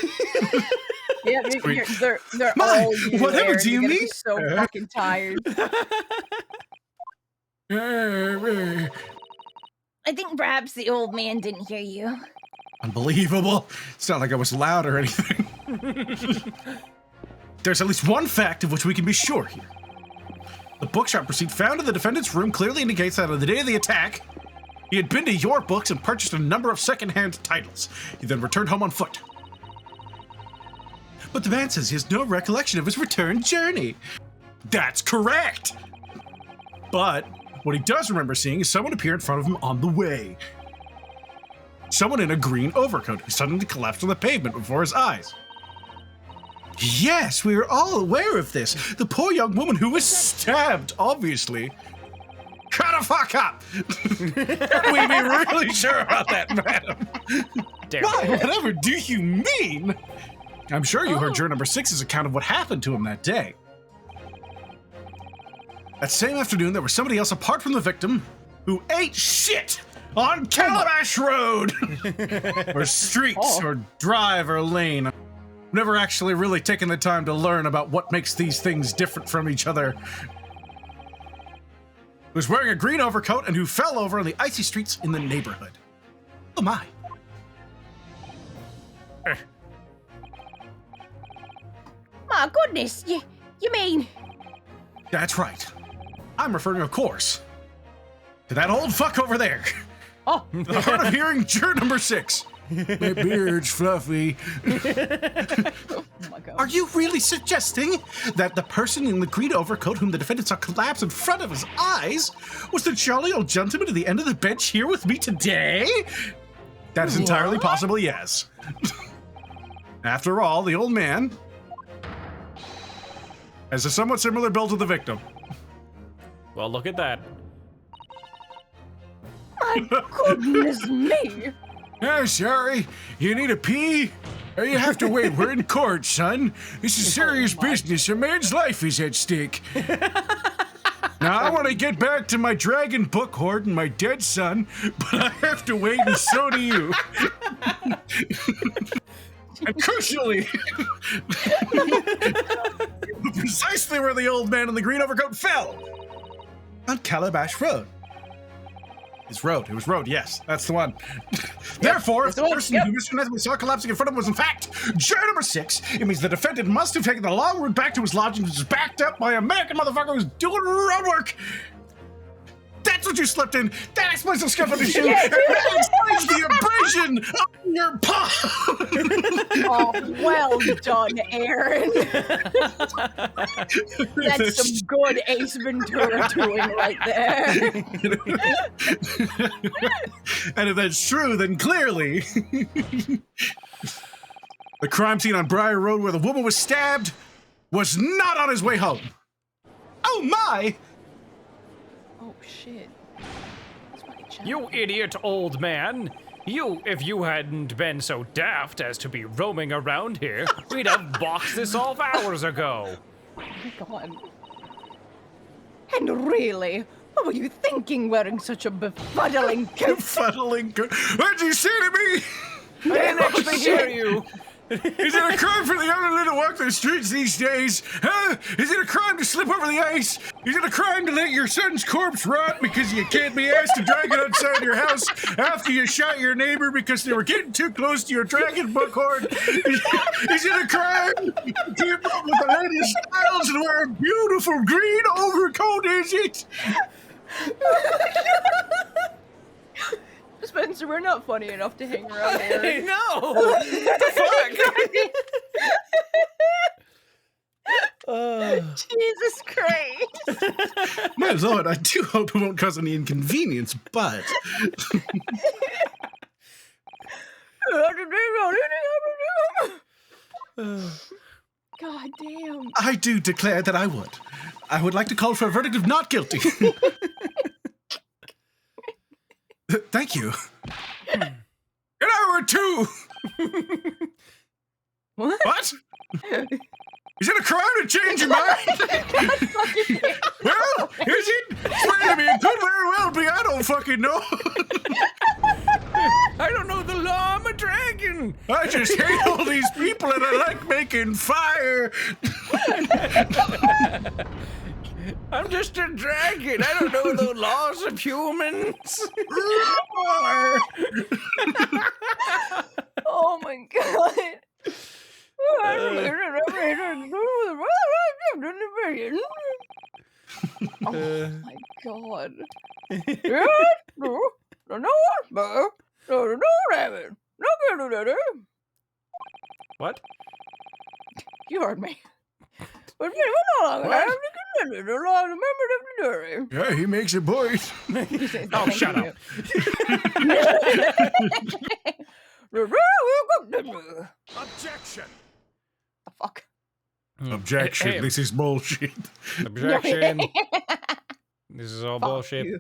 Yeah, they're My, all you. whatever Aaron. do you You're gonna mean? be so fucking tired. I think perhaps the old man didn't hear you. Unbelievable. It's not like I was loud or anything. There's at least one fact of which we can be sure here. The bookshop receipt found in the defendant's room clearly indicates that on the day of the attack, he had been to your books and purchased a number of second-hand titles. He then returned home on foot. But the man says he has no recollection of his return journey. That's correct! But what he does remember seeing is someone appear in front of him on the way. someone in a green overcoat who suddenly collapsed on the pavement before his eyes. Yes, we are all aware of this. The poor young woman who was stabbed, obviously. Shut the fuck up! Can we be really sure about that, madam? Why, whatever do you mean? I'm sure you heard juror number 6's account of what happened to him that day. That same afternoon, there was somebody else apart from the victim who ate shit on Calabash Road! Or streets, or drive, or lane. I've never actually really taken the time to learn about what makes these things different from each other. Who was wearing a green overcoat and who fell over on the icy streets in the neighborhood. Oh my. My goodness, you mean... That's right. I'm referring, of course, to that old fuck over there. Oh. Hard of hearing juror number 6. My beard's fluffy. Oh my god. Are you really suggesting that the person in the green overcoat whom the defendant saw collapse in front of his eyes was the jolly old gentleman at the end of the bench here with me today? That is entirely possible, yes. After all, the old man has a somewhat similar build to the victim. Well, look at that. My goodness me. Sorry, you need a pee? Or you have to wait, we're in court, son. This is serious business, a man's life is at stake. Now, I want to get back to my dragon book hoard and my dead son, but I have to wait, and so do you. And crucially, precisely where the old man in the green overcoat fell. On Calabash Road. It was road, yes, that's the one. Therefore, if the person who Mr. Nesbitt saw collapsing in front of him was in fact juror number 6, it means the defendant must have taken the long route back to his lodgings, which is backed up by an American motherfucker who's doing road work. That's what you slipped in. That explains the scuff on your shoe. Yeah. And that explains the abrasion on your paw. Oh, well done, Aaron. That's some good Ace Ventura doing right there. And if that's true, then clearly the crime scene on Briar Road where the woman was stabbed was not on his way home. Oh my! Oh shit. That's my child. You idiot old man. If you hadn't been so daft as to be roaming around here, we'd have boxed this off hours ago. Oh my god. And really, what were you thinking wearing such a befuddling coat? Befuddling. What'd you say to me? I didn't actually hear you. Is it a crime for the elderly to walk the streets these days? Huh? Is it a crime to slip over the ice? Is it a crime to let your son's corpse rot because you can't be asked to drag it outside your house after you shot your neighbor because they were getting too close to your dragon book hoard? Is it a crime to keep up with the latest styles and wear a beautiful green overcoat, is it? Spencer, we're not funny enough to hang around Aaron. No! What the fuck? Jesus Christ! My lord, I do hope it won't cause any inconvenience, but... God damn. I do declare that I would. I would like to call for a verdict of not guilty. Thank you. And I were too! What? What? Is it a crime to change your mind? Well, is it? Explain to me. It could very well be. I don't fucking know. I don't know the law. I'm a dragon. I just hate all these people and I like making fire. I'm just a dragon. I don't know the laws of humans. Oh my god. Oh my god. What? You heard me. Yeah, he makes a point. Oh, shut up. Objection. The fuck? Objection. Hey, This is bullshit. objection. This is all Fuck bullshit. you.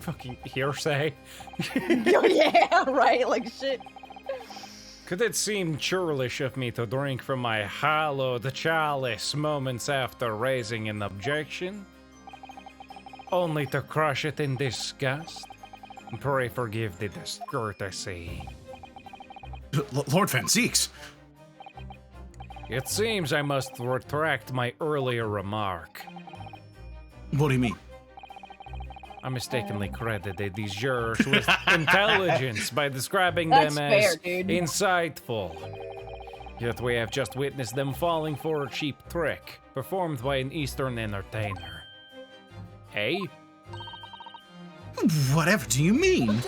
Fucking hearsay. Oh, yeah, right, like shit. Could it seem churlish of me to drink from my hallowed chalice moments after raising an objection? Only to crush it in disgust? Pray forgive the discourtesy. Lord Van Zeeks. It seems I must retract my earlier remark. What do you mean? I mistakenly credited these jurors with intelligence by describing That's them as fair, dude. insightful. Yet we have just witnessed them falling for a cheap trick performed by an Eastern entertainer. Eh? Whatever do you mean?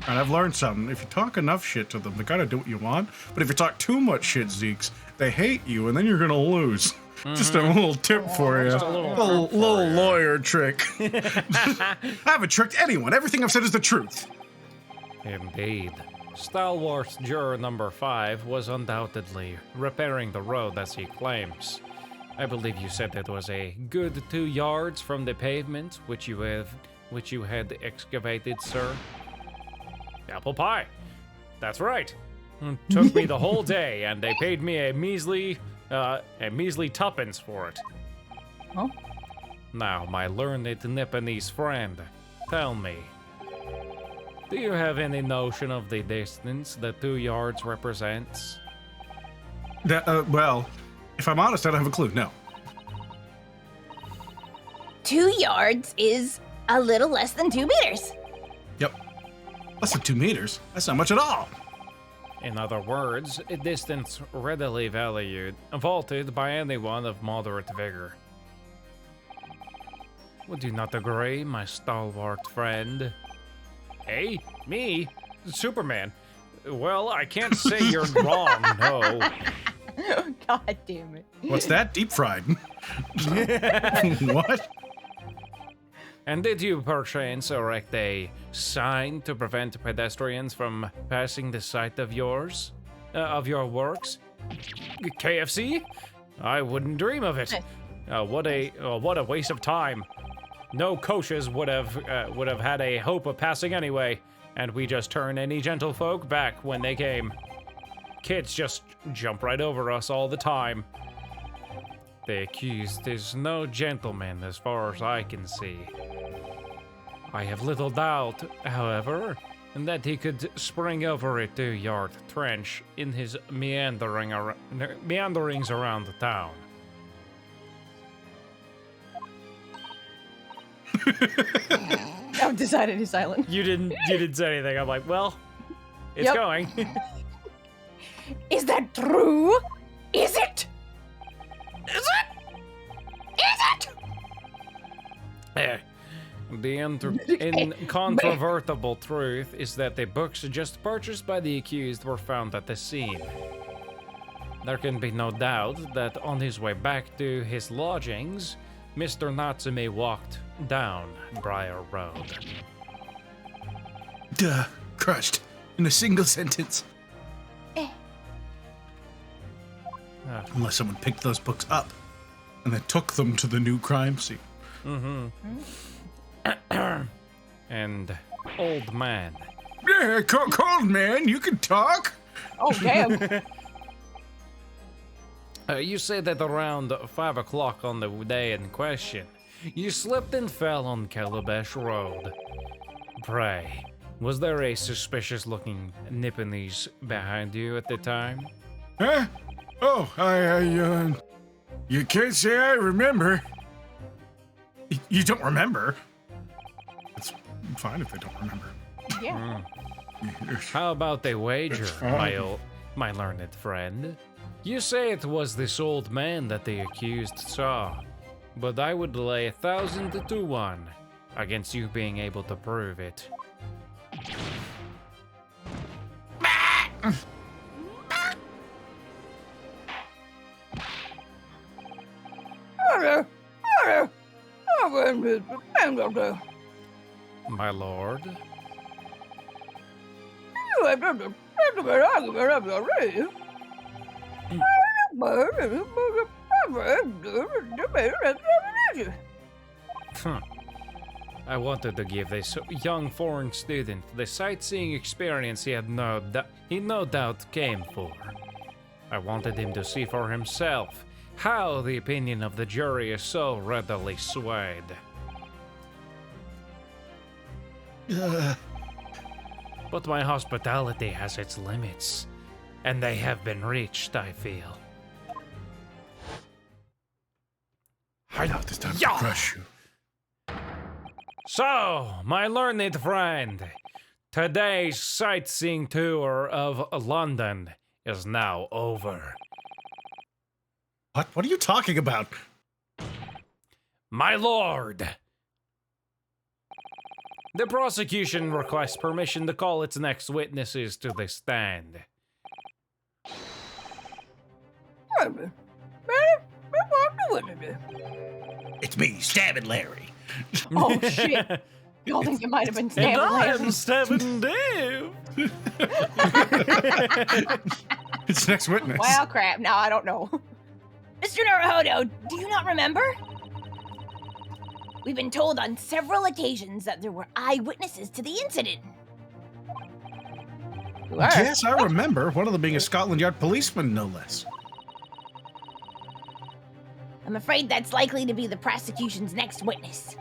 And I've learned something. If you talk enough shit to them, they gotta do what you want. But if you talk too much shit, Zeeks, they hate you, and then you're gonna lose. Just a little tip for you. Just a little lawyer trick. I haven't tricked anyone. Everything I've said is the truth. Indeed. Stalwart juror number 5 was undoubtedly repairing the road as he claims. I believe you said it was a good 2 yards from the pavement which you had excavated, sir. Apple pie. That's right. Took me the whole day, and they paid me a measly tuppence for it. Huh? Now, my learned Nipponese friend, tell me, do you have any notion of the distance that 2 yards represents? Well, if I'm honest, I don't have a clue. No. 2 yards is a little less than 2 meters. Yep. Less than 2 meters. That's not much at all. In other words, a distance readily vaulted by anyone of moderate vigor. Would you not agree, my stalwart friend? Hey, me? Superman? Well, I can't say you're wrong, no. God damn it. What's that? Deep fried. What? And did you perchance erect a sign to prevent pedestrians from passing the site of your works? KFC? I wouldn't dream of it. What a waste of time. No coaches would have had a hope of passing anyway, and we just turn any gentlefolk back when they came. Kids just jump right over us all the time. The accused is no gentleman as far as I can see. I have little doubt, however, that he could spring over a 2-yard trench in his meanderings around the town. I've decided he's silent. You didn't say anything. I'm like, well, it's Yep. going. Is that true? Is it? Is it? Is it? The incontrovertible truth is that the books just purchased by the accused were found at the scene. There can be no doubt that on his way back to his lodgings, Mr. Natsume walked down Briar Road. Duh. Crushed. In a single sentence. Unless someone picked those books up and then took them to the new crime scene. And old man. Yeah, cold man, you can talk. Oh, damn. You say that around 5 o'clock on the day in question, you slipped and fell on Calabash Road. Pray, was there a suspicious-looking Nipponese behind you at the time? Huh? Oh, you can't say I remember. You don't remember? It's fine if they don't remember. Yeah. How about a wager, my learned friend? You say it was this old man that the accused saw, but I would lay 1,000 to 1 against you being able to prove it. My lord. I wanted to give this young foreign student the sightseeing experience he no doubt came for. I wanted him to see for himself how the opinion of the jury is so readily swayed. But my hospitality has its limits, and they have been reached, I feel. I know this time to crush you. So, my learned friend, today's sightseeing tour of London is now over. What? What are you talking about? My lord! The prosecution requests permission to call its next witnesses to the stand. It's me, Stabbing Larry. Oh shit! Y'all think it might have been Stabbing Larry? Stabbing Dave! It's next witness. Well, crap. Now I don't know. Mr. Naruhodo, do you not remember? We've been told on several occasions that there were eyewitnesses to the incident. Yes, I remember. One of them being a Scotland Yard policeman, no less. I'm afraid that's likely to be the prosecution's next witness.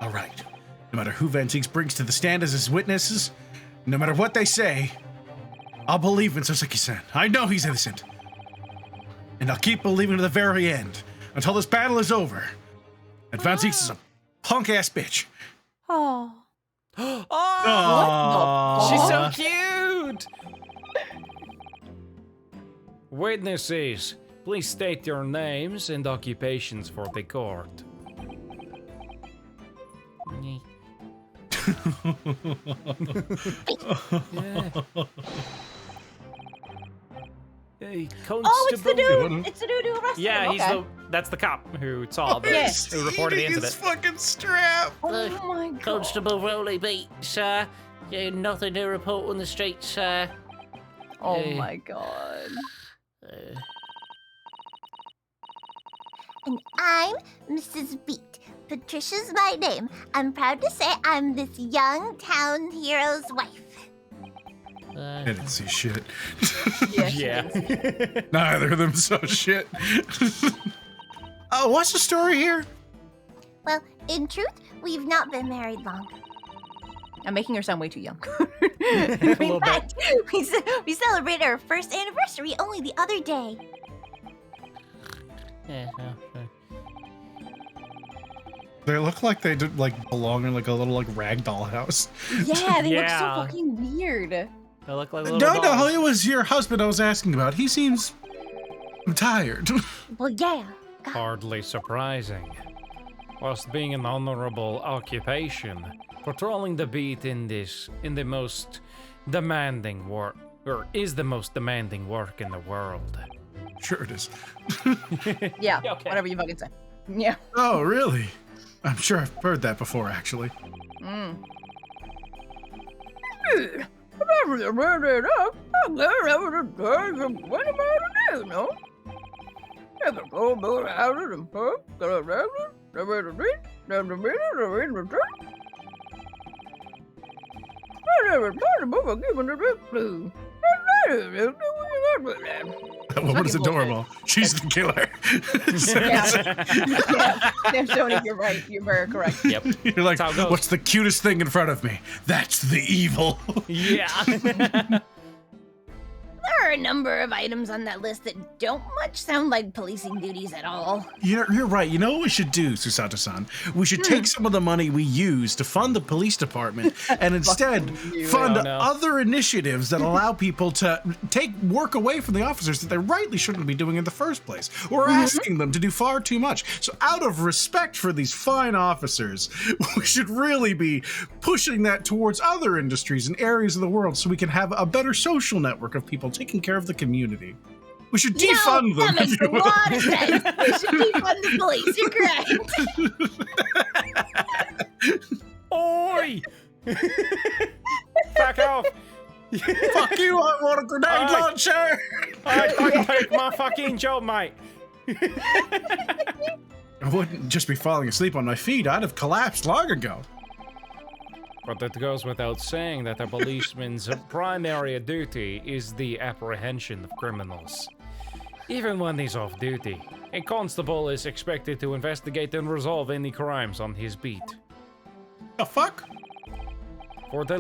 All right. No matter who Vestige brings to the stand as his witnesses, no matter what they say, I'll believe in Soseki-san. I know he's innocent. And I'll keep believing to the very end, until this battle is over. And Vestige is a punk-ass bitch. Oh. Oh, she's so cute! Witnesses, please state your names and occupations for the court. Hey, Oh, it's the dude! It's the dude who arrested him. Yeah, that's the cop who saw this, who reported the incident. His fucking strap. Oh my god. Constable Rowley beat, sir. Yeah, nothing to report on the street, sir. Oh my god. And I'm Mrs. Beat. Patricia's my name. I'm proud to say I'm this young town hero's wife. I didn't see shit. Yeah. Neither of them saw shit. Oh, what's the story here? Well, in truth, we've not been married long. I'm making her sound way too young. In fact, we celebrated our first anniversary only the other day. Yeah, They look like they did belong in a little ragdoll house. Yeah, they look so Yeah. fucking weird. They look like little No, dolls. it was your husband I was asking about. He seems tired. Well, yeah. Hardly surprising. Whilst being an honorable occupation, patrolling the beat is the most demanding work in the world. Sure it is. Yeah, Okay. whatever you fucking say. Yeah. Oh, really? I'm sure I've heard that before, actually. Mm. What is adorable? She's the killer. Yeah, Tony, you're right. You're very correct. Yep. You're like, That's how it goes. what's the cutest thing in front of me? That's the evil. Yeah. There are a number of items on that list that don't much sound like policing duties at all. You're right. You know what we should do, Susato-san? We should take some of the money we use to fund the police department and instead fund other initiatives that allow people to take work away from the officers that they rightly shouldn't be doing in the first place. We're asking them to do far too much. So out of respect for these fine officers, we should really be pushing that towards other industries and areas of the world so we can have a better social network of people taking care of the community. We should defund That them. makes a lot of sense. We should defund the police. You're correct. Oi! Fuck off! Fuck you! I want a grenade launcher. I don't take my fucking job, mate. I wouldn't just be falling asleep on my feet. I'd have collapsed long ago. But it goes without saying that a policeman's primary duty is the apprehension of criminals. Even when he's off duty, a constable is expected to investigate and resolve any crimes on his beat. The fuck? For the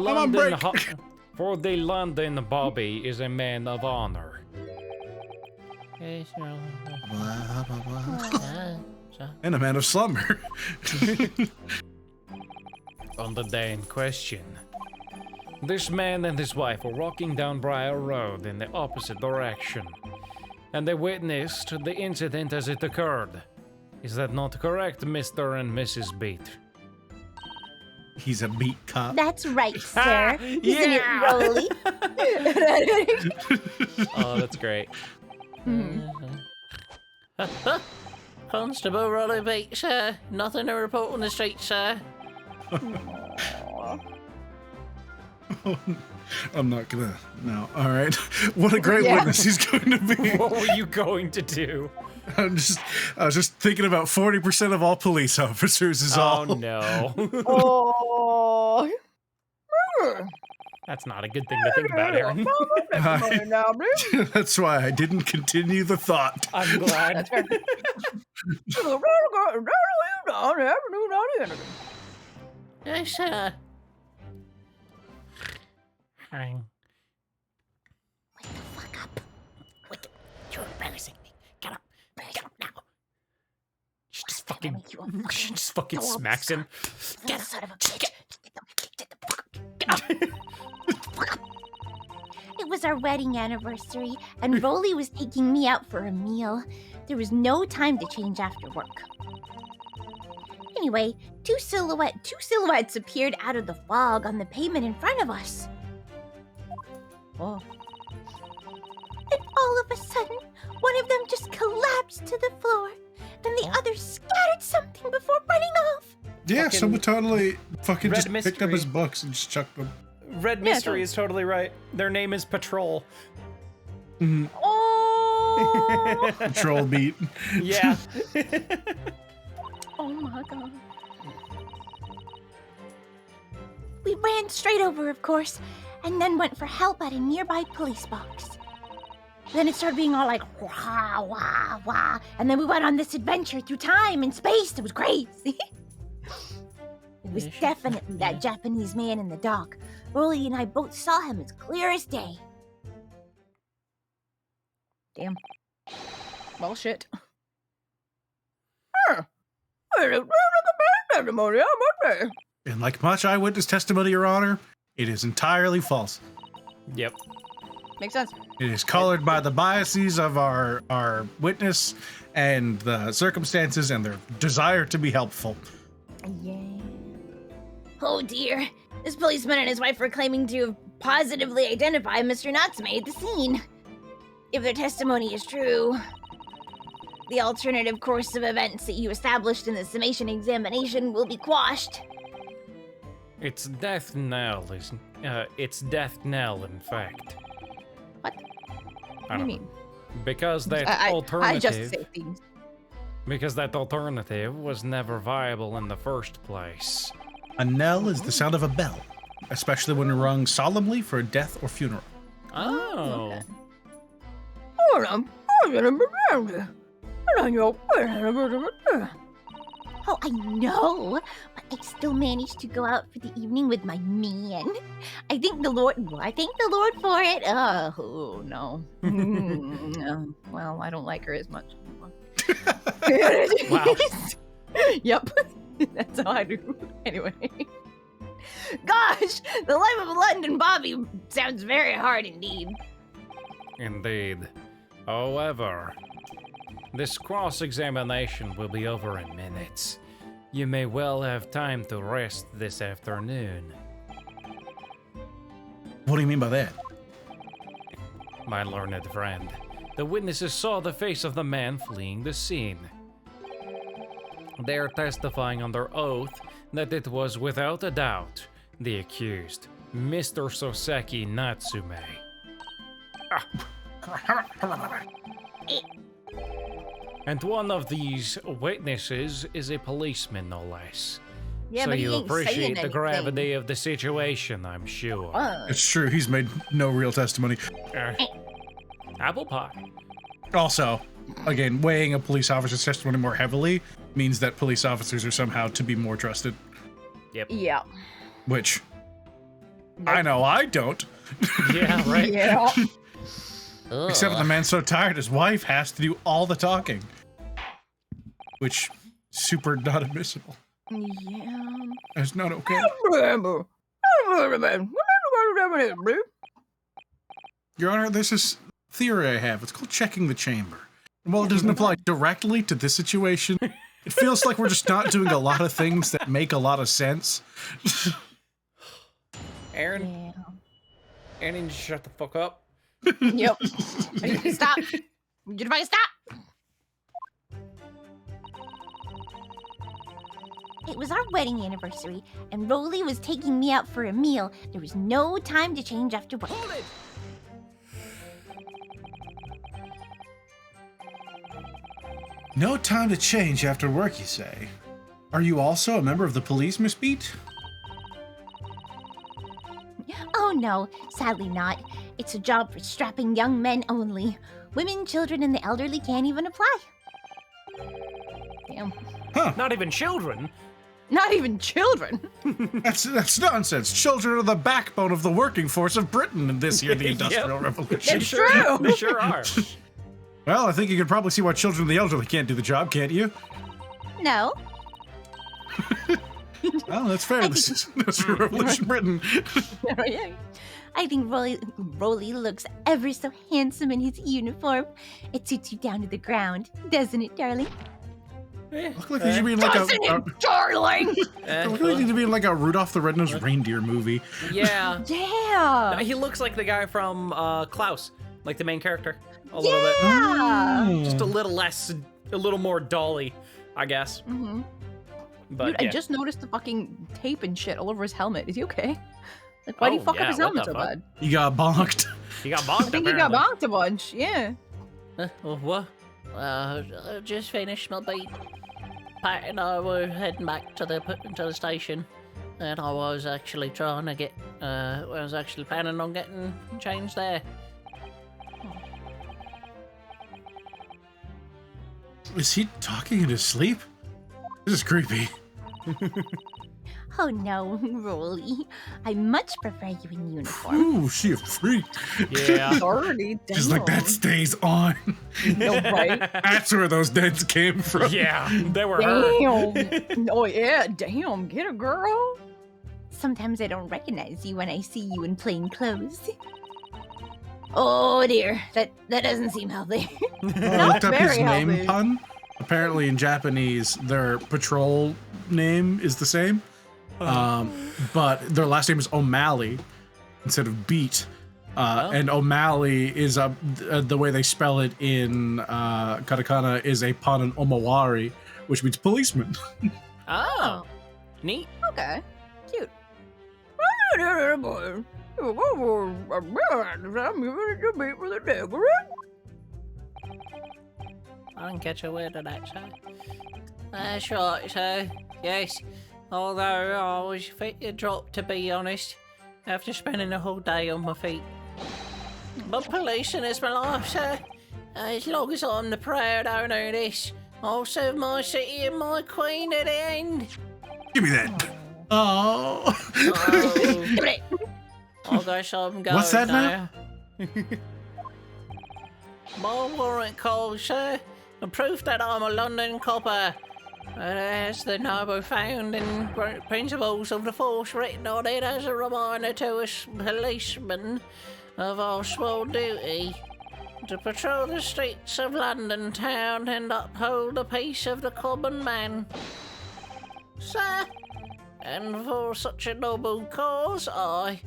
London Bobby is a man of honor. And a man of slumber. On the day in question, this man and his wife were walking down Briar Road in the opposite direction, and they witnessed the incident as it occurred. Is that not correct, Mr. and Mrs. Beat? He's a beat cop. That's right, sir. Isn't it, Yeah. Rolly? Oh, that's great. Constable Rolly Beat, sir. Nothing to report on the street, sir. I'm not gonna. No. All right. What a great witness he's going to be. What were you going to do? I was just thinking about 40% of all police officers is all. Oh no. Oh. That's not a good thing to think about, Aaron. That's why I didn't continue the thought. I'm glad. That's fair. Yes, sir. Hang. Wake the fuck up. You're embarrassing me. Get up. Get up now. She just I'll fucking, make you a she just fucking go smacks him. Get son of a bitch. It was our wedding anniversary, and Rolly was taking me out for a meal. There was no time to change after work. Anyway, two silhouettes appeared out of the fog on the pavement in front of us. Oh. And all of a sudden, one of them just collapsed to the floor, and the other scattered something before running off. Yeah, Fucking someone totally fucking Red just picked up mystery. his books and just chucked them. Red Mystery is totally right. Their name is Patrol. Oh. Troll beat. Yeah. Oh my god. We ran straight over, of course, and then went for help at a nearby police box. Then it started being all like, wah, wah, wah, and then we went on this adventure through time and space. It was crazy. It was definitely that Japanese man in the dock. Rolly and I both saw him as clear as day. Damn. Well, shit. And like much eyewitness testimony, Your Honor, it is entirely false. Yep. Makes sense. It is colored by the biases of our witness and the circumstances and their desire to be helpful. Yeah. Oh dear. This policeman and his wife were claiming to have positively identified Mr. Natsume at the scene. If their testimony is true, the alternative course of events that you established in the summation examination will be quashed. It's death knell, it's death knell, in fact. What? I What do you don't mean? know. Because that I just alternative, say things. because that alternative was never viable in the first place. A knell is the sound of a bell, especially when rung solemnly for a death or funeral. Oh. Okay. Oh, I know, but I still managed to go out for the evening with my man. I thank the Lord for it. Oh no. No. Well, I don't like her as much. Wow. Yep. That's how I do. Anyway. Gosh, the life of a London Bobby sounds very hard indeed. Indeed. However, this cross-examination will be over in minutes. You may well have time to rest this afternoon. What do you mean by that? My learned friend, The witnesses saw the face of the man fleeing the scene. They are testifying under oath that it was without a doubt the accused, Mr. Soseki Natsume. And one of these witnesses is a policeman, no less. Yeah, So but he you ain't saying appreciate the anything. gravity of the situation, I'm sure. It's true, he's made no real testimony. Apple pie. Also, again, weighing a police officer's testimony more heavily means that police officers are somehow to be more trusted, Yep. Yeah. which I know I don't. Yeah, right. Yeah. Except the man's so tired, his wife has to do all the talking. Which, super not admissible. Yeah. It's not okay. Your Honor, there's this theory I have. It's called checking the chamber. And while it doesn't apply directly to this situation, it feels like we're just not doing a lot of things that make a lot of sense. Aaron, Aaron, you just shut the fuck up. Yep. Stop. Did I stop? It was our wedding anniversary, and Rolly was taking me out for a meal. There was no time to change after work. Hold it! No time to change after work, you say? Are you also a member of the police, Miss Beat? Oh no, sadly not. It's a job for strapping young men only. Women, children, and the elderly can't even apply. Damn. Not even children. Not even children. That's nonsense. Children are the backbone of the working force of Britain in this year, the Industrial Revolution. It's true. They sure are. Well, I think you can probably see why children and the elderly can't do the job, can't you? No. Well, that's fair. This is Industrial Revolution Britain. Yeah. I think Rolly looks ever so handsome in his uniform. It suits you down to the ground, doesn't it, darling? Look like you should be in like Darling. look like you should be in like a Rudolph the Red-Nosed Reindeer movie. Yeah. Yeah. He looks like the guy from Klaus, like the main character, a little bit. Yeah. Just a little less, a little more dolly, I guess. Mm-hmm. But Dude, yeah. I just noticed the fucking tape and shit all over his helmet. Is he okay? Like, why do you fuck up his what helmet the so fuck? bad? He got bonked. He got bonked. I think he got bonked a bunch. Yeah. What? I just finished my beat. Pat and I were heading back to the station, and I was actually trying to get. I was actually planning on getting changed there. Is he talking in his sleep? This is creepy. Oh no, Rolly. I much prefer you in uniform. Ooh, she a freak. Yeah. Already. Damn. She's like, that stays on. No, right? That's where those dents came from. Yeah, they were her. Damn. Oh yeah. Damn. Get a girl. Sometimes I don't recognize you when I see you in plain clothes. Oh dear, that doesn't seem healthy. I looked up his very name healthy. pun. Apparently in Japanese, their patrol name is the same. But their last name is O'Malley instead of Beat. And O'Malley is the way they spell it in katakana is a pun on omawari, which means policeman. Oh, neat. Okay. Cute. I didn't catch a word of that, so. That's right, so, yes. Although I was fit to drop, to be honest, after spending the whole day on my feet. But policing is my life, sir. As long as I'm the proud owner of this, I'll serve my city and my queen to the end. Give me that. Oh. I guess I'm going What's that now? My warrant call, sir, and proof that I'm a London copper. As the noble founding principles of the force written on it as a reminder to us policemen of our sworn duty to patrol the streets of London town and uphold the peace of the common man. Sir, and for such a noble cause, I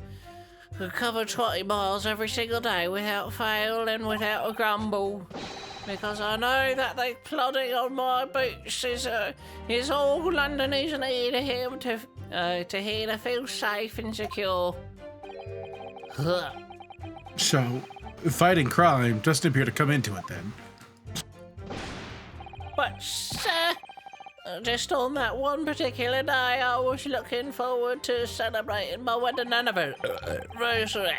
could cover 20 miles every single day without fail and without a grumble. Because I know that the plodding on my boots is all Londoners need him to hear to feel safe and secure. So, fighting crime doesn't appear to come into it then. But, sir, just on that one particular day, I was looking forward to celebrating my wedding anniversary.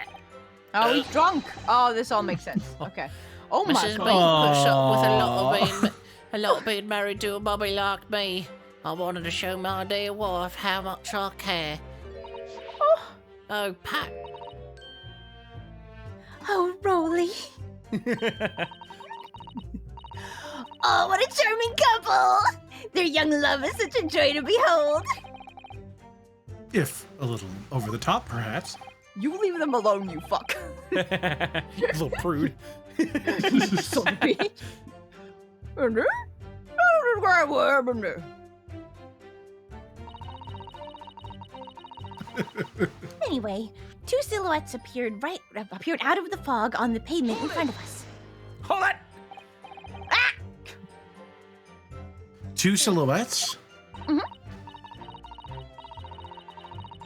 Oh, he's drunk. Oh, this all makes sense. Okay. Oh my Mrs. god. Maid puts up with a lot of being married to a bobby like me. I wanted to show my dear wife how much I care. Oh, Pat. Oh, Rolly. Oh, what a charming couple! Their young love is such a joy to behold. If a little over the top, perhaps. You leave them alone, you fuck. Little prude. Son of a bitch. Anyway, two silhouettes appeared out of the fog on the pavement in front of us. Hold it! Two silhouettes?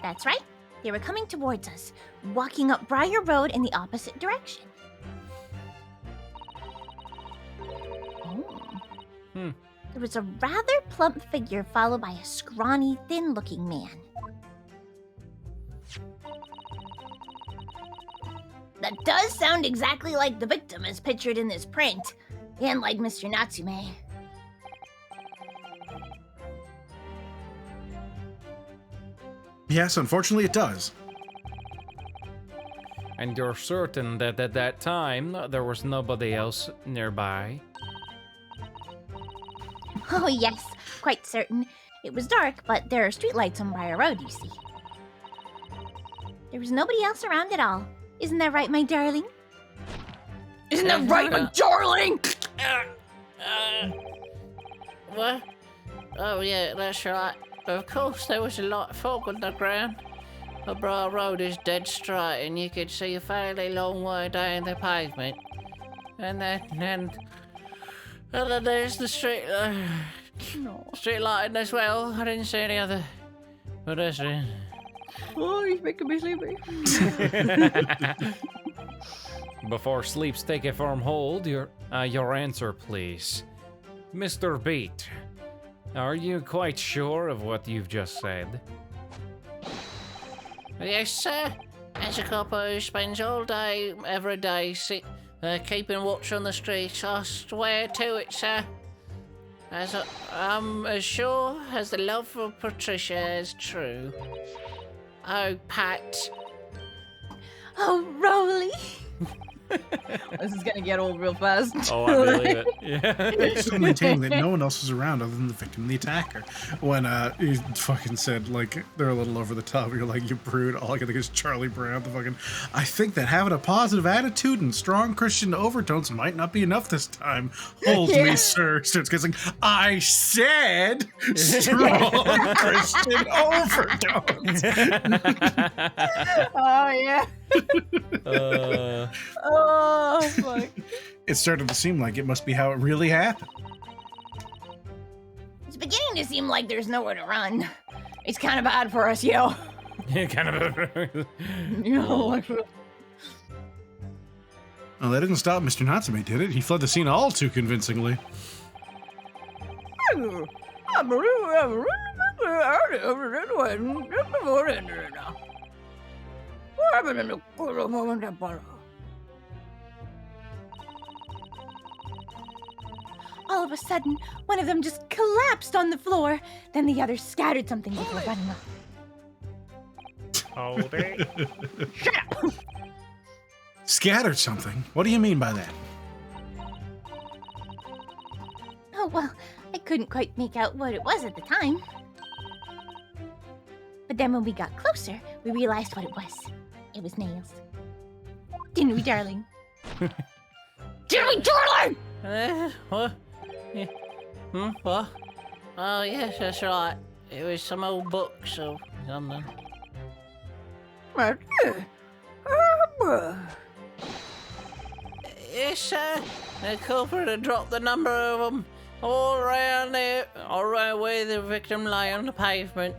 That's right. They were coming towards us, walking up Briar Road in the opposite direction. Oh. There was a rather plump figure followed by a scrawny, thin-looking man. That does sound exactly like the victim as pictured in this print, and like Mr. Natsume. Yes, unfortunately it does. And you're certain that at that time there was nobody else nearby? Oh, yes, quite certain. It was dark, but there are streetlights on Briar Road, you see. There was nobody else around at all. Isn't that right, my darling? Isn't that right, my darling? What? Oh, yeah, that's right. Of course, there was a lot of fog on the ground. The Briar Road is dead straight, and you could see a fairly long way down the pavement. And then there's the street lighting as well. I didn't see any other pedestrians. Oh, he's making me sleepy. Before sleep's take a firm hold, your answer, please. Mr. Beat, are you quite sure of what you've just said? Yes, sir. As a copper who spends all day, every day, keeping watch on the streets, I swear to it, sir. I'm as sure as the love for Patricia is true. Oh, Pat. Oh, Rolly. This is gonna get old real fast. Oh, I believe it. Yeah. Still maintaining that no one else was around other than the victim and the attacker. When he fucking said, like, they're a little over the top, you're like, you prude, all I can think is Charlie Brown, the fucking, I think that having a positive attitude and strong Christian overtones might not be enough this time. Hold me, sir. Starts kissing, I said strong Christian overtones. Oh, yeah. Oh, fuck. It started to seem like it must be how it really happened. It's beginning to seem like there's nowhere to run. It's kind of bad for us, yo. Yeah, kind of. Yo. Well, that didn't stop Mr. Natsume, did it? He fled the scene all too convincingly. All of a sudden, one of them just collapsed on the floor. Then the others scattered something before running off. Hold it. Shut up. Scattered something? What do you mean by that? Oh, well, I couldn't quite make out what it was at the time. But then when we got closer, we realized what it was. It was nails. Didn't we, darling? Didn't we, darling? What? Yeah. What? Oh, yes, that's right. It was some old books or something. Yes, sir. The culprit had dropped the number of them all around there, all around where the victim lay on the pavement.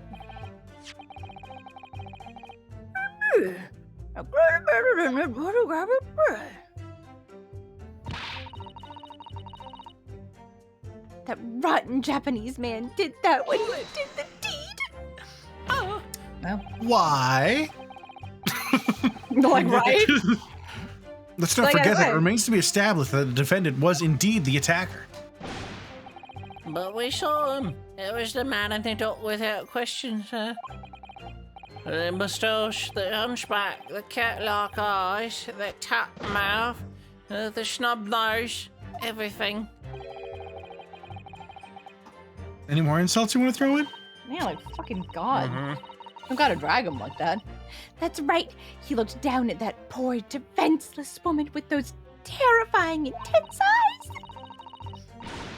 That rotten Japanese man did that when he did the deed. Well, Why? like, right? Let's not Like I forget that said. it remains to be established that the defendant was indeed the attacker. But we saw him. It was the man in the dock without question, sir. The moustache, the hunchback, the cat-like eyes, the tap mouth, the snub nose, everything. Any more insults you want to throw in? Yeah, like, fucking God. Mhm. Don't gotta drag him like that. That's right. He looked down at that poor, defenseless woman with those terrifying, intense eyes.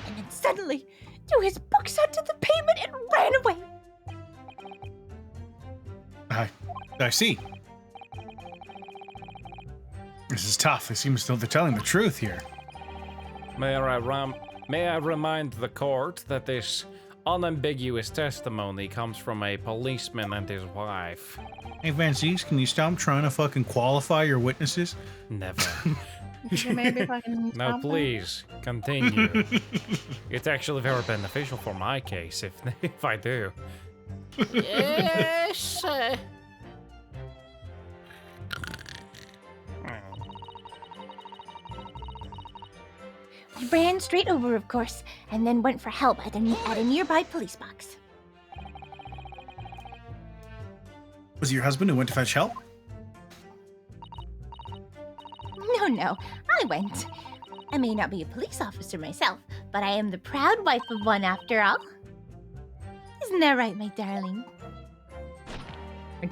And then suddenly threw his books onto the pavement and ran away. I see. This is tough. It seems though they're telling the truth here. May I remind the court that this unambiguous testimony comes from a policeman and his wife. Hey, Vancees, can you stop trying to fucking qualify your witnesses? Never. Maybe fucking Now, stop please, continue. It's actually very beneficial for my case if I do. Yes, sir. We ran straight over, of course, and then went for help at a nearby police box. Was it your husband who went to fetch help? No, I went. I may not be a police officer myself, but I am the proud wife of one after all. Isn't that right, my darling?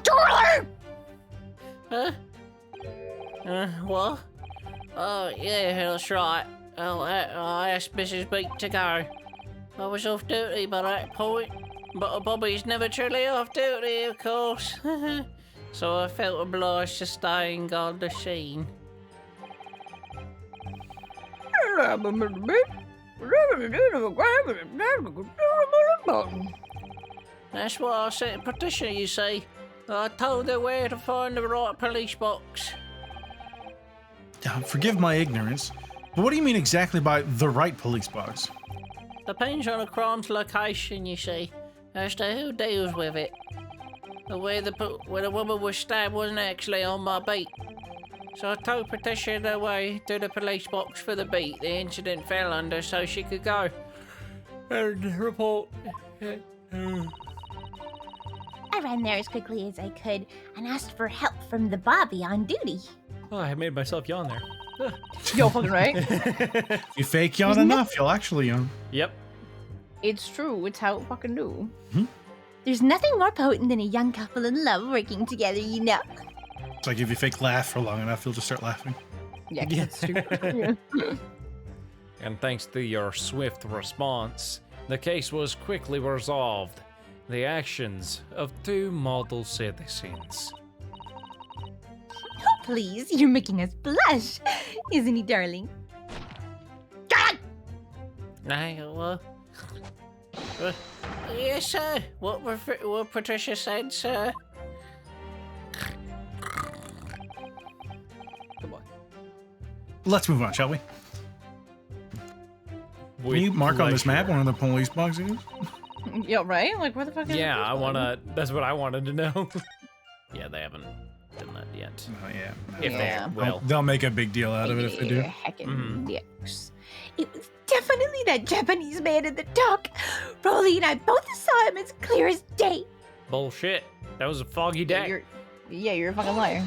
Darling! Huh? What? Oh, yeah, that's right. I asked Mrs. Beak to go. I was off duty by that point, but Bobby's never truly off duty, of course. So I felt obliged to stay and guard the scene. That's why I sent a petition, you see. I told her where to find the right police box. Forgive my ignorance, but what do you mean exactly by the right police box? Depends on the crime's location, you see, as to who deals with it. Where the woman was stabbed wasn't actually on my beat. So I told Patricia the way to the police box for the beat the incident fell under so she could go and report. I ran there as quickly as I could and asked for help from the Bobby on duty. Oh, I made myself yawn there. Yo, fucking right. You fake yawn enough, you'll actually yawn. Yep. It's true. It's how it fucking do. There's nothing more potent than a young couple in love working together, you know. It's like if you fake laugh for long enough, you'll just start laughing. Yeah, 'cause it's true. Yeah. And thanks to your swift response, the case was quickly resolved. The actions of two model citizens. Oh, please, you're making us blush. Isn't he, darling? Yes, sir. What Patricia said, sir. Let's move on, shall we? Can you mark on this map one of the police boxes? Yeah, right? Like, where the fuck is Yeah, this I one? wanna. That's what I wanted to know. Yeah, they haven't done that yet. Oh, yeah. If Yeah. they will. They'll make a big deal out of it if they do. Heckin' dicks. It was definitely that Japanese man in the dock. Rolly and I both saw him as clear as day. Bullshit. That was a foggy Yeah, day. you're a fucking liar.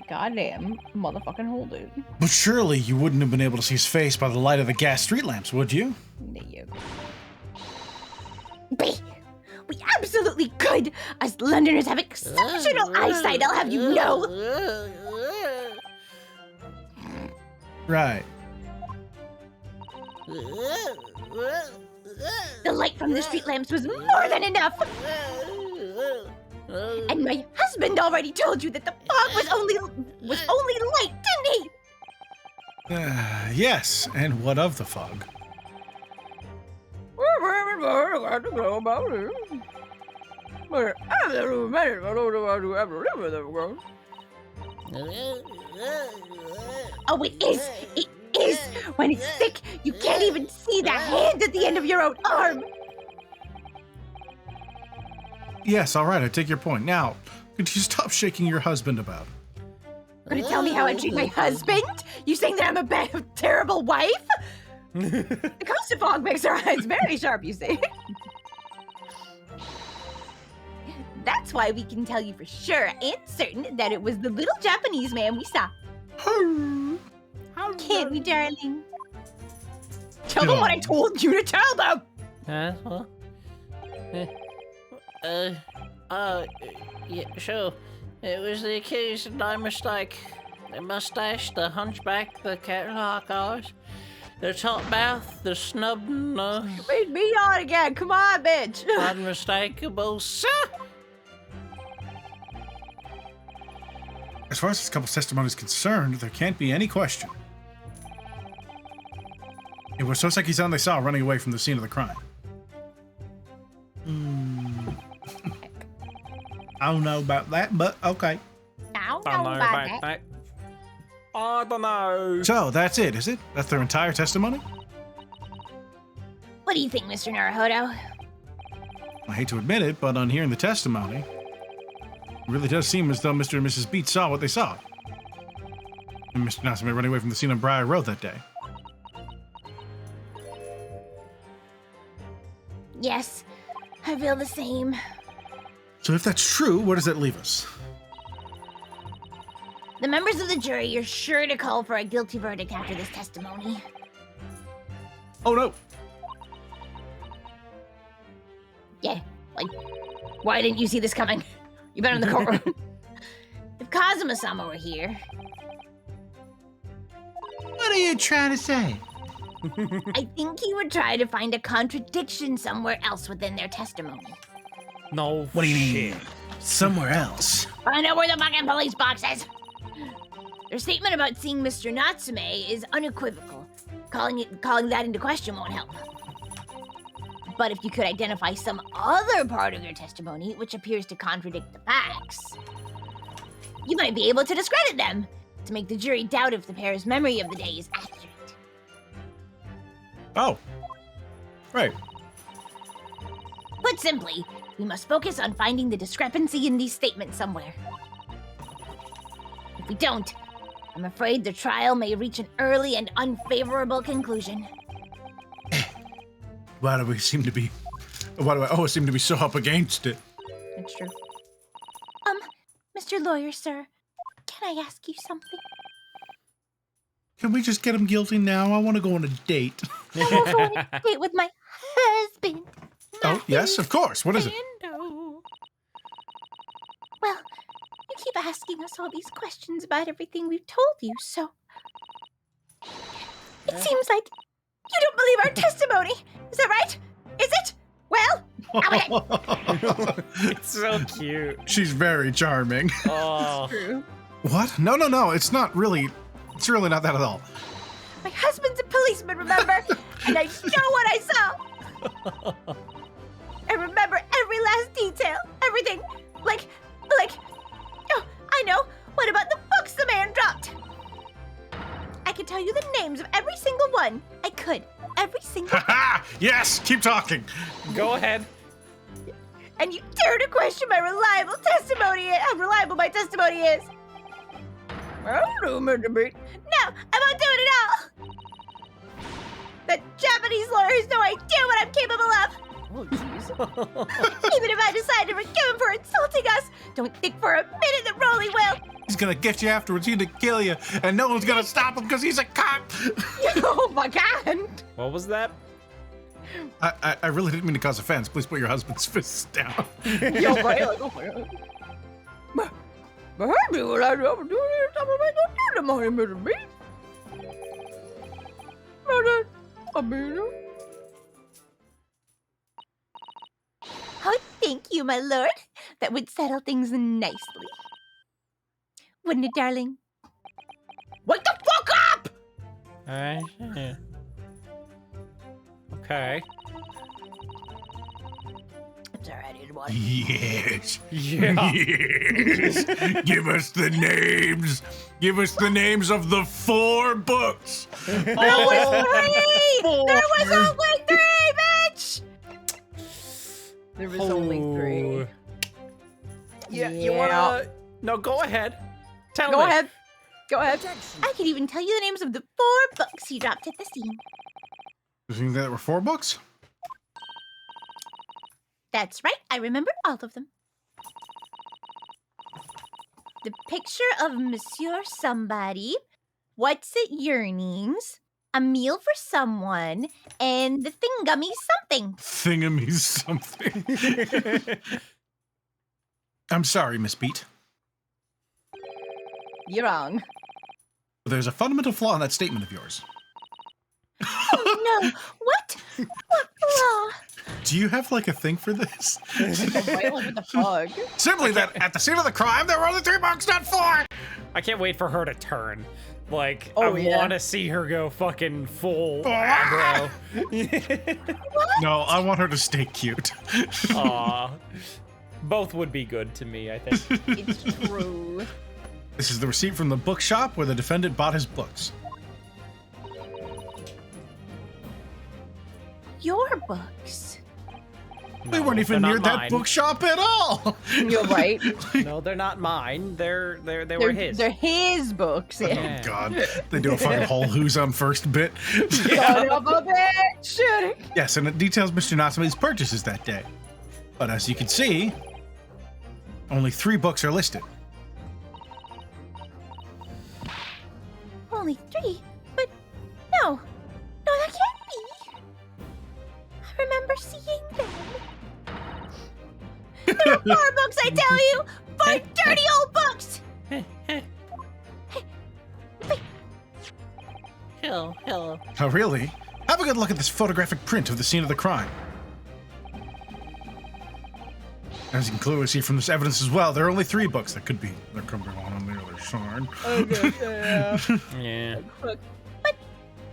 Goddamn motherfucking hold it. But surely you wouldn't have been able to see his face by the light of the gas street lamps, would you? There you go. We absolutely could. Us Londoners have exceptional eyesight, I'll have you know. Right. The light from the street lamps was more than enough. And my husband already told you that the fog was only light, didn't he? Yes, and what of the fog? Oh, it is! It is! When it's thick, you can't even see the hand at the end of your own arm! Yes, all right, I take your point. Now, could you stop shaking your husband about? Gonna tell me how I treat my husband? You saying that I'm a bad, terrible wife? The ghost of fog makes our eyes very sharp, you see. That's why we can tell you for sure and certain that it was the little Japanese man we saw. Can't we, darling? Tell them what I told you to tell them! Yeah, sure. It was the accused, no mistake. The mustache, the hunchback, the cat-like eyes, the top mouth, the snub nose. Made me on again. Come on, bitch. Unmistakable, sir. As far as this couple's testimony is concerned, there can't be any question. It was Soseki-san they saw running away from the scene of the crime. I don't know about that, but okay. I don't know about that. I don't know. So, that's it, is it? That's their entire testimony? What do you think, Mr. Naruhodo? I hate to admit it, but on hearing the testimony, it really does seem as though Mr. and Mrs. Beats saw what they saw. And Mr. Natsume running away from the scene on Briar Road that day. Yes, I feel the same. So if that's true, where does that leave us? The members of the jury are sure to call for a guilty verdict after this testimony. Oh no! Yeah, like, why didn't you see this coming? You've been in the courtroom. If Kazuma-sama were here... What are you trying to say? I think he would try to find a contradiction somewhere else within their testimony. No. What do you shit. mean? Somewhere else? I know where the fucking police box is! Their statement about seeing Mr. Natsume is unequivocal. Calling that into question won't help. But if you could identify some other part of their testimony which appears to contradict the facts, you might be able to discredit them, to make the jury doubt if the pair's memory of the day is accurate. Oh. Right. Put simply, we must focus on finding the discrepancy in these statements somewhere. If we don't, I'm afraid the trial may reach an early and unfavorable conclusion. Why do I always seem to be so up against it? That's true. Mr. Lawyer, sir, can I ask you something? Can we just get him guilty now? I want to go on a date. I will go on a date with my husband. Oh, yes, of course. What is it? Well, you keep asking us all these questions about everything we've told you, so... It seems like you don't believe our testimony. Is that right? Is it? Well, okay. It's so cute. She's very charming. Oh. What? No. It's really not that at all. My husband's a policeman, remember? And I know what I saw. I remember every last detail. Everything. Like, oh, I know. What about the books the man dropped? I could tell you the names of every single one. I could. Every single one. Ha! Yes, keep talking. Go ahead. And you dare to question my reliable testimony, how reliable my testimony is. I don't know, Mr. Beat. No, I won't do it at all. The Japanese lawyer has no idea what I'm capable of. Oh, jeez. Even if I decide to forgive him for insulting us, don't think for a minute that Rolly will. He's gonna get you afterwards. He's gonna kill you, and no one's gonna stop him because he's a cop. Oh my God. What was that? I really didn't mean to cause offense. Please put your husband's fists down. Yo, right? Like, oh my God. Maybe what I never do is I'm gonna do to my Mr. Beat. Oh, thank you, my lord. that would settle things nicely. Wouldn't it, darling? Wake the fuck up! Okay. It's alright, I did one. Yes. Yeah. Yes. Give us the names. Give us the names of the 4 books. There was 3! There was only 3, bitch! There was only 3. Yeah, you wanna... No, go ahead. Tell me. Go ahead. Go ahead. I could even tell you the names of the 4 books he dropped at the scene. You think there were 4 books? That's right, I remember all of them. The picture of Monsieur Somebody, What's It Yearnings, A Meal for Someone, and the Thingummy Something. Thingamy something. I'm sorry, Miss Beat. You're wrong. There's a fundamental flaw in that statement of yours. Oh no, what? What flaw? Do you have like a thing for this? What the fuck? Simply that at the scene of the crime, there were only 3 books, not 4. I can't wait for her to turn. Like, Oh, I yeah. want to see her go fucking full aggro. No, I want her to stay cute. Aw. Both would be good to me, I think. It's true. This is the receipt from the bookshop where the defendant bought his books. Your books. We weren't even they're near not that mine. bookshop at all. You're right. No, they're not mine. They were his. They're his books. Yeah. Yeah. God, they do a fucking whole who's on first bit. Son of a bitch. Yes, and it details Mr. Natsume's purchases that day. But as you can see, only 3 books are listed. Only 3? But no. No, that can't be. I remember seeing them. There are 4 books, I tell you! 4 dirty old books! Hello. Oh, really? Have a good look at this photographic print of the scene of the crime. As you can clearly see from this evidence as well, there are only 3 books that could be. There could be one on the other side. Okay, yeah. Yeah. But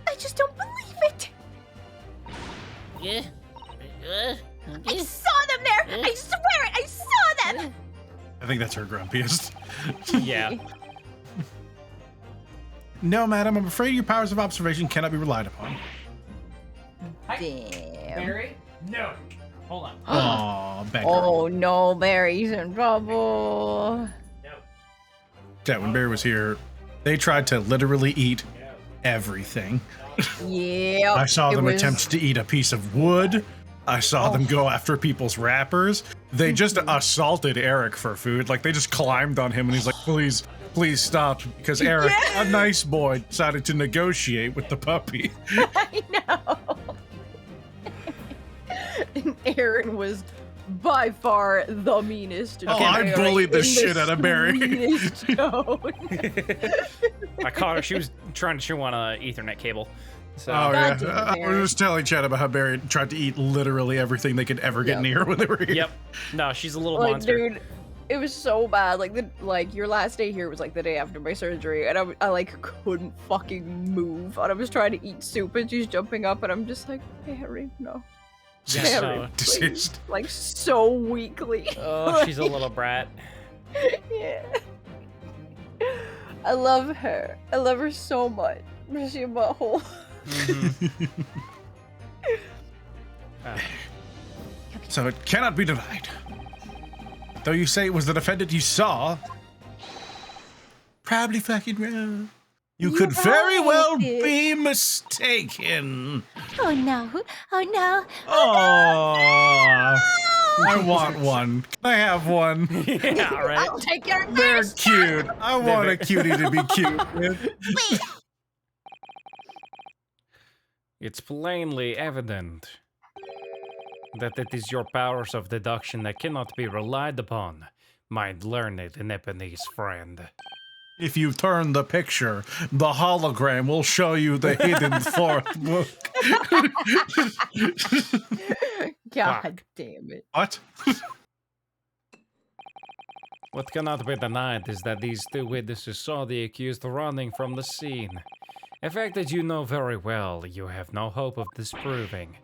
I just don't believe it. Yeah. I saw them there! I swear it! I saw them! I think that's her grumpiest. Yeah. No, madam, I'm afraid your powers of observation cannot be relied upon. Damn. Barry? No. Hold on. Aw, bad girl. Oh no, Barry's in trouble. Yeah, when Barry was here, they tried to literally eat everything. Yeah. I saw them attempt to eat a piece of wood. I saw them go after people's wrappers. They just assaulted Eric for food. Like, they just climbed on him and he's like, please stop. Because Eric, a nice boy, decided to negotiate with the puppy. I know. And Aaron was by far the meanest. Oh, I bullied the shit out of Barry. I caught her. She was trying to chew on a Ethernet cable. So. Oh, God yeah. damn it, I was just telling Chad about how Barry tried to eat literally everything they could ever get near when they were here. Yep. No, she's a little Like, monster. dude, it was so bad. Like your last day here was like the day after my surgery, and I like couldn't fucking move. And I was trying to eat soup, and she's jumping up, and I'm just like, hey, Harry, no. Yeah, Harry, no. please. Desist. Like so weakly. Oh, she's a little brat. Yeah. I love her. I love her so much. Is she a butthole? So it cannot be denied. Though you say it was the defendant you saw, probably fucking wrong. You could very well be mistaken. Oh no. Oh no. Oh, I want one. Can I have one? Yeah, right. I'll take your They're advice. cute. I want a cutie to be cute. Wait. It's plainly evident that it is your powers of deduction that cannot be relied upon, my learned Nepalese friend. If you turn the picture, the hologram will show you the hidden 4th book. God damn it. What? What cannot be denied is that these two witnesses saw the accused running from the scene. A fact that you know very well you have no hope of disproving.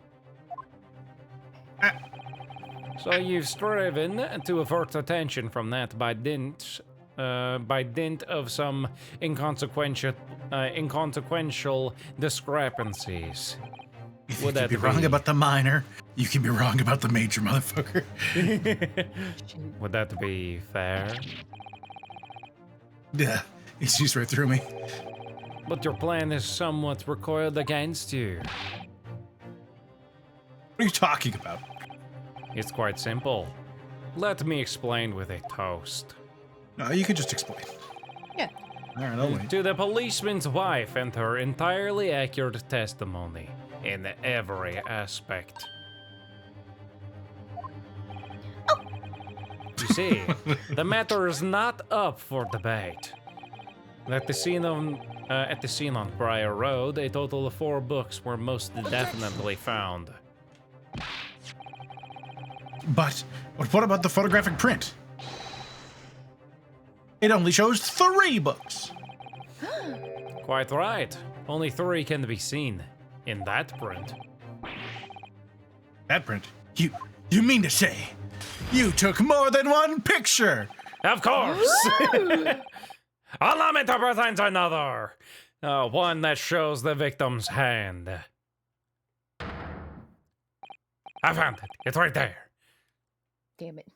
So you've striven to avert attention from that by dint of some inconsequential discrepancies. You can be wrong about the minor. You can be wrong about the major, motherfucker. Would that be fair? Yeah, he sees right through me. But your plan is somewhat recoiled against you. What are you talking about? It's quite simple. Let me explain with a toast. No, you could just explain. Yeah. All right, I'll wait. To the policeman's wife and her entirely accurate testimony in every aspect. You see, the matter is not up for debate. At the scene on Briar Road, a total of 4 books were most definitely found. But what about the photographic print? It only shows 3 books. Quite right. Only 3 can be seen in that print. That print? You mean to say you took more than 1 picture? Of course! Allow me to present another. One that shows the victim's hand. I found it. It's right there. Damn it.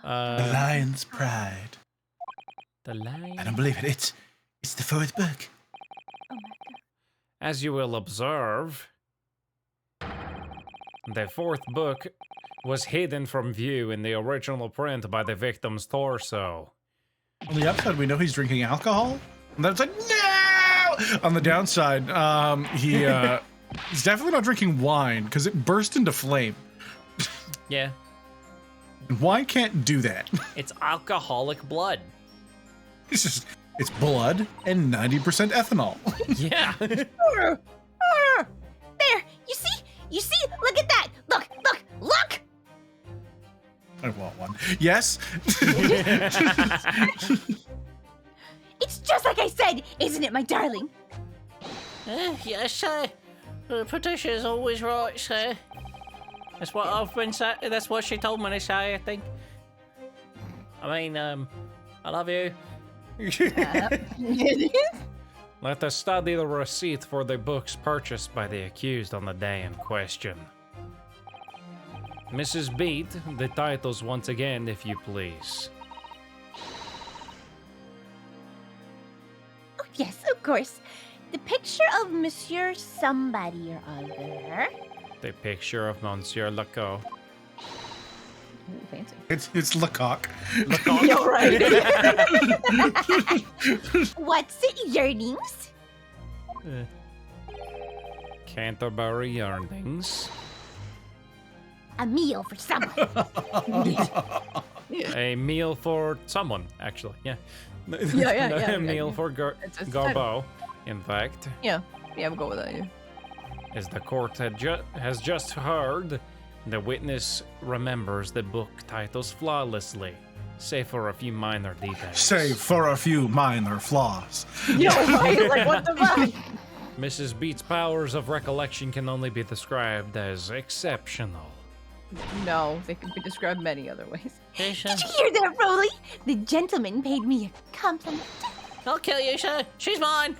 The Lion's Pride. The Lion? I don't believe it. It's the 4th book. Oh my god. As you will observe, the 4th book was hidden from view in the original print by the victim's torso. On the upside, we know he's drinking alcohol. And that's like, no! On the downside, he's definitely not drinking wine because it burst into flame. Yeah. And wine can't do that. It's alcoholic blood. It's blood and 90% ethanol. Yeah. There! You see? Look at that! Look! I want one. Yes? It's just like I said, isn't it, my darling? Yes, sir. Patricia's always right, sir. That's what I've been saying. That's what she told me to say, I think. I mean, I love you. Let us study the receipt for the books purchased by the accused on the day in question. Mrs. Beat, the titles once again, if you please. Oh, yes, of course. The picture of Monsieur Somebody or other. The picture of Monsieur Lecoq. Ooh, fancy. It's Lecoq. You're right. What's it, yearnings? Canterbury Yearnings. A meal for someone. A meal for someone, actually. Yeah. Yeah. A meal for It's the Garbeau, in fact. Yeah, we'll go with that. Yeah. As the court has just heard, the witness remembers the book titles flawlessly, save for a few minor details. Save for a few minor flaws. Yo, right? Like, what the fuck? Mrs. Beat's powers of recollection can only be described as exceptional. No, they can be described many other ways. Did you hear that, Rolly? The gentleman paid me a compliment. I'll kill you, sir. She's mine.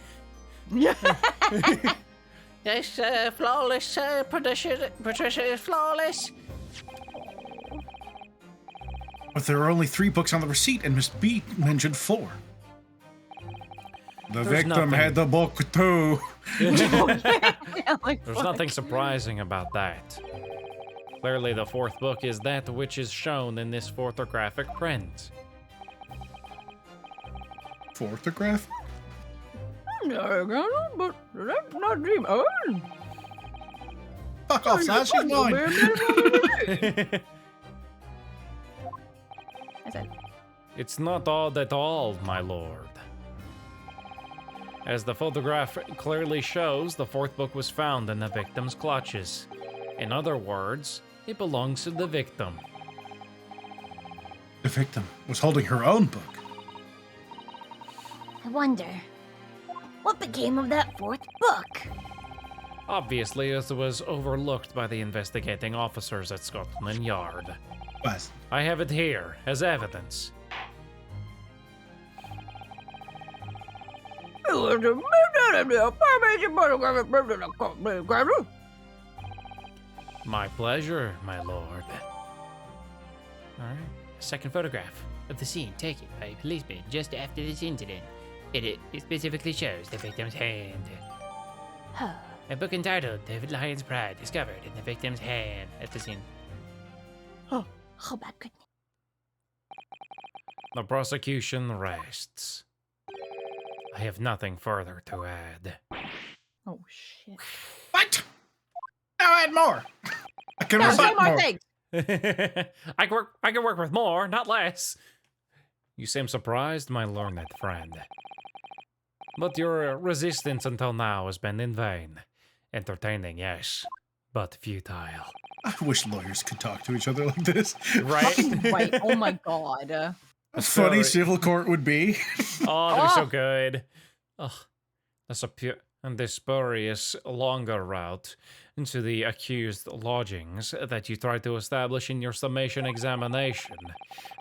Yes, flawless, Patricia is flawless. But there are only 3 books on the receipt, and Miss B mentioned 4. The victim nothing. had the book too. There's nothing surprising about that. Clearly, the 4th book is that which is shown in this photographic print. Photograph? No, but that's not dream. Oh, Fuck off, Sash, she's mine. I said, It's not odd at all, my lord. As the photograph clearly shows, the 4th book was found in the victim's clutches. In other words, it belongs to the victim. The victim was holding her own book. I wonder, what became of that fourth book? Obviously, it was overlooked by the investigating officers at Scotland Yard. What? I have it here as evidence. My pleasure, my lord. Alright. Second photograph of the scene taken by a policeman just after this incident. It specifically shows the victim's hand. A book entitled The Lion's Pride discovered in the victim's hand at the scene. Oh my goodness. The prosecution rests. I have nothing further to add. Oh shit. What? Now add more. I can No, say rebut more more. things. I can work with more, not less. You seem surprised, my learned friend. But your resistance until now has been in vain. Entertaining, yes, but futile. I wish lawyers could talk to each other like this. Right? Right. Oh my god. A funny civil court would be. Oh, they're so good. Ugh. That's the spurious longer route into the accused lodgings that you tried to establish in your summation examination,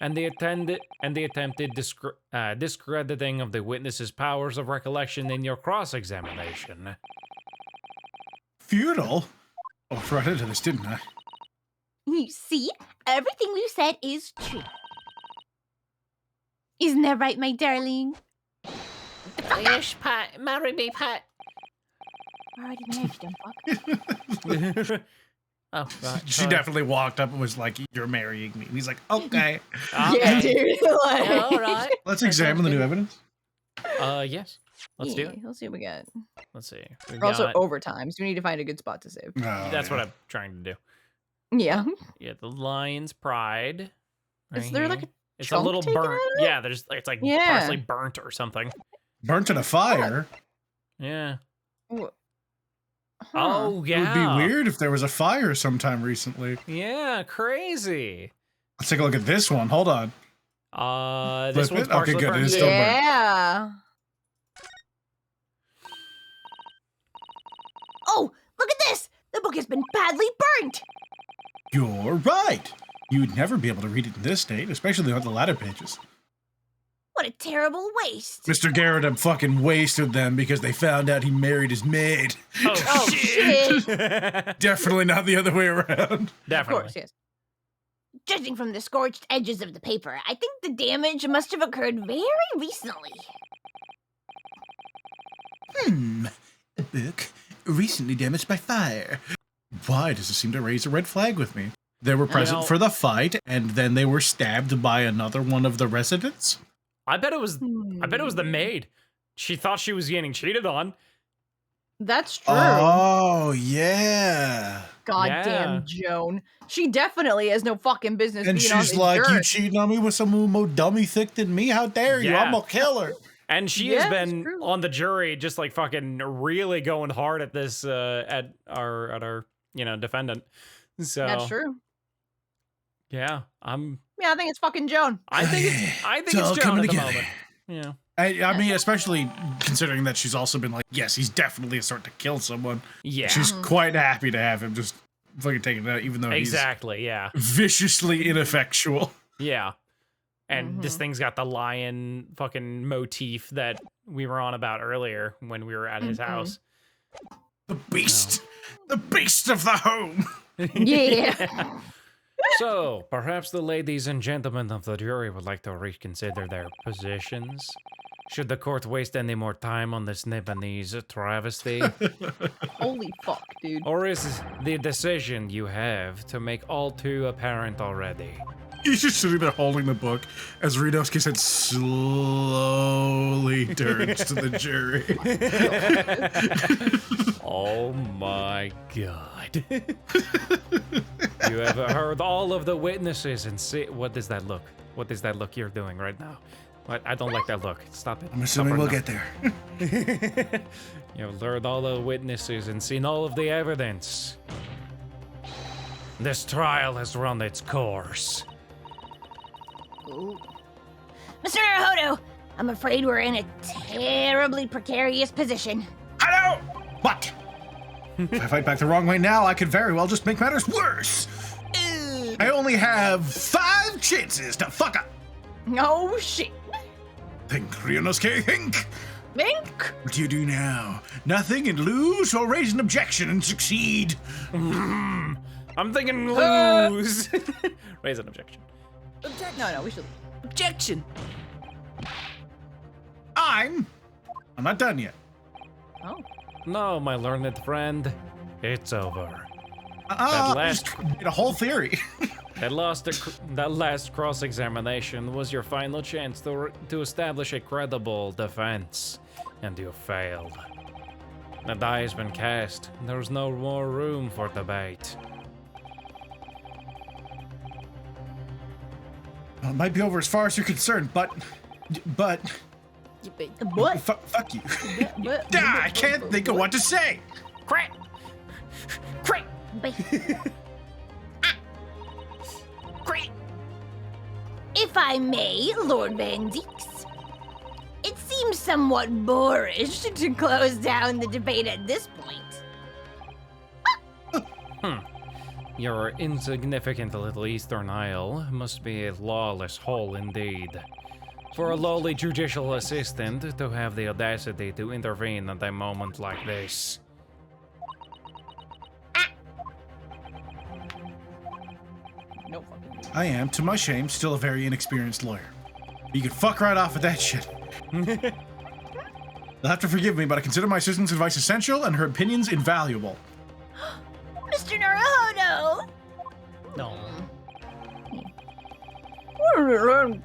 and the attempted discrediting of the witness's powers of recollection in your cross-examination. Futile? Oh, I right into this, didn't I? You see, everything we've said is true. Isn't that right, my darling? Yes, Pat. Marry me, Pat. We're already married, you dumb fuck. Oh, right. She definitely walked up and was like, "You're marrying me." And he's like, "Okay." Yeah, dude. Like, Yeah, all right. Let's examine the new evidence. Yes. Let's do it. Let's see what we got. Let's see. We We're also got- overtime, so we need to find a good spot to save. Oh, That's yeah. what I'm trying to do. Yeah. Yeah, the Lion's Pride. Is there like a It's a chunk little taken burnt. out of it? Yeah, there's it's like Yeah. partially burnt or something. Burnt in a fire. Yeah. Huh. Oh It yeah. would be weird if there was a fire sometime recently. Yeah, crazy. Let's take a look at this one. Hold on. This Flip one's it? Okay, partially good, it burnt. is still burnt. Yeah. Oh, look at this! The book has been badly burnt! You're right. You'd never be able to read it in this state, especially on the latter pages. What a terrible waste! Mr. Garrett fucking wasted them because they found out he married his maid. Oh, shit. Definitely not the other way around. Of Definitely. course, yes. Judging from the scorched edges of the paper, I think the damage must have occurred very recently. A book recently damaged by fire. Why does it seem to raise a red flag with me? They were present for the fight, and then they were stabbed by another one of the residents? I bet it was the maid. She thought she was getting cheated on. That's true. Oh, yeah. Goddamn Joan. She definitely has no fucking business And being on she's this like, dirt. "You cheating on me with someone more dummy thick than me? How dare you? Yeah. I'm gonna kill her." And she Yeah, has it's been true. on the jury, just like fucking really going hard at this at our defendant. So That's true. yeah, Yeah, I think it's fucking Joan. I think It's all it's Joan coming at the together. moment. Yeah. I mean, especially considering that she's also been like, yes, he's definitely a sort to kill someone. Yeah. She's quite happy to have him just fucking taking it out, even though Exactly. Yeah. he's viciously ineffectual. Yeah. And this thing's got the lion fucking motif that we were on about earlier when we were at his house. The beast. The beast of the home. Yeah. So, perhaps the ladies and gentlemen of the jury would like to reconsider their positions. Should the court waste any more time on this Nipponese travesty? Holy fuck, dude. Or is the decision you have to make all too apparent already? He's just sitting there holding the book as Ridowski's head slowly turns to the jury. Oh my god. You have heard all of the witnesses and see what does that look? What does that look you're doing right now? What? I don't like that look. Stop it. I'm assuming we'll Stop get there. it now. You've heard all the witnesses and seen all of the evidence. This trial has run its course. Ooh. Mr. Naruhodo, I'm afraid we're in a terribly precarious position. Hello! What? If I fight back the wrong way now, I could very well just make matters worse. I only have 5 chances to fuck up. Oh shit. Think, Ryunosuke, think. Think? What do you do now? Nothing and lose, or raise an objection and succeed? I'm thinking lose. Raise an objection. No, we should. Objection. I'm not done yet. Oh. No, my learned friend, it's over. Just made a whole theory. That last cross-examination was your final chance to establish a credible defense, and you failed. The die has been cast. There's no more room for debate. Well, it might be over as far as you're concerned, but What? fuck you. I can't think of what to say. Crack! Crack! If I may, Lord Van Deeks, it seems somewhat boorish to close down the debate at this point. Your insignificant little Eastern Isle must be a lawless hole indeed. For a lowly judicial assistant to have the audacity to intervene at a moment like this. No fucking. I am, to my shame, still a very inexperienced lawyer. You can fuck right off with that shit. You'll have to forgive me, but I consider my assistant's advice essential and her opinions invaluable. Mr. Naruhodo! No. Really?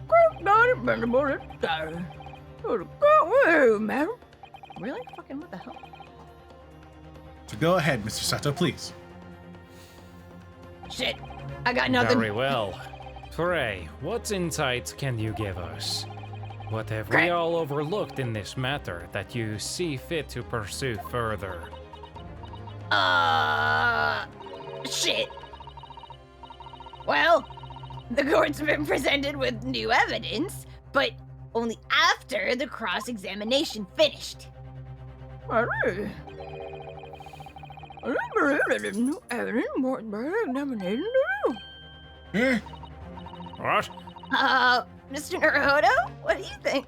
Fucking what the hell? So go ahead, Mr. Sato, please. Shit, I got nothing. Very well. Pray, what insights can you give us? What have we all overlooked in this matter that you see fit to pursue further? Shit. Well, the court's been presented with new evidence, but only after the cross-examination finished. Eh? What? Mr. Naruhodo, what do you think?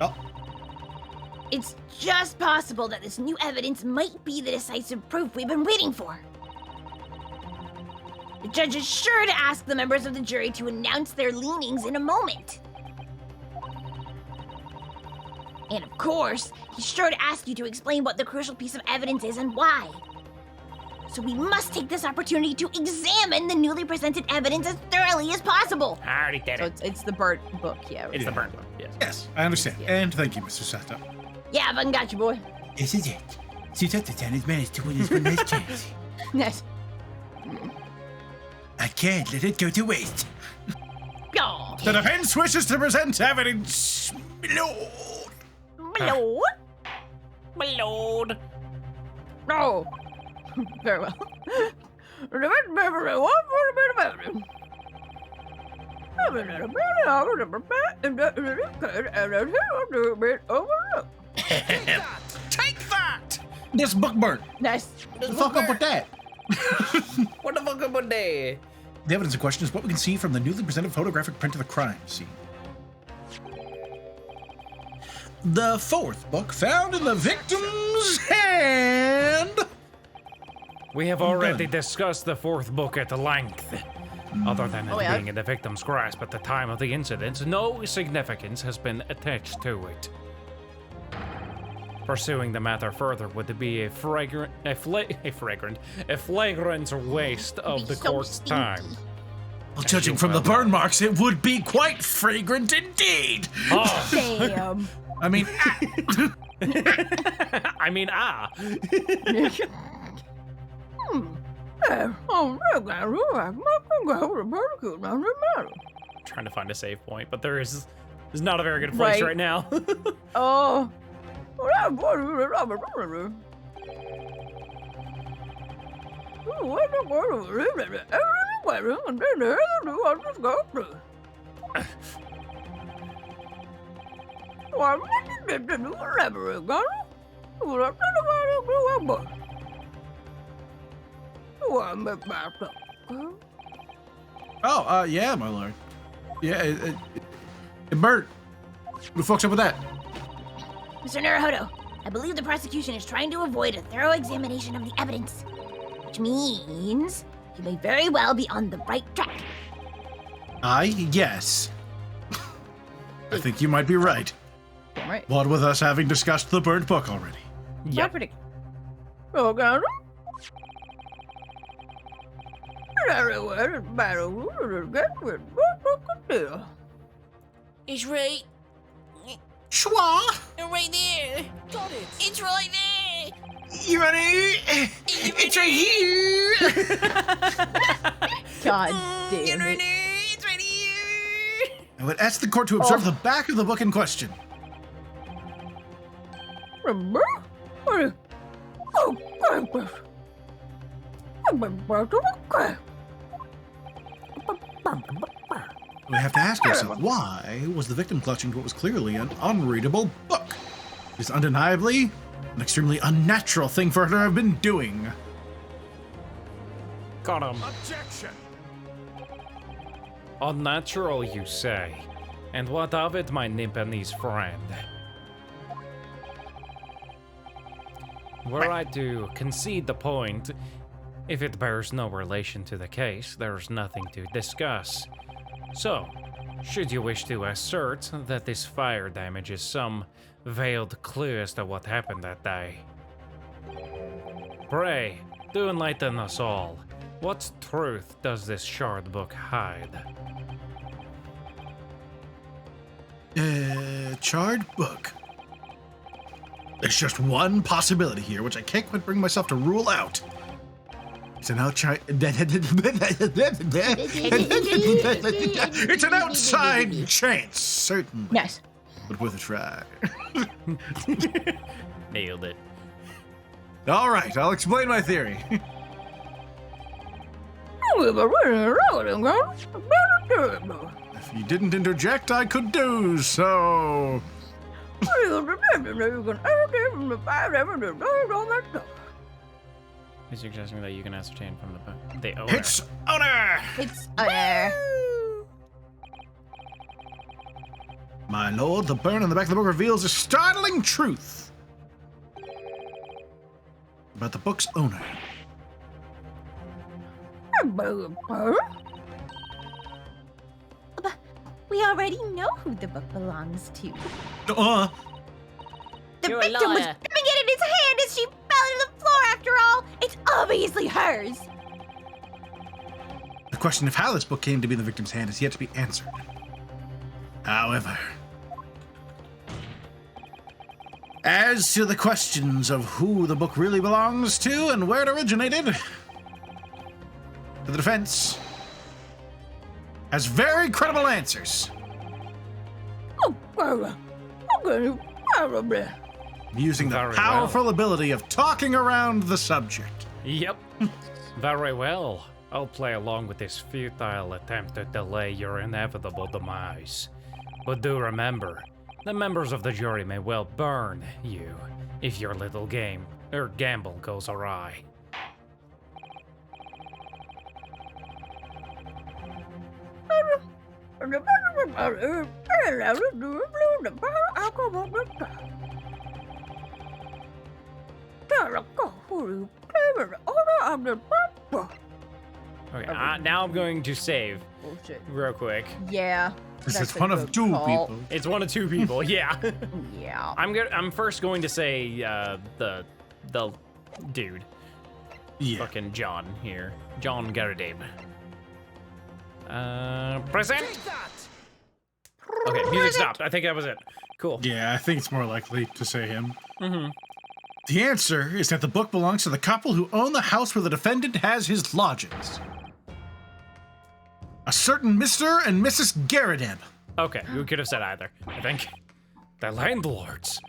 Oh, It's just possible that this new evidence might be the decisive proof we've been waiting for. The judge is sure to ask the members of the jury to announce their leanings in a moment. And of course, he's sure to ask you to explain what the crucial piece of evidence is and why. So we must take this opportunity to examine the newly presented evidence as thoroughly as possible. I already did So it. it's the Burt book, yeah. It's the burnt one, yes. yes, I understand. And thank you, Mr. Sato. Yeah, I fucking got you, boy. This is it. Sutatatan has managed to win his one last chance. Yes. I can't let it go to waste. Aw. The defense wishes to present evidence, my lord. Lord? My lord. No. Very well. Take that! This book burnt. Nice. The fuck up with that? What the fuck about that? The evidence in question is what we can see from the newly presented photographic print of the crime scene. The fourth book found in the victim's hand. We have already discussed the fourth book at length. Other than it yeah? being in the victim's grasp at the time of the incident, no significance has been attached to it. Pursuing the matter further would be a flagrant waste of the so court's stinky. time. Well, judging from the burn marks, it would be quite fragrant indeed. Oh, Damn. I mean, I mean, trying to find a save point, but there's not a very good place right now. Oh. Oh, yeah, my lord. Yeah, Bert, who fucks up with that? Mr. Naruhodo, I believe the prosecution is trying to avoid a thorough examination of the evidence, which means you may very well be on the right track. Yes. I think you might be right. All right. What with us having discussed the burnt book already? Yeah. It's right. Schwa! Right there. Got it. It's right there. You ready? It's right here! God damn it. It's right here. I would ask the court to observe the back of the book in question. We have to ask ourselves, why was the victim clutching to what was clearly an unreadable book? It's undeniably an extremely unnatural thing for her to have been doing. Got him. Objection! Unnatural, you say? And what of it, my Nipponese friend? Were I to concede the point, if it bears no relation to the case, there's nothing to discuss. So, should you wish to assert that this fire damage is some veiled clue as to what happened that day? Pray, do enlighten us all. What truth does this shard book hide? Charred book. There's just one possibility here, which I can't quite bring myself to rule out. It's an outside. It's an outside chance, certainly. Nice. But worth a try. Nailed it. All right, I'll explain my theory. If you didn't interject, I could do so. He's suggesting that you can ascertain from the book. The owner. It's owner! It's My lord, the burn on the back of the book reveals a startling truth about the book's owner. But we already know who the book belongs to. Uh, The You're a victim was liar. gripping it in his hand as she fell to the floor after all. It's obviously hers. the question of how this book came to be in the victim's hand is yet to be answered. However, as to the questions of who the book really belongs to and where it originated, the defense has very credible answers. Using the Very powerful ability of talking around the subject. Yep. Very well. I'll play along with this futile attempt to delay your inevitable demise. But do remember, the members of the jury may well burn you if your little game or gamble goes awry. Okay, now I'm going to save bullshit. real quick. Yeah. This that's is a one of good two call. people. It's one of two people, yeah. Yeah. I'm first going to say the dude. Yeah. Fucking John here. John Garridib. Present? Okay, music stopped. I think that was it. Cool. Yeah, I think it's more likely to say him. Mm-hmm. The answer is that the book belongs to the couple who own the house where the defendant has his lodgings. A certain Mr. and Mrs. Garridib. Okay, we could have said either, I think. They're landlords.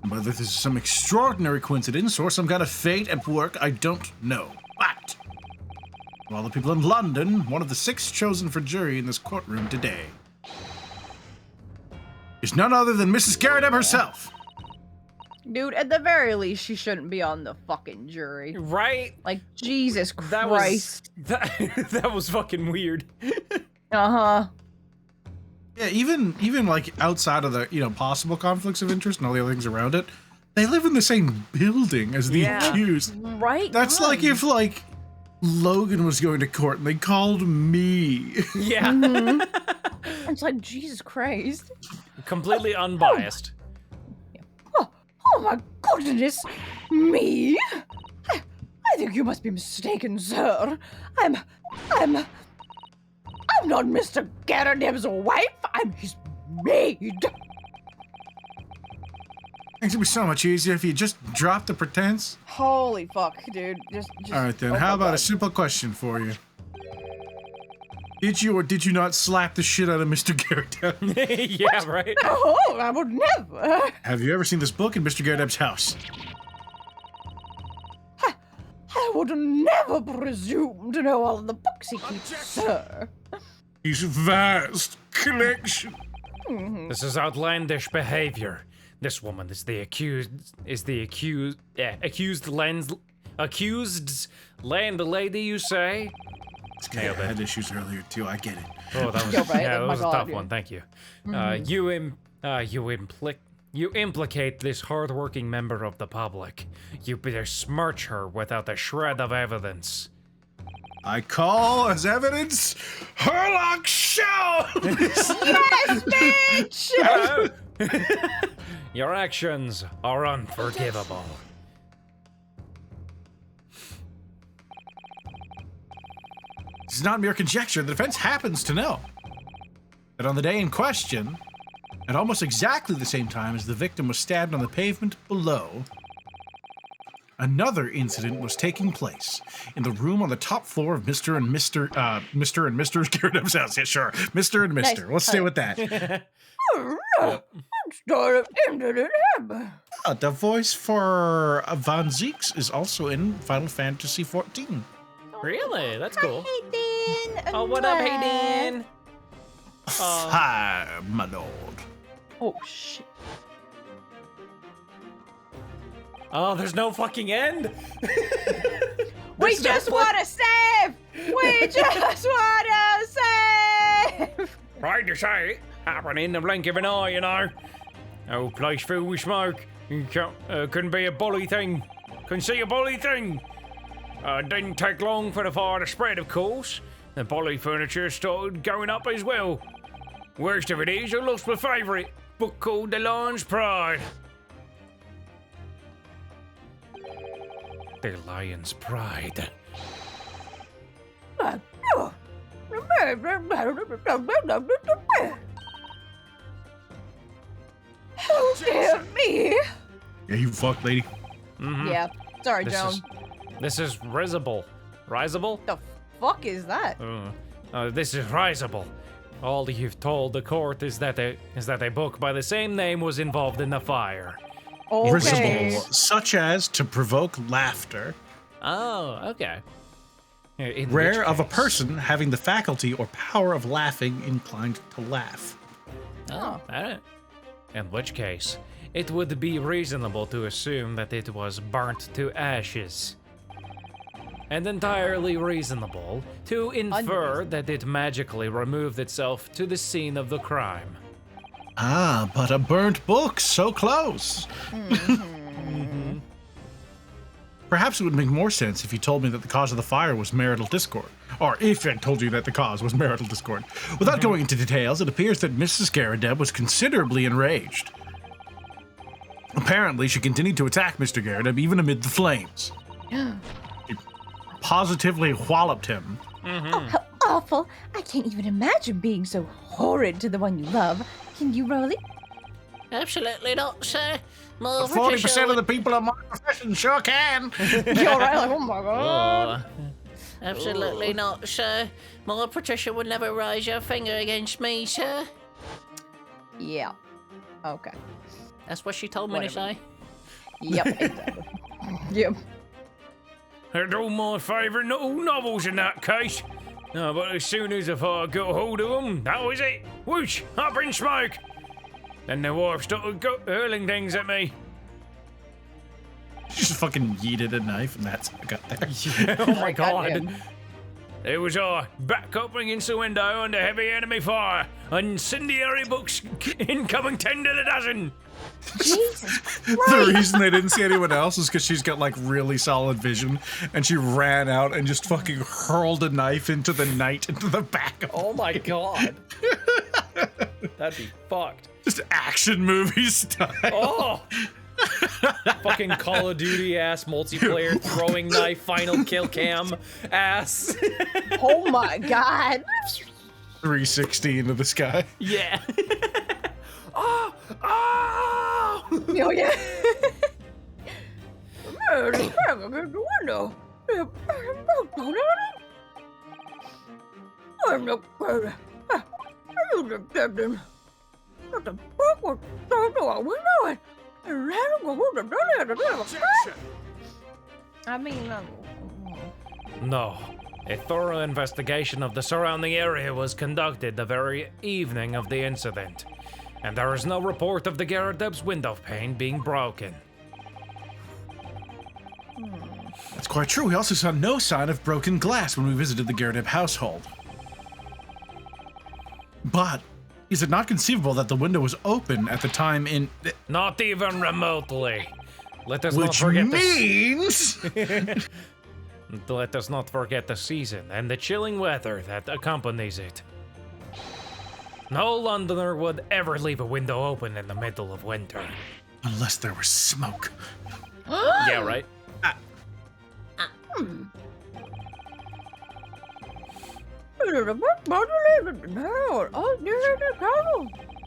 Whether this is some extraordinary coincidence or some kind of fate at work, I don't know. But Of all the people in London, one of the 6 chosen for jury in this courtroom today is none other than Mrs. Garrett herself. Dude, at the very least, she shouldn't be on the fucking jury. Right? Like, Jesus Christ. That was fucking weird. Uh-huh. Yeah, even like outside of the, possible conflicts of interest and all the other things around it, they live in the same building as the accused. Right? That's like if, like, Logan was going to court and they called me. Yeah. It's like, Jesus Christ. Completely unbiased. Oh my goodness, me? I think you must be mistaken, sir. I'm not Mr. Garret's wife. I'm his maid. Things would be so much easier if you just dropped the pretense. Holy fuck, dude. Just All right then. oh How my about God. a simple question for you? Did you or did you not slap the shit out of Mr. Garrett? Yeah, right? Oh, I would never. Have you ever seen this book in Mr. Garrett's house? I would never presume to know all of the books he keeps, sir. His vast collection. This is outlandish behavior. This woman is the accused landlady, you say? I had issues earlier too. I get it. Oh, that was, You're right. yeah, Oh that my was a God, tough yeah. one. Thank you. You implicate this hardworking member of the public. You besmirch her without a shred of evidence. I call as evidence Herlock Show. Yes, bitch! Your actions are unforgivable. This is not mere conjecture. The defense happens to know that on the day in question, at almost exactly the same time as the victim was stabbed on the pavement below, another incident was taking place in the room on the top floor of Mr. and Mr. Garrett's house. Yeah, sure. Mr. and Mr. Nice. We'll stay with that. The voice for Van Zieks is also in Final Fantasy XIV. Really? That's cool. Hayden. Oh, what up, Hayden? Hi, my lord. Oh, shit. Oh, there's no fucking end? We There's no just pla- want to save! We just want to save! Right to say, happen in the blink of an eye, you know. Oh, place filled with smoke. You couldn't be a bully thing. Couldn't see a bully thing. Didn't take long for the fire to spread, of course. The bully furniture started going up as well. Worst of it is, I lost my favourite book called The Lion's Pride. The Lion's Pride. Oh, dear me! Yeah, you fuck lady. Yeah, sorry, Joan. This is risible. Risible? The fuck is that? This is risible. All you've told the court is that a book by the same name was involved in the fire. Okay. Risible, such as to provoke laughter. Oh, okay. In Rare which of a case- person having the faculty or power of laughing inclined to laugh. Oh, alright. In which case, it would be reasonable to assume that it was burnt to ashes. And entirely reasonable to infer that it magically removed itself to the scene of the crime. Ah, but a burnt book, so close. Perhaps it would make more sense if you told me that the cause of the fire was marital discord. Or if I told you that the cause was marital discord. Without going into details, it appears that Mrs. Garrett was considerably enraged. Apparently, she continued to attack Mr. Garrett even amid the flames. She positively walloped him. Oh, how awful. I can't even imagine being so horrid to the one you love. Can you, Rolly? Absolutely not, sir. More 40% of the people in my profession sure can. You're right, like, oh my god. Absolutely not, sir. More Patricia would never raise your finger against me, sir. Yeah. Okay. That's what she told me to Whatever. say. Yep, exactly. Yep. They're all my favourite little novels in that case. No, but as soon as if I got hold of them, that was it. Whoosh, up in smoke. Then the wife started hurling things at me. She just fucking yeeted a knife and that's how I got there. Yeah, oh my god. It was back up against the window under heavy enemy fire. Incendiary books incoming 10 to the dozen. Jesus The reason they didn't see anyone else is because she's got like really solid vision and she ran out and just fucking hurled a knife into the night into the back of Oh my god. That'd be fucked. just action movie style. Oh! Fucking Call of Duty ass multiplayer throwing knife final kill cam ass. Oh my god. 360 into the sky. Yeah. Oh! Oh! Oh yeah. I mean, No. A thorough investigation of the surrounding area was conducted the very evening of the incident, and there is no report of the Garradeb's window pane being broken. That's quite true. We also saw no sign of broken glass when we visited the Garradeb household. But is it not conceivable that the window was open at the time in... Not even remotely. Let us not Which forget means... Let us not forget the season and the chilling weather that accompanies it. No Londoner would ever leave a window open in the middle of winter. Unless there was smoke. Yeah, right?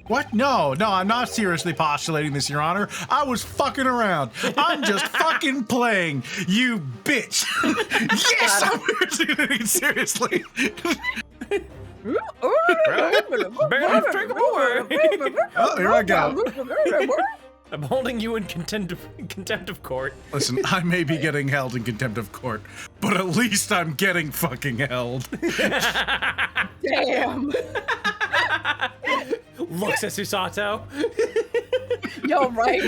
What? No, I'm not seriously postulating this, Your Honor. I was fucking around. I'm just fucking playing, you bitch. Yes, I'm doing it seriously. Oh, here I go. I'm holding you in contempt of court. Listen, I may be getting held in contempt of court, but at least I'm getting fucking held. damn. Looks at Susato. Yo, right?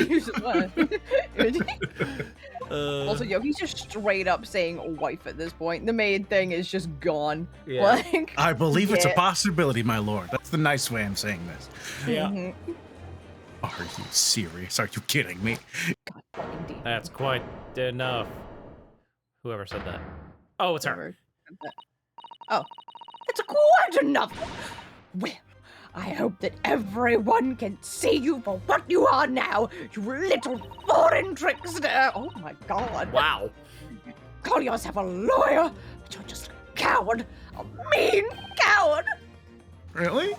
Also, yo, he's just straight up saying wife at this point. The maid thing is just gone. Yeah. Like, I believe it's a yeah. possibility, my lord. That's the nice way I'm saying this. Yeah. Mhm. Are you serious? Are you kidding me? God fucking damn. That's quite enough. Whoever said that. Oh, it's her. Whatever. Oh, it's quite enough. Well, I hope that everyone can see you for what you are now, you little foreign trickster. Oh my god. Wow. Call yourself a lawyer, but you're just a coward, a mean coward. Really?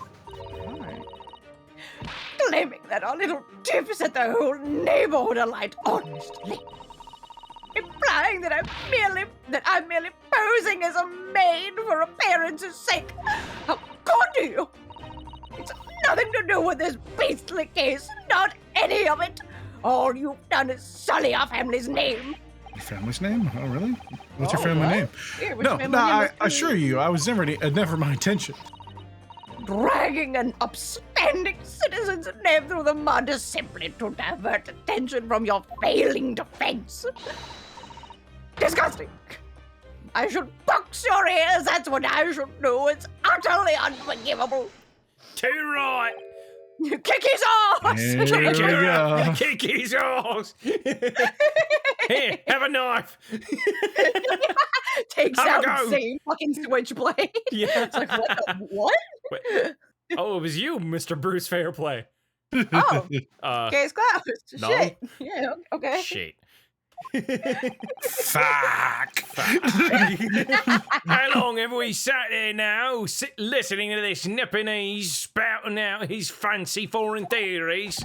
Claiming that our little tips at the whole neighborhood are light honestly. Implying that I'm merely posing as a maid for appearance's sake. How could you? It's nothing to do with this beastly case, not any of it. All you've done is sully our family's name. Your family's name? Oh, really? What's your Oh, family what? name? Here, what's No, your family name? I assure you, I was never my intention. Dragging an upstanding citizen's name through the mud simply to divert attention from your failing defense. Disgusting. I should box your ears, that's what I should do. It's utterly unforgivable. Too right. Kick his ass! There we go. Kick his ass. Here, have a knife. Takes Have a out go. the same fucking switchblade. Yeah. It's like, what? Wait. Oh, it was you, Mr. Bruce Fairplay. Oh, Uh, case closed. no. Shit. Yeah, okay. Shit. Fuck. How long have we sat there now, listening to this Nipponese spouting out his fancy foreign theories?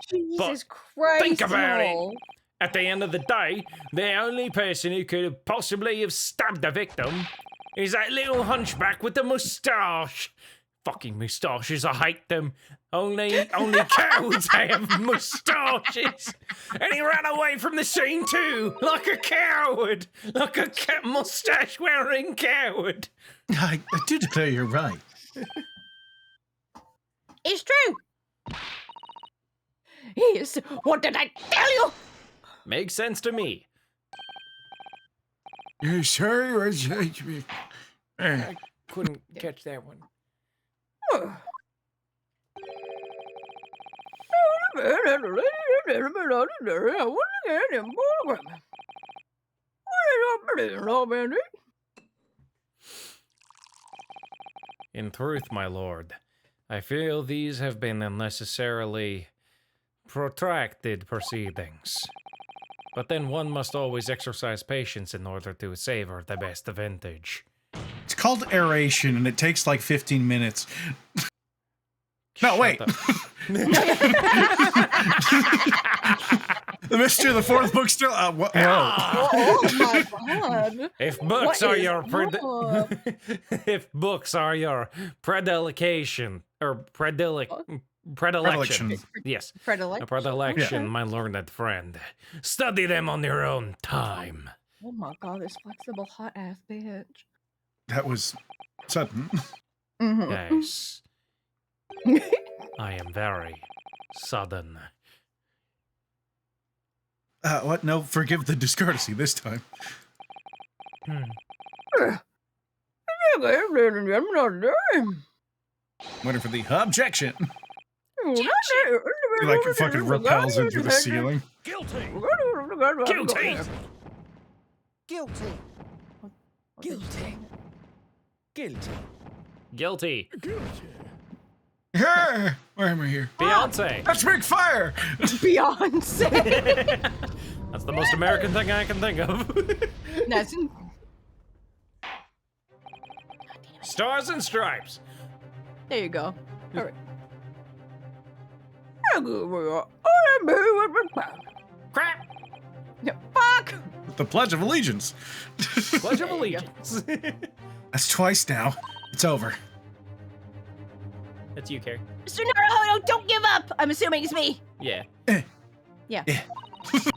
Jesus Christ. think about it. no. At the end of the day, the only person who could have possibly have stabbed the victim is that little hunchback with the moustache. Fucking mustaches, I hate them. Only cowards have mustaches. And he ran away from the scene too, like a coward. Like a mustache-wearing coward. I do declare you're right. It's true. Yes, what did I tell you? Makes sense to me. You're sorry, what's I couldn't catch that one. In truth, my lord, I feel these have been unnecessarily protracted proceedings. But then one must always exercise patience in order to savor the best vintage. It's called aeration, and it takes like 15 minutes. No, wait. The Mystery of the Fourth Book still. Whoa. Oh my god. If books What are is your up? if books are your predilection or predilection, yes, a predilection, my learned friend, study them on your own time. Oh my god, this flexible hot ass bitch. That was sudden. Yes, I am very sudden. What? No, forgive the discourtesy this time. Waiting for the objection. He like fucking repels into the ceiling. Guilty. Guilty. Guilty. Guilty. Guilty. Yeah, why am I here? Beyonce. Let's make fire! Beyonce. That's the most American thing I can think of. That's Stars and Stripes. there you go. All right. Crap. Yeah, fuck. The Pledge of Allegiance. Pledge of Allegiance. That's twice now. It's over. That's you, Carrie. Mr. Naruhodo, don't give up. I'm assuming it's me. Yeah. Yeah. Have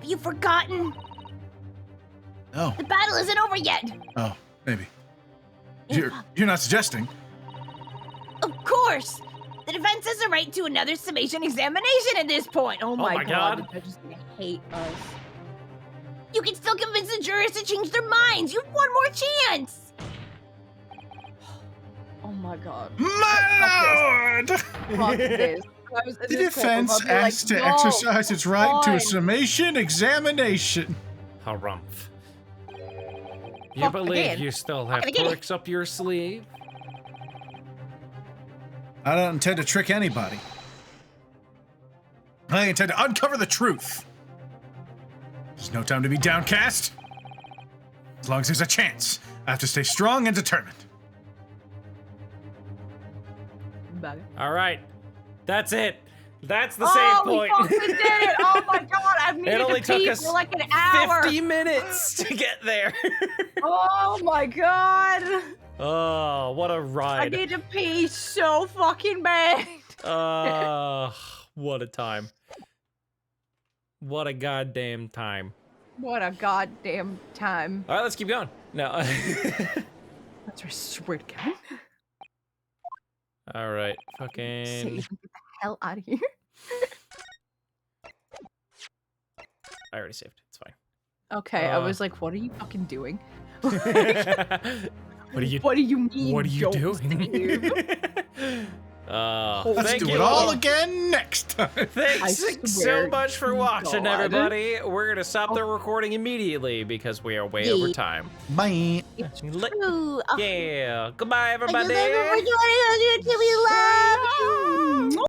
you forgotten? Oh. The battle isn't over yet. Oh, maybe. You're not suggesting. Of course. The defense has a right to another summation examination at this point. Oh my my god. God. They're just gonna hate us. You can still convince the jurors to change their minds. You have one more chance. Oh my god. My lord! Fuck this. The defense asks to exercise its right to a summation examination. Harumph. You Fuck believe again. you still have Fuck again. tricks up your sleeve? I don't intend to trick anybody. I intend to uncover the truth. There's no time to be downcast. As long as there's a chance, I have to stay strong and determined. All right. That's it. That's the Oh, save we point. fucking did it! Oh my god, I've It needed only to took pee us for like an hour. 50 minutes to get there. Oh my god! Oh, what a I ride. need to pee so fucking bad. What a time. What a goddamn time. What a goddamn time. All right, let's keep going. No. That's our swear to God. All right, Say, fucking. get the hell out of here. I already saved. It's fine. Okay, I was like, what are you fucking doing? What are you? What do you mean? What are you don't doing? save? Let's thank do you it all again next time. Thanks so swear much for to watching, God. everybody. We're gonna stop the recording immediately because we are way over time. Bye. Ooh, Yeah. Goodbye, Thank you everybody. so much for joining us. We love you.